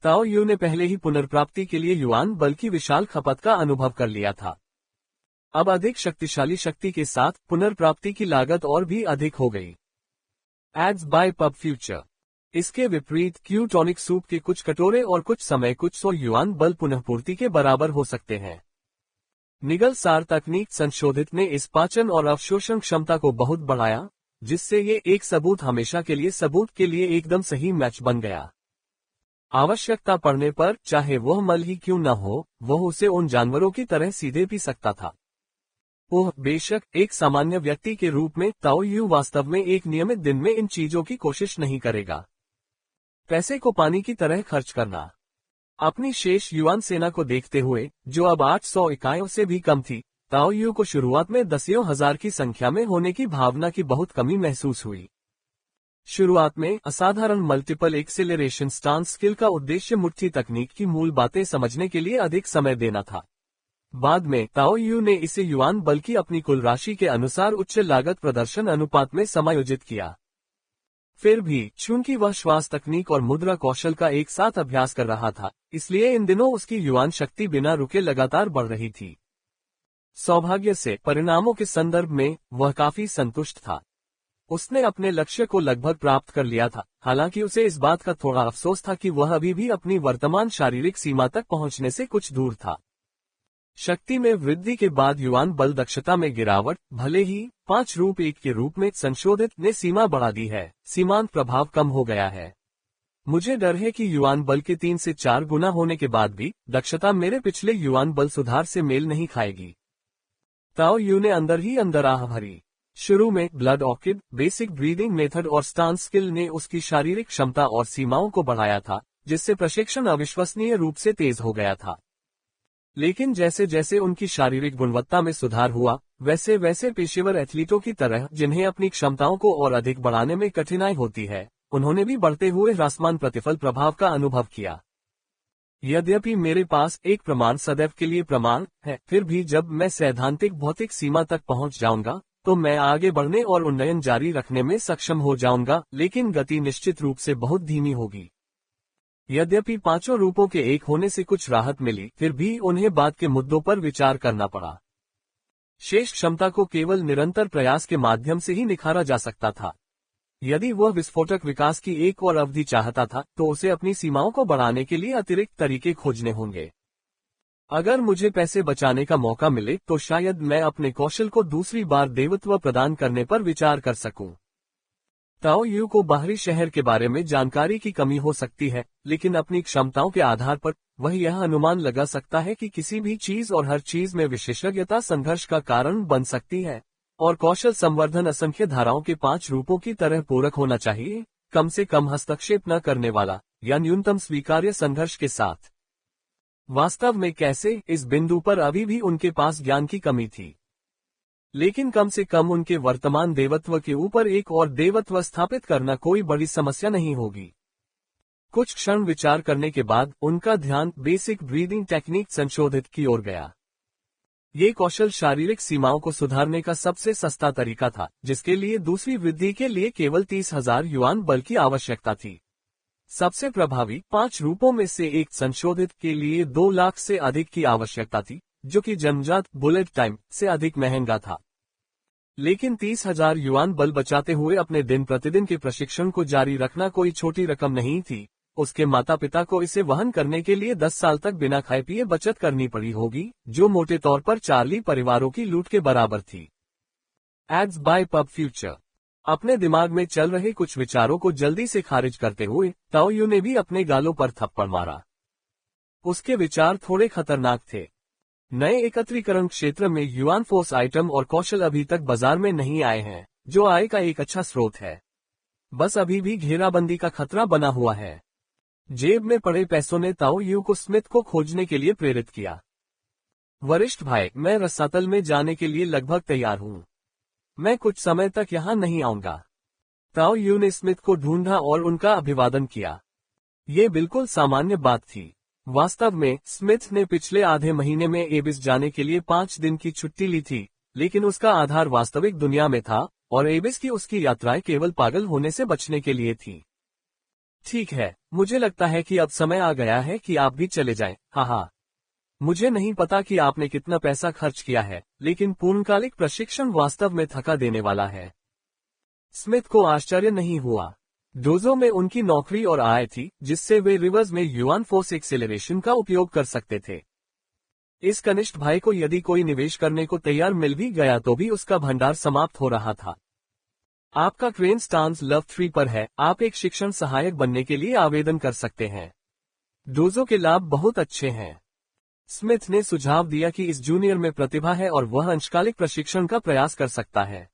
ताओ यू ने पहले ही पुनर्प्राप्ति के लिए युआन बल की विशाल खपत का अनुभव कर लिया था। अब अधिक शक्तिशाली शक्ति के साथ पुनर्प्राप्ति की लागत और भी अधिक हो गई। Ads bye pub future. इसके विपरीत क्यू टॉनिक सूप के कुछ कटोरे और कुछ समय कुछ 100 युआन बल पुनःपूर्ति के बराबर हो सकते हैं। निगलसार तकनीक संशोधित ने इस पाचन और अवशोषण क्षमता को बहुत बढ़ाया, जिससे ये एक सबूत हमेशा के लिए सबूत के लिए एकदम सही मैच बन गया। आवश्यकता पड़ने पर, चाहे वह मल ही क्यों न हो, वह उसे उन जानवरों की तरह सीधे पी सकता था। ओह बेशक, एक सामान्य व्यक्ति के रूप में ताओ यू वास्तव में एक नियमित दिन में इन चीजों की कोशिश नहीं करेगा। पैसे को पानी की तरह खर्च करना। अपनी शेष युआन सेना को देखते हुए, जो अब 800 इकाइयों से भी कम थी, ताओ यू को शुरुआत में दसियों हजार की संख्या में होने की भावना की बहुत कमी महसूस हुई। शुरुआत में असाधारण मल्टीपल एक्सेलरेशन स्टांस स्किल का उद्देश्य मुट्ठी तकनीक की मूल बातें समझने के लिए अधिक समय देना था। बाद में ताओ यू ने इसे युआन बल की अपनी कुल राशि के अनुसार उच्च लागत प्रदर्शन अनुपात में समायोजित किया। फिर भी चूंकि वह श्वास तकनीक और मुद्रा कौशल का एक साथ अभ्यास कर रहा था, इसलिए इन दिनों उसकी युआन शक्ति बिना रुके लगातार बढ़ रही थी। सौभाग्य से परिणामों के संदर्भ में वह काफी संतुष्ट था। उसने अपने लक्ष्य को लगभग प्राप्त कर लिया था, हालांकि उसे इस बात का थोड़ा अफसोस था कि वह अभी भी अपनी वर्तमान शारीरिक सीमा तक पहुंचने से कुछ दूर था। शक्ति में वृद्धि के बाद युआन बल दक्षता में गिरावट, भले ही 5 रूप 1 के रूप में संशोधित, ने सीमा बढ़ा दी है, सीमांत प्रभाव कम हो गया है। मुझे डर है कि युआन बल के 3 से 4 गुना होने के बाद भी दक्षता मेरे पिछले युआन बल सुधार से मेल नहीं खाएगी। ताओ यू ने अंदर ही अंदर आह भरी। शुरू में blood orchid, basic breathing method और स्टांस स्किल ने उसकी शारीरिक क्षमता और सीमाओं को बढ़ाया था, जिससे प्रशिक्षण अविश्वसनीय रूप से तेज हो गया था। लेकिन जैसे जैसे उनकी शारीरिक गुणवत्ता में सुधार हुआ, वैसे वैसे पेशेवर एथलीटों की तरह जिन्हें अपनी क्षमताओं को और अधिक बढ़ाने में कठिनाई होती है, उन्होंने भी बढ़ते हुए ह्रासमान प्रतिफल प्रभाव का अनुभव किया। यद्यपि मेरे पास एक प्रमाण सदैव के लिए प्रमाण है, फिर भी जब मैं सैद्धांतिक भौतिक सीमा तक पहुंच जाऊंगा, तो मैं आगे बढ़ने और उन्नयन जारी रखने में सक्षम हो जाऊंगा, लेकिन गति निश्चित रूप से बहुत धीमी होगी। यद्यपि पांचों रूपों के एक होने से कुछ राहत मिली, फिर भी उन्हें बाद के मुद्दों पर विचार करना पड़ा। शेष क्षमता को केवल निरंतर प्रयास के माध्यम से ही निखारा जा सकता था। यदि वह विस्फोटक विकास की एक और अवधि चाहता था, तो उसे अपनी सीमाओं को बढ़ाने के लिए अतिरिक्त तरीके खोजने होंगे। अगर मुझे पैसे बचाने का मौका मिले तो शायद मैं अपने कौशल को दूसरी बार देवत्व प्रदान करने पर विचार कर सकूं। ताओ यू को बाहरी शहर के बारे में जानकारी की कमी हो सकती है, लेकिन अपनी क्षमताओं के आधार पर वह यह अनुमान लगा सकता है कि किसी भी चीज और हर चीज में विशेषज्ञता संघर्ष का कारण बन सकती है, और कौशल संवर्धन असंख्य धाराओं के 5 रूपों की तरह पूरक होना चाहिए, कम से कम हस्तक्षेप न करने वाला या न्यूनतम स्वीकार्य संघर्ष के साथ। वास्तव में कैसे, इस बिंदु पर अभी भी उनके पास ज्ञान की कमी थी, लेकिन कम से कम उनके वर्तमान देवत्व के ऊपर एक और देवत्व स्थापित करना कोई बड़ी समस्या नहीं होगी। कुछ क्षण विचार करने के बाद उनका ध्यान बेसिक ब्रीदिंग टेक्निक संशोधित की ओर गया। ये कौशल शारीरिक सीमाओं को सुधारने का सबसे सस्ता तरीका था, जिसके लिए दूसरी वृद्धि के लिए केवल 30,000 युआन बल की आवश्यकता थी। सबसे प्रभावी 5 रूपों में से एक संशोधित के लिए 2 लाख से अधिक की आवश्यकता थी, जो कि जन्मजात बुलेट टाइम से अधिक महंगा था। लेकिन 30,000 युआन बल बचाते हुए अपने दिन प्रतिदिन के प्रशिक्षण को जारी रखना कोई छोटी रकम नहीं थी। उसके माता पिता को इसे वहन करने के लिए 10 साल तक बिना खाए पिए बचत करनी पड़ी होगी, जो मोटे तौर पर चार्ली परिवारों की लूट के बराबर थी। Ads bye pub future. अपने दिमाग में चल रहे कुछ विचारों को जल्दी से खारिज करते हुए ताओ यू ने भी अपने गालों पर थप्पड़ मारा। उसके विचार थोड़े खतरनाक थे। नए एकत्रीकरण क्षेत्र में युआन फोर्स आइटम और कौशल अभी तक बाजार में नहीं आए हैं, जो आय का एक अच्छा स्रोत है। बस अभी भी घेराबंदी का खतरा बना हुआ है। जेब में पड़े पैसों ने ताओ यू को स्मिथ को खोजने के लिए प्रेरित किया। वरिष्ठ भाई, मैं रसातल में जाने के लिए लगभग तैयार हूँ। मैं कुछ समय तक यहाँ नहीं आऊंगा। ताओ यू ने स्मिथ को ढूंढा और उनका अभिवादन किया। ये बिल्कुल सामान्य बात थी। वास्तव में स्मिथ ने पिछले आधे महीने में एबिस जाने के लिए 5 दिन की छुट्टी ली थी, लेकिन उसका आधार वास्तविक दुनिया में था और एबिस की उसकी यात्राएं केवल पागल होने से बचने के लिए थी। ठीक है, मुझे लगता है कि अब समय आ गया है कि आप भी चले जाएं। हाँ, मुझे नहीं पता कि आपने कितना पैसा खर्च किया है, लेकिन पूर्णकालिक प्रशिक्षण वास्तव में थका देने वाला है। स्मिथ को आश्चर्य नहीं हुआ। डोजो में उनकी नौकरी और आय थी, जिससे वे रिवर्स में युआन फोर्स एक्सेलरेशन का उपयोग कर सकते थे। इस कनिष्ठ भाई को यदि कोई निवेश करने को तैयार मिल भी गया तो भी उसका भंडार समाप्त हो रहा था। आपका क्रेन स्टांस लव 3 पर है। आप एक शिक्षण सहायक बनने के लिए आवेदन कर सकते हैं। डोजो के लाभ बहुत अच्छे हैं। स्मिथ ने सुझाव दिया कि इस जूनियर में प्रतिभा है और वह अंशकालिक प्रशिक्षण का प्रयास कर सकता है।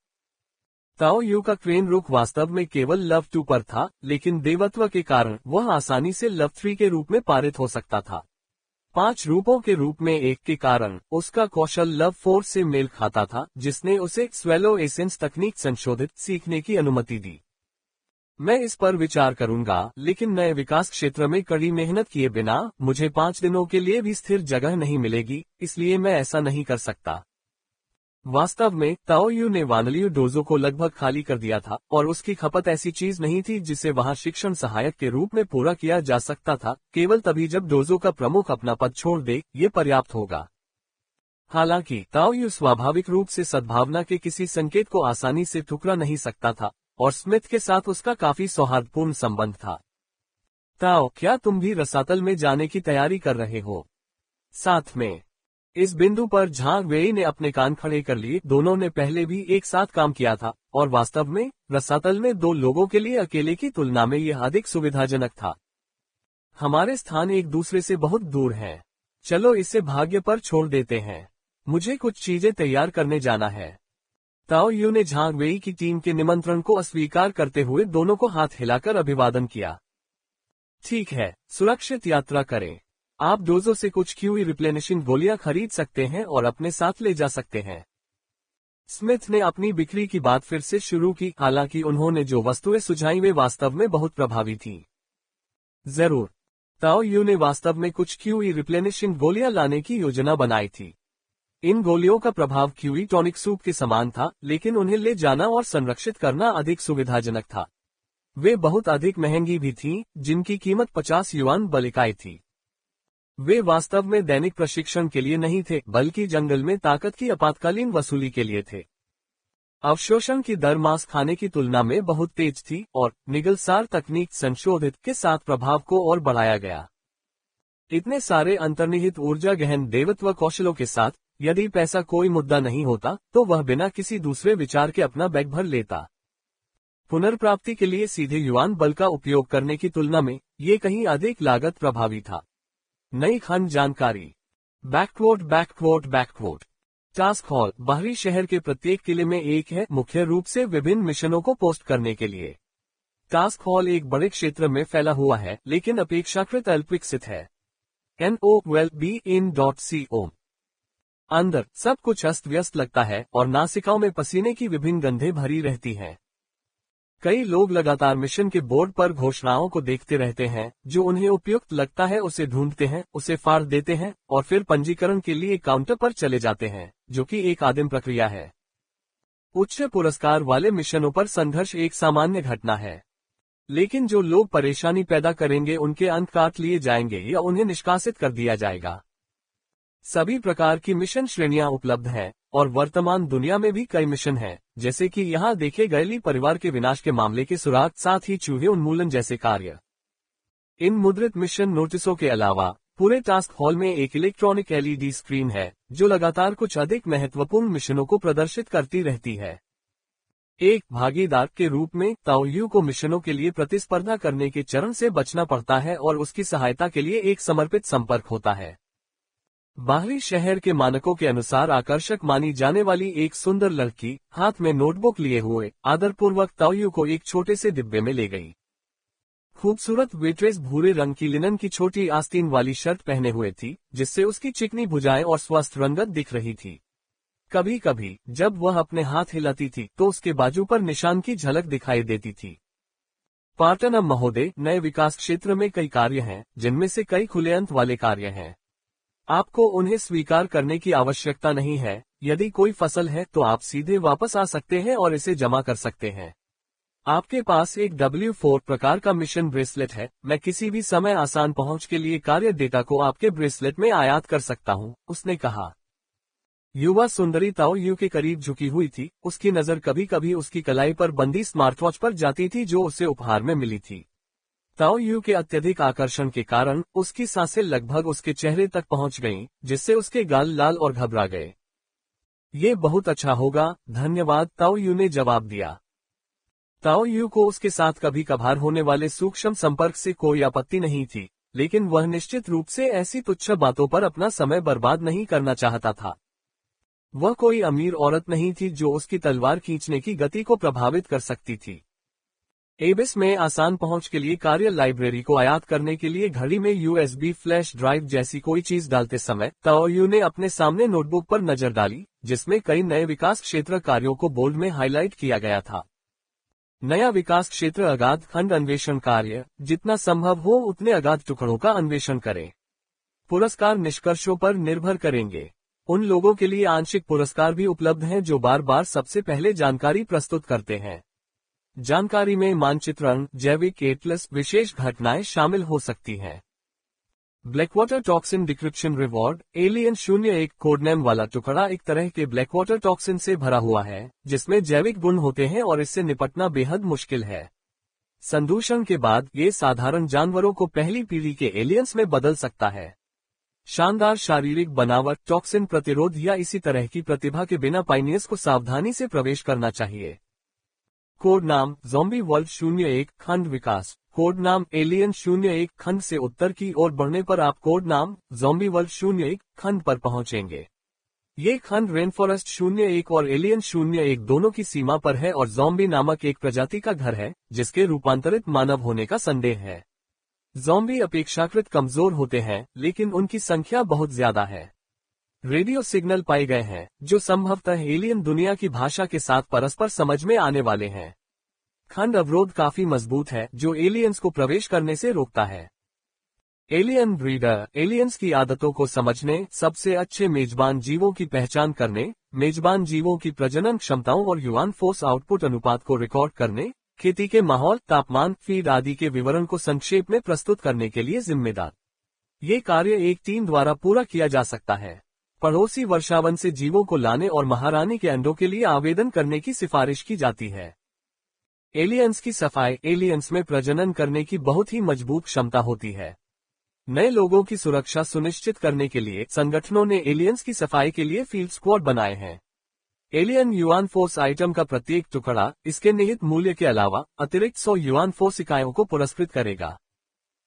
ताओ यू का क्रेन रुख वास्तव में केवल लव 2 पर था, लेकिन देवत्व के कारण वह आसानी से लव 3 के रूप में पारित हो सकता था। 5 रूपों के रूप में एक के कारण उसका कौशल लव 4 से मेल खाता था, जिसने उसे स्वेलो एसेंस तकनीक संशोधित सीखने की अनुमति दी। मैं इस पर विचार करूंगा, लेकिन नए विकास क्षेत्र में कड़ी मेहनत किए बिना मुझे 5 दिनों के लिए भी स्थिर जगह नहीं मिलेगी, इसलिए मैं ऐसा नहीं कर सकता। वास्तव में ताओ यू ने वानलियू डोजो को लगभग खाली कर दिया था और उसकी खपत ऐसी चीज नहीं थी जिसे वहां शिक्षण सहायक के रूप में पूरा किया जा सकता था, केवल तभी जब डोजो का प्रमुख अपना पद छोड़ दे, ये पर्याप्त होगा। हालांकि ताओ यू स्वाभाविक रूप से सद्भावना के किसी संकेत को आसानी से ठुकरा नहीं सकता था और स्मिथ के साथ उसका काफी सौहार्दपूर्ण संबंध था। ताओ, क्या तुम भी रसातल में जाने की तैयारी कर रहे हो? साथ में इस बिंदु पर झांग वेई ने अपने कान खड़े कर लिए। दोनों ने पहले भी एक साथ काम किया था और वास्तव में रसातल में 2 लोगों के लिए अकेले की तुलना में यह अधिक सुविधाजनक था। हमारे स्थान एक दूसरे से बहुत दूर हैं। चलो इसे भाग्य पर छोड़ देते हैं। मुझे कुछ चीजें तैयार करने जाना है। ताओ यू ने झांग वेई की टीम के निमंत्रण को अस्वीकार करते हुए दोनों को हाथ हिलाकर अभिवादन किया। ठीक है, सुरक्षित यात्रा करें। आप डोजो से कुछ क्यूई रिप्लेनिशिंग गोलियां खरीद सकते हैं और अपने साथ ले जा सकते हैं। स्मिथ ने अपनी बिक्री की बात फिर से शुरू की, हालांकि उन्होंने जो वस्तुएं सुझाई वे वास्तव में बहुत प्रभावी थीं। जरूर। ताओ यू ने वास्तव में कुछ क्यूई रिप्लेनिशिंग गोलियां लाने की योजना बनाई थी। इन गोलियों का प्रभाव क्यूई टॉनिक सूप के समान था, लेकिन उन्हें ले जाना और संरक्षित करना अधिक सुविधाजनक था। वे बहुत अधिक महंगी भी थीं, जिनकी कीमत 50 युआन बल इकाई थी। वे वास्तव में दैनिक प्रशिक्षण के लिए नहीं थे, बल्कि जंगल में ताकत की आपातकालीन वसूली के लिए थे। अवशोषण की दर मांस खाने की तुलना में बहुत तेज थी और निगलसार तकनीक संशोधित के साथ प्रभाव को और बढ़ाया गया। इतने सारे अंतर्निहित ऊर्जा गहन देवत्व कौशलों के साथ, यदि पैसा कोई मुद्दा नहीं होता तो वह बिना किसी दूसरे विचार के अपना बैग भर लेता। पुनर्प्राप्ति के लिए सीधे युआन बल का उपयोग करने की तुलना में ये कहीं अधिक लागत प्रभावी था। नई खंड जानकारी। बैकवोट टास्क हॉल बाहरी शहर के प्रत्येक किले में एक है, मुख्य रूप से विभिन्न मिशनों को पोस्ट करने के लिए। टास्क हॉल एक बड़े क्षेत्र में फैला हुआ है, लेकिन अपेक्षाकृत अल्प विकसित है। NOLBIN.CO अंदर सब कुछ अस्त व्यस्त लगता है और नासिकाओं में पसीने की विभिन्न गंधें भरी रहती हैं। कई लोग लगातार मिशन के बोर्ड पर घोषणाओं को देखते रहते हैं, जो उन्हें उपयुक्त लगता है उसे ढूंढते हैं, उसे फाड़ देते हैं और फिर पंजीकरण के लिए काउंटर पर चले जाते हैं, जो कि एक आदिम प्रक्रिया है। उच्च पुरस्कार वाले मिशनों पर संघर्ष एक सामान्य घटना है, लेकिन जो लोग परेशानी पैदा करेंगे उनके अंक काट लिए जाएंगे या उन्हें निष्कासित कर दिया जाएगा। सभी प्रकार की मिशन श्रेणियां उपलब्ध हैं और वर्तमान दुनिया में भी कई मिशन हैं, जैसे कि यहां देखे गए ली परिवार के विनाश के मामले के सुराग, साथ ही चूहे उन्मूलन जैसे कार्य। इन मुद्रित मिशन नोटिसों के अलावा पूरे टास्क हॉल में एक इलेक्ट्रॉनिक LED स्क्रीन है, जो लगातार कुछ अधिक महत्वपूर्ण मिशनों को प्रदर्शित करती रहती है। एक भागीदार के रूप में ताओ यू को मिशनों के लिए प्रतिस्पर्धा करने के चरण से बचना पड़ता है और उसकी सहायता के लिए एक समर्पित संपर्क होता है। बाहरी शहर के मानकों के अनुसार आकर्षक मानी जाने वाली एक सुंदर लड़की हाथ में नोटबुक लिए हुए आदरपूर्वक ताओ यू को एक छोटे से डिब्बे में ले गई। खूबसूरत वेट्रेस भूरे रंग की लिनन की छोटी आस्तीन वाली शर्ट पहने हुए थी, जिससे उसकी चिकनी भुजाएं और स्वस्थ रंगत दिख रही थी। कभी कभी जब वह अपने हाथ हिलाती थी तो उसके बाजू पर निशान की झलक दिखाई देती थी। पार्टनम महोदय, नए विकास क्षेत्र में कई कार्य हैं, जिनमें से कई खुले अंत वाले कार्य हैं। आपको उन्हें स्वीकार करने की आवश्यकता नहीं है। यदि कोई फसल है तो आप सीधे वापस आ सकते हैं और इसे जमा कर सकते हैं। आपके पास एक W4 प्रकार का मिशन ब्रेसलेट है। मैं किसी भी समय आसान पहुंच के लिए कार्य डेटा को आपके ब्रेसलेट में आयात कर सकता हूं, उसने कहा। युवा सुंदरी ताओ यू के करीब झुकी हुई थी। उसकी नजर कभी कभी उसकी कलाई पर बंदी स्मार्टवॉच पर जाती थी जो उसे उपहार में मिली थी। ताओ यू के अत्यधिक आकर्षण के कारण उसकी सांसें लगभग उसके चेहरे तक पहुंच गईं, जिससे उसके गाल लाल और घबरा गए। ये बहुत अच्छा होगा, धन्यवाद, ताओ यू ने जवाब दिया। ताओ यू को उसके साथ कभी कभार होने वाले सूक्ष्म संपर्क से कोई आपत्ति नहीं थी, लेकिन वह निश्चित रूप से ऐसी तुच्छ बातों पर अपना समय बर्बाद नहीं करना चाहता था। वह कोई अमीर औरत नहीं थी जो उसकी तलवार खींचने की गति को प्रभावित कर सकती थी। एबिस में आसान पहुंच के लिए कार्य लाइब्रेरी को आयात करने के लिए घड़ी में USB फ्लैश ड्राइव जैसी कोई चीज डालते समय ताओ यू ने अपने सामने नोटबुक पर नजर डाली, जिसमें कई नए विकास क्षेत्र कार्यों को बोल्ड में हाईलाइट किया गया था। नया विकास क्षेत्र अगाध खंड अन्वेषण कार्य, जितना संभव हो उतने अगाध टुकड़ों का अन्वेषण करें। पुरस्कार निष्कर्षों पर निर्भर करेंगे। उन लोगों के लिए आंशिक पुरस्कार भी उपलब्ध हैं जो बार बार सबसे पहले जानकारी प्रस्तुत करते हैं। जानकारी में मानचित्रण, जैविक एटलस, विशेष घटनाएं शामिल हो सकती हैं। Blackwater toxin decryption reward, alien 01 code name वाला टुकड़ा एक तरह के ब्लैकवाटर टॉक्सिन से भरा हुआ है, जिसमें जैविक गुण होते हैं और इससे निपटना बेहद मुश्किल है। संदूषण के बाद ये साधारण जानवरों को पहली पीढ़ी के एलियंस में बदल सकता है। शानदार शारीरिक बनावट, टॉक्सिन प्रतिरोध या इसी तरह की प्रतिभा के बिना पाइनियर्स को सावधानी से प्रवेश करना चाहिए। कोड नाम ज़ॉम्बी वर्ल्ड 01 खंड विकास। कोड नाम एलियन 01 खंड से उत्तर की ओर बढ़ने पर आप कोड नाम ज़ॉम्बी वर्ल्ड 01 खंड पर पहुंचेंगे। ये खंड रेनफॉरेस्ट 01 और एलियन 01 दोनों की सीमा पर है और ज़ॉम्बी नामक एक प्रजाति का घर है, जिसके रूपांतरित मानव होने का संदेह है। ज़ॉम्बी अपेक्षाकृत कमजोर होते हैं, लेकिन उनकी संख्या बहुत ज्यादा है। रेडियो सिग्नल पाए गए हैं, जो संभवतः एलियन दुनिया की भाषा के साथ परस्पर समझ में आने वाले हैं। खंड अवरोध काफी मजबूत है, जो एलियंस को प्रवेश करने से रोकता है। एलियन ब्रीडर, एलियंस की आदतों को समझने, सबसे अच्छे मेजबान जीवों की पहचान करने, मेजबान जीवों की प्रजनन क्षमताओं और युवान फोर्स आउटपुट अनुपात को रिकॉर्ड करने, खेती के माहौल, तापमान, फीड आदि के विवरण को संक्षेप में प्रस्तुत करने के लिए जिम्मेदार। ये कार्य एक टीम द्वारा पूरा किया जा सकता है। पड़ोसी वर्षावन से जीवों को लाने और महारानी के अंडों के लिए आवेदन करने की सिफारिश की जाती है। एलियंस की सफाई। एलियंस में प्रजनन करने की बहुत ही मजबूत क्षमता होती है। नए लोगों की सुरक्षा सुनिश्चित करने के लिए संगठनों ने एलियंस की सफाई के लिए फील्ड स्क्वाड बनाए हैं। एलियन युआन फोर्स आइटम का प्रत्येक टुकड़ा इसके निहित मूल्य के अलावा अतिरिक्त 100 युआन फोर्स इकाइयों को पुरस्कृत करेगा।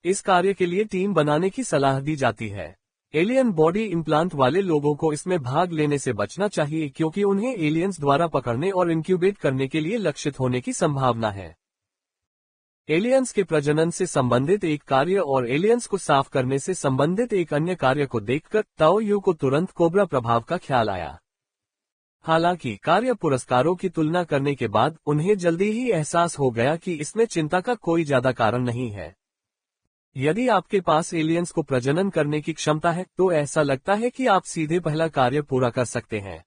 इस कार्य के लिए टीम बनाने की सलाह दी जाती है। एलियन बॉडी इम्प्लांट वाले लोगों को इसमें भाग लेने से बचना चाहिए क्योंकि उन्हें एलियंस द्वारा पकड़ने और इंक्यूबेट करने के लिए लक्षित होने की संभावना है। एलियंस के प्रजनन से संबंधित एक कार्य और एलियंस को साफ करने से संबंधित एक अन्य कार्य को देखकर ताओ यू को तुरंत कोबरा प्रभाव का ख्याल आया। हालांकि कार्य पुरस्कारों की तुलना करने के बाद उन्हें जल्दी ही एहसास हो गया कि इसमें चिंता का कोई ज्यादा कारण नहीं है। यदि आपके पास एलियंस को प्रजनन करने की क्षमता है तो ऐसा लगता है कि आप सीधे पहला कार्य पूरा कर सकते हैं।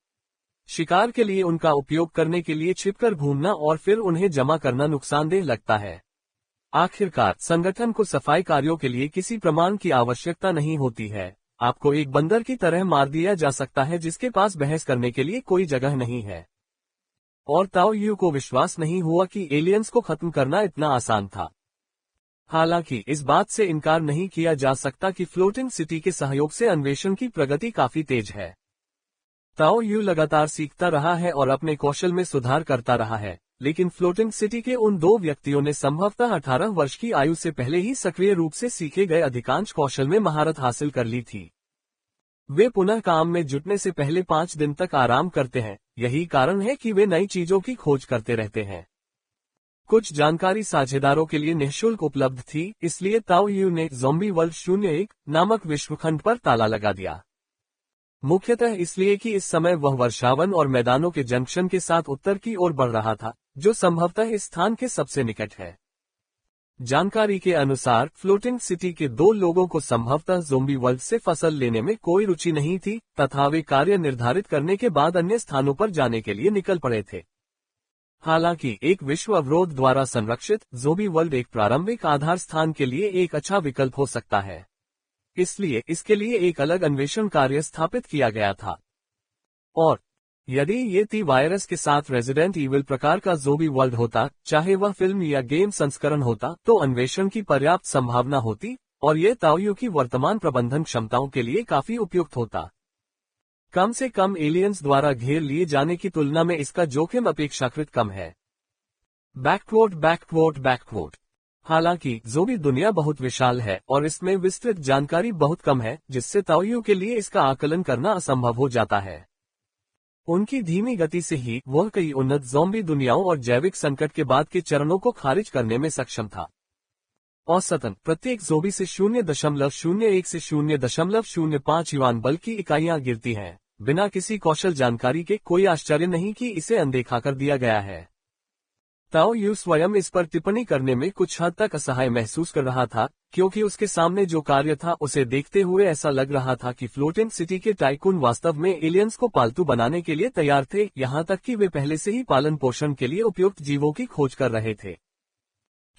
शिकार के लिए उनका उपयोग करने के लिए छिपकर घूमना और फिर उन्हें जमा करना नुकसानदेह लगता है। आखिरकार संगठन को सफाई कार्यों के लिए किसी प्रमाण की आवश्यकता नहीं होती है। आपको एक बंदर की तरह मार दिया जा सकता है जिसके पास बहस करने के लिए कोई जगह नहीं है। और ताओ यू को विश्वास नहीं हुआ कि एलियंस को खत्म करना इतना आसान था। हालांकि इस बात से इनकार नहीं किया जा सकता कि फ्लोटिंग सिटी के सहयोग से अन्वेषण की प्रगति काफी तेज है। ताओ यू लगातार सीखता रहा है और अपने कौशल में सुधार करता रहा है, लेकिन फ्लोटिंग सिटी के उन दो व्यक्तियों ने संभवतः 18 वर्ष की आयु से पहले ही सक्रिय रूप से सीखे गए अधिकांश कौशल में महारत हासिल कर ली थी। वे पुनः काम में जुटने से पहले 5 दिन तक आराम करते हैं। यही कारण है कि वे नई चीजों की खोज करते रहते हैं। कुछ जानकारी साझेदारों के लिए निःशुल्क उपलब्ध थी, इसलिए ताओ यू ने ज़ॉम्बी वर्ल्ड 01 नामक विश्वखंड पर ताला लगा दिया। मुख्यतः इसलिए कि इस समय वह वर्षावन और मैदानों के जंक्शन के साथ उत्तर की ओर बढ़ रहा था, जो संभवतः इस स्थान के सबसे निकट है। जानकारी के अनुसार फ्लोटिंग सिटी के 2 लोगों को संभवतः ज़ॉम्बी वर्ल्ड से फसल लेने में कोई रुचि नहीं थी तथा वे कार्य निर्धारित करने के बाद अन्य स्थानों पर जाने के लिए निकल पड़े थे। हालांकि एक विश्व अवरोध द्वारा संरक्षित ज़ॉम्बी वर्ल्ड एक प्रारंभिक आधार स्थान के लिए एक अच्छा विकल्प हो सकता है, इसलिए इसके लिए एक अलग अन्वेषण कार्य स्थापित किया गया था। और यदि ये टी वायरस के साथ रेजिडेंट ईविल प्रकार का ज़ॉम्बी वर्ल्ड होता, चाहे वह फिल्म या गेम संस्करण होता, तो अन्वेषण की पर्याप्त संभावना होती और ये ताओ यू की वर्तमान प्रबंधन क्षमताओं के लिए काफी उपयुक्त होता। कम से कम एलियंस द्वारा घेर लिए जाने की तुलना में इसका जोखिम अपेक्षाकृत कम है। बैकवोट। हालांकि ज़ॉम्बी दुनिया बहुत विशाल है और इसमें विस्तृत जानकारी बहुत कम है, जिससे ताओ यू के लिए इसका आकलन करना असंभव हो जाता है। उनकी धीमी गति से ही वह कई उन्नत ज़ॉम्बी दुनियाओं और जैविक संकट के बाद के चरणों को खारिज करने में सक्षम था। औसतन प्रत्येक ज़ॉम्बी से 0.01 से 0.05 युआन बल की इकाइयां गिरती हैं। बिना किसी कौशल जानकारी के कोई आश्चर्य नहीं कि इसे अनदेखा कर दिया गया है। ताओ यू स्वयं इस पर टिप्पणी करने में कुछ हद तक असहाय महसूस कर रहा था, क्योंकि उसके सामने जो कार्य था उसे देखते हुए ऐसा लग रहा था कि फ्लोटिंग सिटी के टाइकून वास्तव में एलियंस को पालतू बनाने के लिए तैयार थे, यहाँ तक कि वे पहले से ही पालन पोषण के लिए उपयुक्त जीवों की खोज कर रहे थे।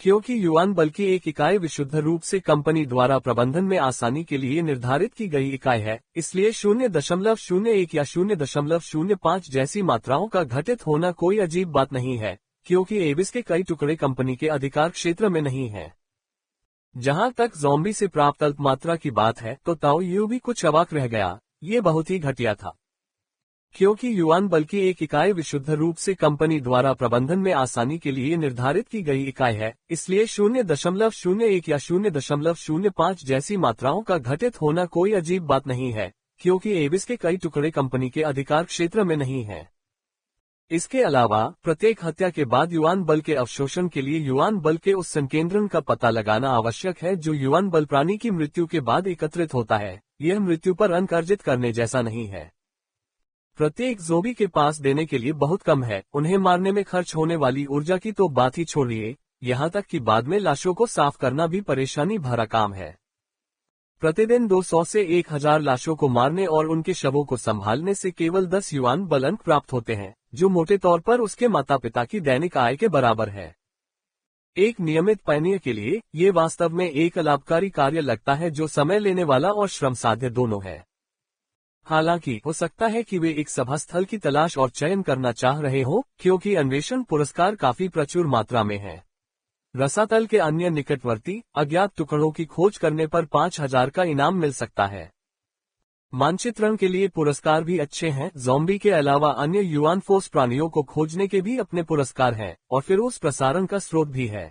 क्योंकि युआन बल की एक इकाई विशुद्ध रूप से कंपनी द्वारा प्रबंधन में आसानी के लिए निर्धारित की गई इकाई है, इसलिए 0.01 या 0.05 जैसी मात्राओं का घटित होना कोई अजीब बात नहीं है, क्योंकि एबिस के कई टुकड़े कंपनी के अधिकार क्षेत्र में नहीं हैं। जहां तक ज़ॉम्बी से प्राप्त अल्प मात्रा की बात है तो ताओ यू भी कुछ अवाक रह गया। ये बहुत ही घटिया था। क्योंकि युआन बल की एक इकाई विशुद्ध रूप से कंपनी द्वारा प्रबंधन में आसानी के लिए निर्धारित की गई इकाई है, इसलिए 0.01 या 0.05 जैसी मात्राओं का घटित होना कोई अजीब बात नहीं है, क्योंकि एबिस के कई टुकड़े कंपनी के अधिकार क्षेत्र में नहीं हैं। इसके अलावा प्रत्येक हत्या के बाद युआन बल के अवशोषण के लिए युआन बल के उस संकेंद्रण का पता लगाना आवश्यक है जो युआन बल प्राणी की मृत्यु के बाद एकत्रित होता है। यह मृत्यु पर अंक अर्जित करने जैसा नहीं है। प्रत्येक ज़ॉम्बी के पास देने के लिए बहुत कम है। उन्हें मारने में खर्च होने वाली ऊर्जा की तो बात ही छोड़िए, यहाँ तक कि बाद में लाशों को साफ करना भी परेशानी भरा काम है। प्रतिदिन 200 से 1000 लाशों को मारने और उनके शवों को संभालने से केवल 10 युआन बल अंक प्राप्त होते हैं, जो मोटे तौर पर उसके माता पिता की दैनिक आय के बराबर है। एक नियमित पायनियर के लिए ये वास्तव में एक लाभकारी कार्य लगता है जो समय लेने वाला और श्रम साध्य दोनों है। हालांकि हो सकता है कि वे एक सभा स्थल की तलाश और चयन करना चाह रहे हों, क्योंकि अन्वेषण पुरस्कार काफी प्रचुर मात्रा में है। रसातल के अन्य निकटवर्ती अज्ञात टुकड़ों की खोज करने पर 5000 का इनाम मिल सकता है। मानचित्रण के लिए पुरस्कार भी अच्छे हैं। ज़ॉम्बी के अलावा अन्य यूआनफोस प्राणियों को खोजने के भी अपने पुरस्कार हैं, और फिर उस प्रसारण का स्रोत भी है।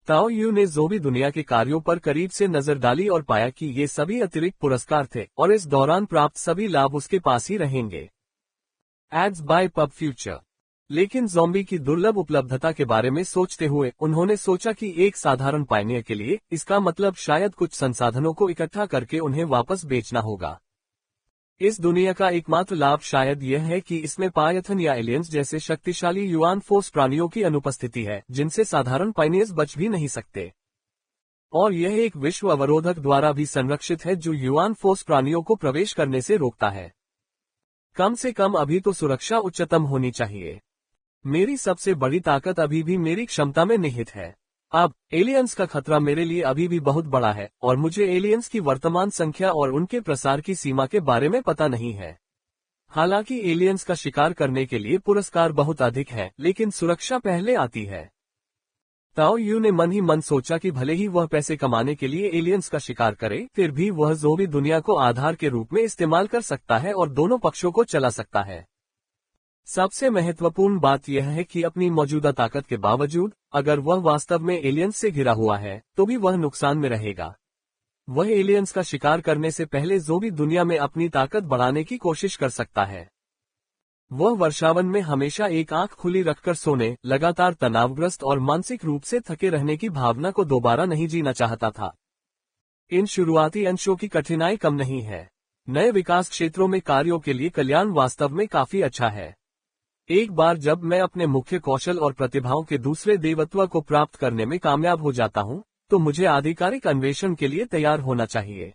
ताओ यू ने ज़ॉम्बी दुनिया के कार्यों पर करीब से नजर डाली और पाया कि ये सभी अतिरिक्त पुरस्कार थे, और इस दौरान प्राप्त सभी लाभ उसके पास ही रहेंगे। Ads bye pub future. लेकिन ज़ॉम्बी की दुर्लभ उपलब्धता के बारे में सोचते हुए उन्होंने सोचा कि एक साधारण पायनियर के लिए इसका मतलब शायद कुछ संसाधनों को इकट्ठा करके उन्हें वापस बेचना होगा। इस दुनिया का एकमात्र लाभ शायद यह है कि इसमें पायथन या एलियंस जैसे शक्तिशाली यूआनफोस प्राणियों की अनुपस्थिति है, जिनसे साधारण पायनियर्स बच भी नहीं सकते। और यह एक विश्व अवरोधक द्वारा भी संरक्षित है जो यूआनफोस प्राणियों को प्रवेश करने से रोकता है। कम से कम अभी तो सुरक्षा उच्चतम होनी चाहिए। मेरी सबसे बड़ी ताकत अभी भी मेरी क्षमता में निहित है। अब एलियंस का खतरा मेरे लिए अभी भी बहुत बड़ा है, और मुझे एलियंस की वर्तमान संख्या और उनके प्रसार की सीमा के बारे में पता नहीं है। हालांकि एलियंस का शिकार करने के लिए पुरस्कार बहुत अधिक है, लेकिन सुरक्षा पहले आती है। ताओ यू ने मन ही मन सोचा कि भले ही वह पैसे कमाने के लिए एलियंस का शिकार करे, फिर भी वह ज़ॉम्बी दुनिया को आधार के रूप में इस्तेमाल कर सकता है और दोनों पक्षों को चला सकता है। सबसे महत्वपूर्ण बात यह है कि अपनी मौजूदा ताकत के बावजूद अगर वह वास्तव में एलियंस से घिरा हुआ है तो भी वह नुकसान में रहेगा। वह एलियंस का शिकार करने से पहले ज़ॉम्बी दुनिया में अपनी ताकत बढ़ाने की कोशिश कर सकता है। वह वर्षावन में हमेशा एक आंख खुली रखकर सोने, लगातार तनावग्रस्त और मानसिक रूप से थके रहने की भावना को दोबारा नहीं जीना चाहता था। इन शुरुआती अंशों की कठिनाई कम नहीं है। नए विकास क्षेत्रों में कार्यों के लिए कल्याण वास्तव में काफी अच्छा है। एक बार जब मैं अपने मुख्य कौशल और प्रतिभाओं के दूसरे देवत्व को प्राप्त करने में कामयाब हो जाता हूं, तो मुझे आधिकारिक अन्वेषण के लिए तैयार होना चाहिए।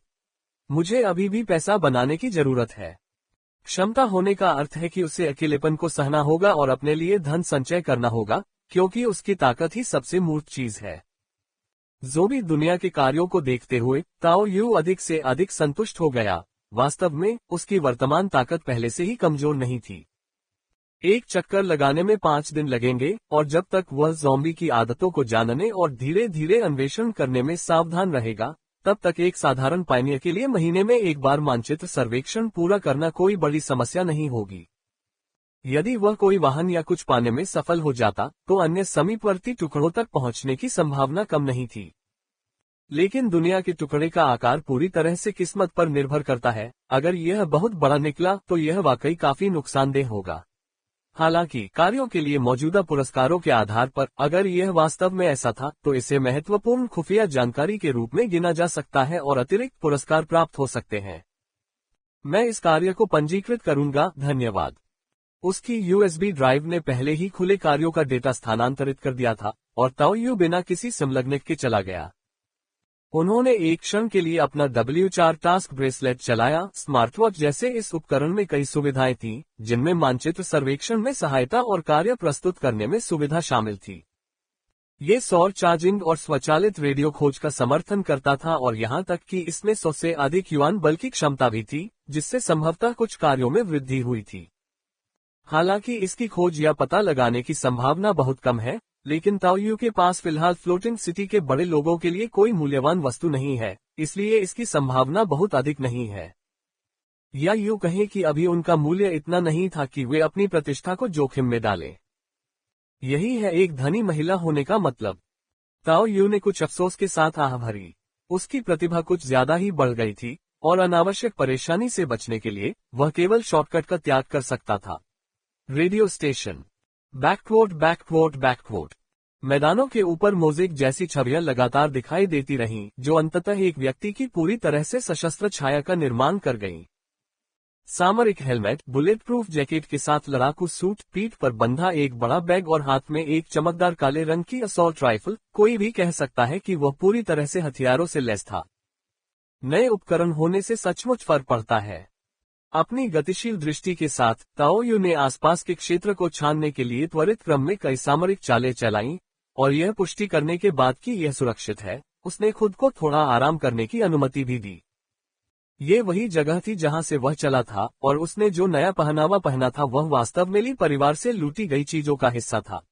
मुझे अभी भी पैसा बनाने की जरूरत है। क्षमता होने का अर्थ है कि उसे अकेलेपन को सहना होगा और अपने लिए धन संचय करना होगा, क्योंकि उसकी ताकत ही सबसे मूर्त चीज है। ज़ॉम्बी दुनिया के कार्यों को देखते हुए ताओ यू अधिक से अधिक संतुष्ट हो गया। वास्तव में उसकी वर्तमान ताकत पहले से ही कमजोर नहीं थी। एक चक्कर लगाने में 5 दिन लगेंगे, और जब तक वह ज़ॉम्बी की आदतों को जानने और धीरे धीरे अन्वेषण करने में सावधान रहेगा, तब तक एक साधारण पायनियर के लिए महीने में एक बार मानचित्र सर्वेक्षण पूरा करना कोई बड़ी समस्या नहीं होगी। यदि वह कोई वाहन या कुछ पाने में सफल हो जाता तो अन्य समीपवर्ती टुकड़ों तक पहुंचने की संभावना कम नहीं थी। लेकिन दुनिया के टुकड़े का आकार पूरी तरह से किस्मत पर निर्भर करता है। अगर यह बहुत बड़ा निकला तो यह वाकई काफी नुकसानदेह होगा। हालांकि कार्यों के लिए मौजूदा पुरस्कारों के आधार पर अगर यह वास्तव में ऐसा था तो इसे महत्वपूर्ण खुफिया जानकारी के रूप में गिना जा सकता है और अतिरिक्त पुरस्कार प्राप्त हो सकते हैं। मैं इस कार्य को पंजीकृत करूंगा, धन्यवाद। उसकी यूएसबी ड्राइव ने पहले ही खुले कार्यों का डेटा स्थानांतरित कर दिया था और ताओ यू बिना किसी संलग्नक के चला गया। उन्होंने एक क्षण के लिए अपना W4 टास्क ब्रेसलेट चलाया। स्मार्टवॉच जैसे इस उपकरण में कई सुविधाएं थीं, जिनमें मानचित्र सर्वेक्षण में सहायता और कार्य प्रस्तुत करने में सुविधा शामिल थी। ये सौर चार्जिंग और स्वचालित रेडियो खोज का समर्थन करता था और यहां तक कि इसमें 100 से अधिक युआन बल की क्षमता भी थी, जिससे संभवतः कुछ कार्यों में वृद्धि हुई थी। हालांकि इसकी खोज या पता लगाने की संभावना बहुत कम है, लेकिन ताओ यू के पास फिलहाल फ्लोटिंग सिटी के बड़े लोगों के लिए कोई मूल्यवान वस्तु नहीं है, इसलिए इसकी संभावना बहुत अधिक नहीं है। या यूं कहें कि अभी उनका मूल्य इतना नहीं था कि वे अपनी प्रतिष्ठा को जोखिम में डालें। यही है एक धनी महिला होने का मतलब। ताओ यू ने कुछ अफसोस के साथ आह भरी। उसकी प्रतिभा कुछ ज्यादा ही बढ़ गई थी और अनावश्यक परेशानी से बचने के लिए वह केवल शॉर्टकट का त्याग कर सकता था। Radio station. बैकवोट बैकवोट बैकवोट। मैदानों के ऊपर मोज़ेक जैसी छवियां लगातार दिखाई देती रहीं, जो अंततः एक व्यक्ति की पूरी तरह से सशस्त्र छाया का निर्माण कर गईं। सामरिक हेलमेट, बुलेट प्रूफ जैकेट के साथ लड़ाकू सूट, पीठ पर बंधा एक बड़ा बैग और हाथ में एक चमकदार काले रंग की असॉल्ट राइफल, कोई भी कह सकता है कि वह पूरी तरह से हथियारों से लैस था। नए उपकरण होने से सचमुच फर्क पड़ता है। अपनी गतिशील दृष्टि के साथ ताओ यू ने आसपास के क्षेत्र को छानने के लिए त्वरित क्रम में कई सामरिक चालें चलाईं और यह पुष्टि करने के बाद कि यह सुरक्षित है, उसने खुद को थोड़ा आराम करने की अनुमति भी दी। ये वही जगह थी जहां से वह चला था, और उसने जो नया पहनावा पहना था वह वास्तव में ली परिवार से लूटी गई चीजों का हिस्सा था।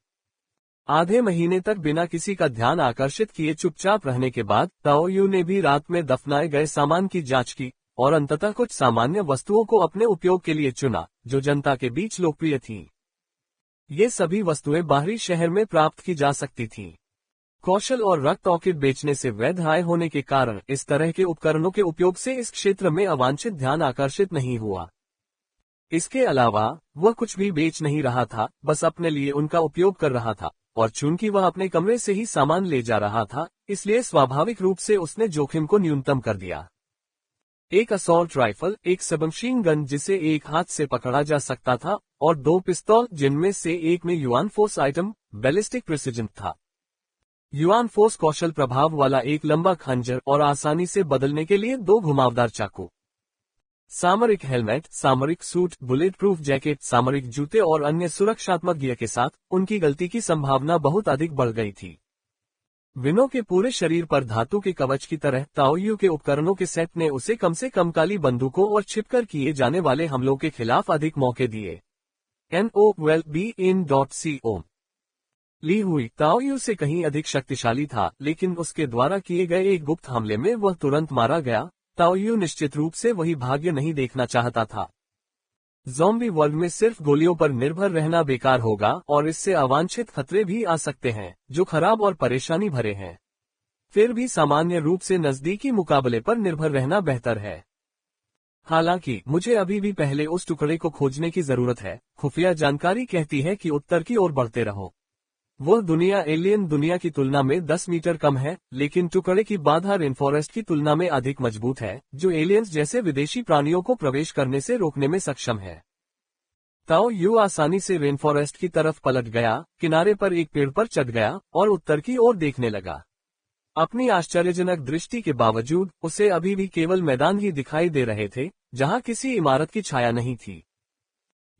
आधे महीने तक बिना किसी का ध्यान आकर्षित किए चुपचाप रहने के बाद ताओ यू ने भी रात में दफनाए गए सामान की जांच की और अंततः कुछ सामान्य वस्तुओं को अपने उपयोग के लिए चुना जो जनता के बीच लोकप्रिय थीं। ये सभी वस्तुएं बाहरी शहर में प्राप्त की जा सकती थीं। कौशल और रक्त ऑर्किड बेचने से वैध आय होने के कारण इस तरह के उपकरणों के उपयोग से इस क्षेत्र में अवांछित ध्यान आकर्षित नहीं हुआ। इसके अलावा वह कुछ भी बेच नहीं रहा था, बस अपने लिए उनका उपयोग कर रहा था, और चूंकि वह अपने कमरे से ही सामान ले जा रहा था, इसलिए स्वाभाविक रूप से उसने जोखिम को न्यूनतम कर दिया। एक असॉल्ट राइफल, एक सबमशीन गन जिसे एक हाथ से पकड़ा जा सकता था, और 2 पिस्तौल जिनमें से एक में yuan force item ballistic precision था। युआन फोर्स कौशल प्रभाव वाला एक लंबा खंजर और आसानी से बदलने के लिए 2 घुमावदार चाकू। सामरिक हेलमेट, सामरिक सूट, बुलेट प्रूफ जैकेट, सामरिक जूते और अन्य सुरक्षात्मक गियर के साथ उनकी गलती की संभावना बहुत अधिक बढ़ गई थी। विनो के पूरे शरीर पर धातु के कवच की तरह ताओ यू के उपकरणों के सेट ने उसे कम से कम काली बंदूकों और छिपकर किए जाने वाले हमलों के खिलाफ अधिक मौके दिए। NOWELLBEIN.CO ली हुई ताओ यू से कहीं अधिक शक्तिशाली था, लेकिन उसके द्वारा किए गए एक गुप्त हमले में वह तुरंत मारा गया। ताओ यू निश्चित रूप से वही भाग्य नहीं देखना चाहता था। ज़ॉम्बी वर्ल्ड में सिर्फ गोलियों पर निर्भर रहना बेकार होगा और इससे अवांछित खतरे भी आ सकते हैं जो खराब और परेशानी भरे हैं। फिर भी सामान्य रूप से नजदीकी मुकाबले पर निर्भर रहना बेहतर है। हालांकि मुझे अभी भी पहले उस टुकड़े को खोजने की जरूरत है। खुफिया जानकारी कहती है कि उत्तर की ओर बढ़ते रहो। वह दुनिया एलियन दुनिया की तुलना में 10 मीटर कम है, लेकिन टुकड़े की बाधा रेनफॉरेस्ट की तुलना में अधिक मजबूत है, जो एलियंस जैसे विदेशी प्राणियों को प्रवेश करने से रोकने में सक्षम है। ताओ यू आसानी से रेनफॉरेस्ट की तरफ पलट गया, किनारे पर एक पेड़ पर चढ़ गया और उत्तर की ओर देखने लगा। अपनी आश्चर्यजनक दृष्टि के बावजूद उसे अभी भी केवल मैदान ही दिखाई दे रहे थे, जहां किसी इमारत की छाया नहीं थी।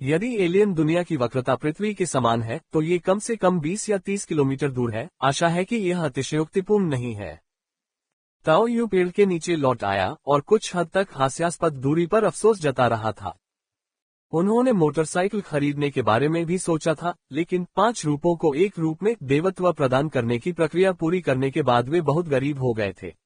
यदि एलियन दुनिया की वक्रता पृथ्वी के समान है तो ये कम से कम 20 या 30 किलोमीटर दूर है। आशा है कि यह अतिशयोक्तिपूर्ण नहीं है। ताओ यू पेड़ के नीचे लौट आया और कुछ हद तक हास्यास्पद दूरी पर अफसोस जता रहा था। उन्होंने मोटरसाइकिल खरीदने के बारे में भी सोचा था, लेकिन 5 रूपों को एक रूप में देवत्व प्रदान करने की प्रक्रिया पूरी करने के बाद वे बहुत गरीब हो गए थे।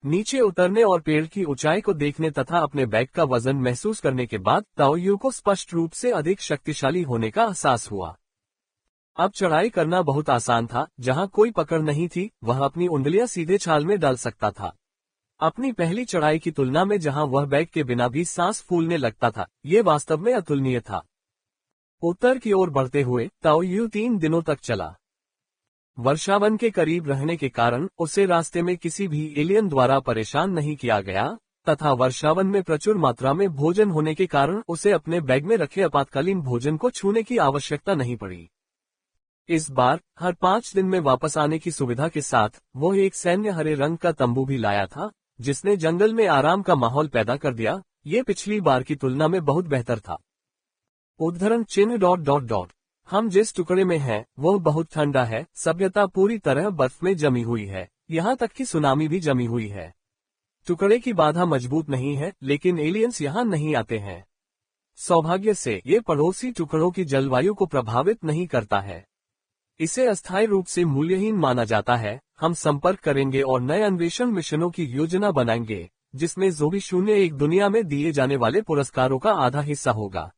नीचे उतरने और पेड़ की ऊंचाई को देखने तथा अपने बैग का वजन महसूस करने के बाद ताओ यू को स्पष्ट रूप से अधिक शक्तिशाली होने का एहसास हुआ। अब चढ़ाई करना बहुत आसान था। जहां कोई पकड़ नहीं थी, वह अपनी उंगलियां सीधे छाल में डाल सकता था। अपनी पहली चढ़ाई की तुलना में जहां वह बैग के बिना भी सांस फूलने लगता था, ये वास्तव में अतुलनीय था। उत्तर की ओर बढ़ते हुए ताओ यू 3 दिनों तक चला। वर्षावन के करीब रहने के कारण उसे रास्ते में किसी भी एलियन द्वारा परेशान नहीं किया गया, तथा वर्षावन में प्रचुर मात्रा में भोजन होने के कारण उसे अपने बैग में रखे आपातकालीन भोजन को छूने की आवश्यकता नहीं पड़ी। इस बार हर 5 दिन में वापस आने की सुविधा के साथ वह एक सैन्य हरे रंग का तंबू भी लाया था, जिसने जंगल में आराम का माहौल पैदा कर दिया। ये पिछली बार की तुलना में बहुत बेहतर था। उद्धरण चिन्ह ... हम जिस टुकड़े में हैं, वह बहुत ठंडा है। सभ्यता पूरी तरह बर्फ में जमी हुई है, यहाँ तक कि सुनामी भी जमी हुई है। टुकड़े की बाधा मजबूत नहीं है, लेकिन एलियंस यहाँ नहीं आते हैं। सौभाग्य से ये पड़ोसी टुकड़ों की जलवायु को प्रभावित नहीं करता है। इसे अस्थायी रूप से मूल्यहीन माना जाता है। हम संपर्क करेंगे और नए अन्वेषण मिशनों की योजना बनाएंगे, जिसमें ज़ोबी 01 दुनिया में दिए जाने वाले पुरस्कारों का आधा हिस्सा होगा।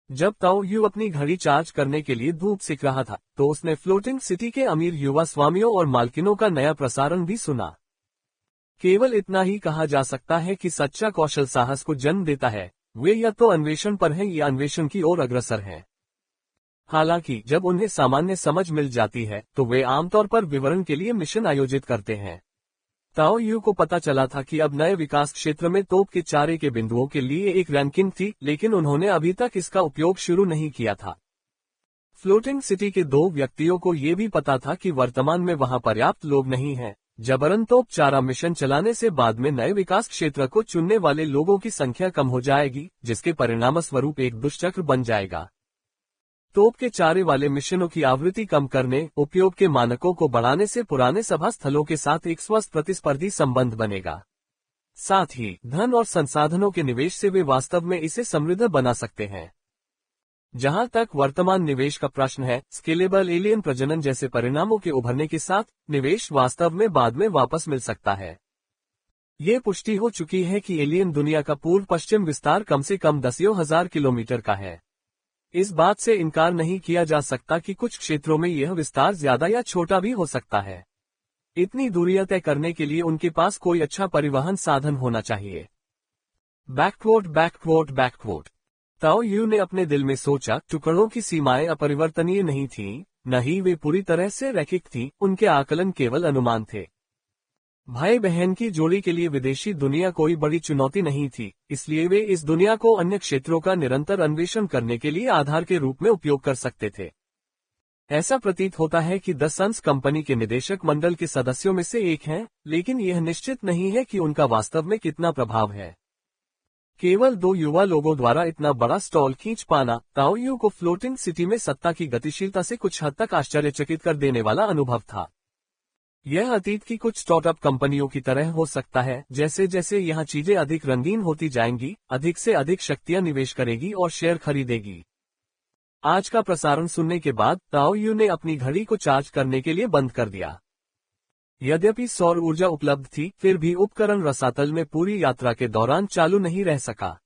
जब ताओ यू अपनी घड़ी चार्ज करने के लिए धूप सीख रहा था, तो उसने फ्लोटिंग सिटी के अमीर युवा स्वामियों और मालकिनों का नया प्रसारण भी सुना। केवल इतना ही कहा जा सकता है कि सच्चा कौशल साहस को जन्म देता है। वे या तो अन्वेषण पर हैं या अन्वेषण की ओर अग्रसर हैं। हालांकि जब उन्हें सामान्य समझ मिल जाती है, तो वे आमतौर पर विवरण के लिए मिशन आयोजित करते हैं। ताओ यू को पता चला था कि अब नए विकास क्षेत्र में तोप के चारे के बिंदुओं के लिए एक रैंकिंग थी, लेकिन उन्होंने अभी तक इसका उपयोग शुरू नहीं किया था। फ्लोटिंग सिटी के 2 व्यक्तियों को ये भी पता था कि वर्तमान में वहां पर्याप्त लोग नहीं हैं। जबरन तोप चारा मिशन चलाने से बाद में नए विकास क्षेत्र को चुनने वाले लोगों की संख्या कम हो जाएगी, जिसके परिणामस्वरूप एक दुष्चक्र बन जाएगा। तोप के चारे वाले मिशनों की आवृत्ति कम करने, उपयोग के मानकों को बढ़ाने से पुराने सभा स्थलों के साथ एक स्वस्थ प्रतिस्पर्धी संबंध बनेगा। साथ ही धन और संसाधनों के निवेश से वे वास्तव में इसे समृद्ध बना सकते हैं। जहां तक वर्तमान निवेश का प्रश्न है, स्केलेबल एलियन प्रजनन जैसे परिणामों के उभरने के साथ निवेश वास्तव में बाद में वापस मिल सकता है। ये पुष्टि हो चुकी है कि एलियन दुनिया का पूर्व पश्चिम विस्तार कम से कम दसियों हजार किलोमीटर का है। इस बात से इनकार नहीं किया जा सकता कि कुछ क्षेत्रों में यह विस्तार ज्यादा या छोटा भी हो सकता है। इतनी दूरियां तय करने के लिए उनके पास कोई अच्छा परिवहन साधन होना चाहिए। बैकवोट। ताओ यू ने अपने दिल में सोचा, टुकड़ों की सीमाएं अपरिवर्तनीय नहीं थीं, न ही वे पूरी तरह से रैखिक थीं, उनके आकलन केवल अनुमान थे। भाई बहन की जोड़ी के लिए विदेशी दुनिया कोई बड़ी चुनौती नहीं थी, इसलिए वे इस दुनिया को अन्य क्षेत्रों का निरंतर अन्वेषण करने के लिए आधार के रूप में उपयोग कर सकते थे। ऐसा प्रतीत होता है कि द सन्स कंपनी के निदेशक मंडल के सदस्यों में से एक हैं, लेकिन यह निश्चित नहीं है कि उनका वास्तव में कितना प्रभाव है। केवल 2 युवा लोगों द्वारा इतना बड़ा स्टॉल खींच पाना ताओ यू को फ्लोटिंग सिटी में सत्ता की गतिशीलता से कुछ हद तक आश्चर्यचकित कर देने वाला अनुभव था। यह अतीत की कुछ स्टार्टअप कंपनियों की तरह हो सकता है, जैसे जैसे यहाँ चीजें अधिक रंगीन होती जाएंगी, अधिक से अधिक शक्तियां निवेश करेगी और शेयर खरीदेगी। आज का प्रसारण सुनने के बाद ताओ यू ने अपनी घड़ी को चार्ज करने के लिए बंद कर दिया। यद्यपि सौर ऊर्जा उपलब्ध थी, फिर भी उपकरण रसातल में पूरी यात्रा के दौरान चालू नहीं रह सका।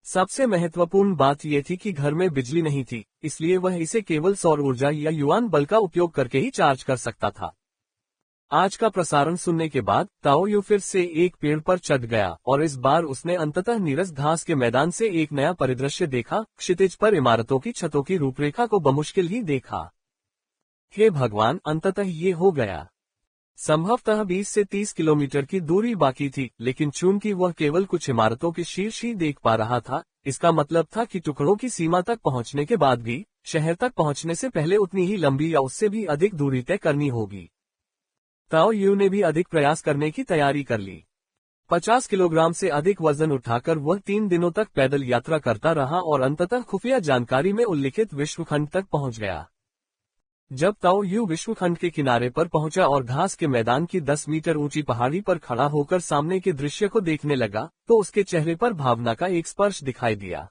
सबसे महत्वपूर्ण बात यह थी कि घर में बिजली नहीं थी, इसलिए वह इसे केवल सौर ऊर्जा या युआन बल का उपयोग करके ही चार्ज कर सकता था। आज का प्रसारण सुनने के बाद ताओ यू फिर से एक पेड़ पर चढ़ गया और इस बार उसने अंततः नीरस घास के मैदान से एक नया परिदृश्य देखा। क्षितिज पर इमारतों की छतों की रूपरेखा को बमुश्किल ही देखा। हे भगवान, अंततः ये हो गया। संभवतः 20 से 30 किलोमीटर की दूरी बाकी थी, लेकिन चूंकि वह केवल कुछ इमारतों के शीर्ष ही देख पा रहा था, इसका मतलब था कि टुकड़ों की सीमा तक पहुंचने के बाद भी शहर तक पहुंचने से पहले उतनी ही लंबी या उससे भी अधिक दूरी तय करनी होगी। ताओ यू ने भी अधिक प्रयास करने की तैयारी कर ली। 50 किलोग्राम से अधिक वजन उठाकर वह 3 दिनों तक पैदल यात्रा करता रहा और अंततः खुफिया जानकारी में उल्लिखित विश्वखंड तक पहुंच गया। जब ताओ यू विश्वखंड के किनारे पर पहुंचा और घास के मैदान की 10 मीटर ऊंची पहाड़ी पर खड़ा होकर सामने के दृश्य को देखने लगा, तो उसके चेहरे पर भावना का एक स्पर्श दिखाई दिया।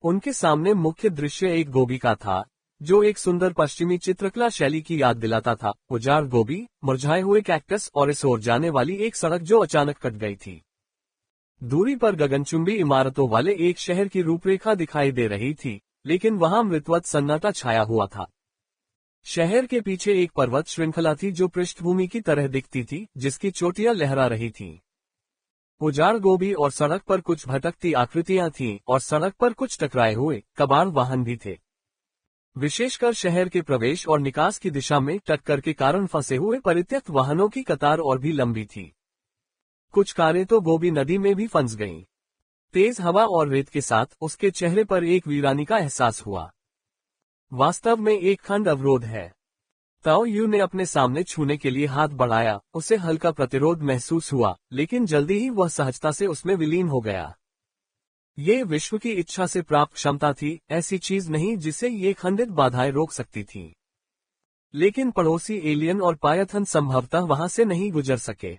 उनके सामने मुख्य दृश्य एक गोभी का था, जो एक सुंदर पश्चिमी चित्रकला शैली की याद दिलाता था। उजाड़ गोभी, मुरझाए हुए कैक्टस और इस ओर जाने वाली एक सड़क जो अचानक कट गई थी। दूरी पर गगनचुंबी इमारतों वाले एक शहर की रूपरेखा दिखाई दे रही थी, लेकिन वहां मृतवत सन्नाटा छाया हुआ था। शहर के पीछे एक पर्वत श्रृंखला थी जो पृष्ठभूमि की तरह दिखती थी, जिसकी चोटियां लहरा रही थीं। उजाड़ गोभी और सड़क पर कुछ भटकती आकृतियां थीं और सड़क पर कुछ टकराए हुए कबाड़ वाहन भी थे। विशेषकर शहर के प्रवेश और निकास की दिशा में टक्कर के कारण फंसे हुए परित्यक्त वाहनों की कतार और भी लंबी थी। कुछ कारें तो गोभी नदी में भी फंस गईं। तेज हवा और रेत के साथ उसके चेहरे पर एक वीरानी का एहसास हुआ। वास्तव में एक खंड अवरोध है। ताओ यू ने अपने सामने छूने के लिए हाथ बढ़ाया, उसे हल्का प्रतिरोध महसूस हुआ, लेकिन जल्दी ही वह सहजता से उसमें विलीन हो गया। ये विश्व की इच्छा से प्राप्त क्षमता थी, ऐसी चीज नहीं जिसे ये खंडित बाधाएं रोक सकती थीं। लेकिन पड़ोसी एलियन और पायथन संभवतः वहां से नहीं गुजर सके।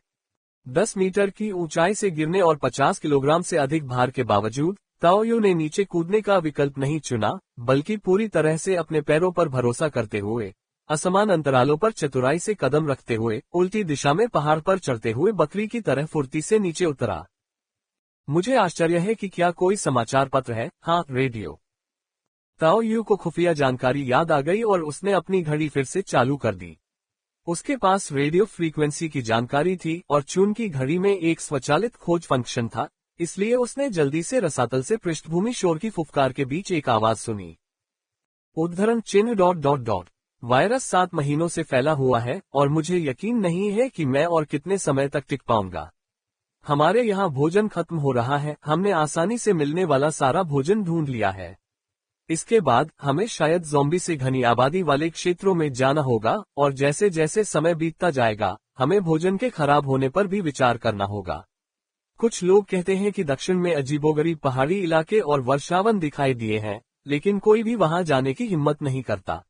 10 मीटर की ऊंचाई से गिरने और 50 किलोग्राम से अधिक भार के बावजूद ताओ यू ने नीचे कूदने का विकल्प नहीं चुना, बल्कि पूरी तरह से अपने पैरों पर भरोसा करते हुए, असमान अंतरालों पर चतुराई से कदम रखते हुए, उल्टी दिशा में पहाड़ पर चढ़ते हुए बकरी की तरह फुर्ती से नीचे उतरा। मुझे आश्चर्य है कि क्या कोई समाचार पत्र है? हाँ, रेडियो। ताओ यू को खुफिया जानकारी याद आ गई और उसने अपनी घड़ी फिर से चालू कर दी। उसके पास रेडियो फ्रीक्वेंसी की जानकारी थी और चूंकि घड़ी में एक स्वचालित खोज फंक्शन था, इसलिए उसने जल्दी से रसातल से पृष्ठभूमि शोर की फुफकार के बीच एक आवाज सुनी। उद्धरण चिन्ह ... वायरस 7 महीनों से फैला हुआ है और मुझे यकीन नहीं है कि मैं और कितने समय तक टिक पाऊंगा। हमारे यहाँ भोजन खत्म हो रहा है, हमने आसानी से मिलने वाला सारा भोजन ढूंढ लिया है। इसके बाद हमें शायद ज़ॉम्बी से घनी आबादी वाले क्षेत्रों में जाना होगा और जैसे जैसे समय बीतता जाएगा, हमें भोजन के खराब होने पर भी विचार करना होगा। कुछ लोग कहते हैं कि दक्षिण में अजीबोगरीब पहाड़ी इलाके और वर्षावन दिखाई दिए हैं, लेकिन कोई भी वहां जाने की हिम्मत नहीं करता।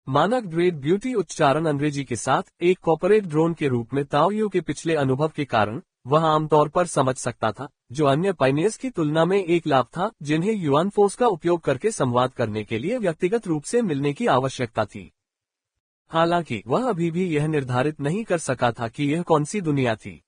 मानक ग्रेट ब्यूटी उच्चारण अंग्रेजी के साथ एक कॉर्पोरेट ड्रोन के रूप में ताओ यू के पिछले अनुभव के कारण वह आमतौर पर समझ सकता था, जो अन्य पायनियर्स की तुलना में एक लाभ था जिन्हें युआन फोर्स का उपयोग करके संवाद करने के लिए व्यक्तिगत रूप से मिलने की आवश्यकता थी। हालांकि वह अभी भी यह निर्धारित नहीं कर सका था कि यह कौन सी दुनिया थी।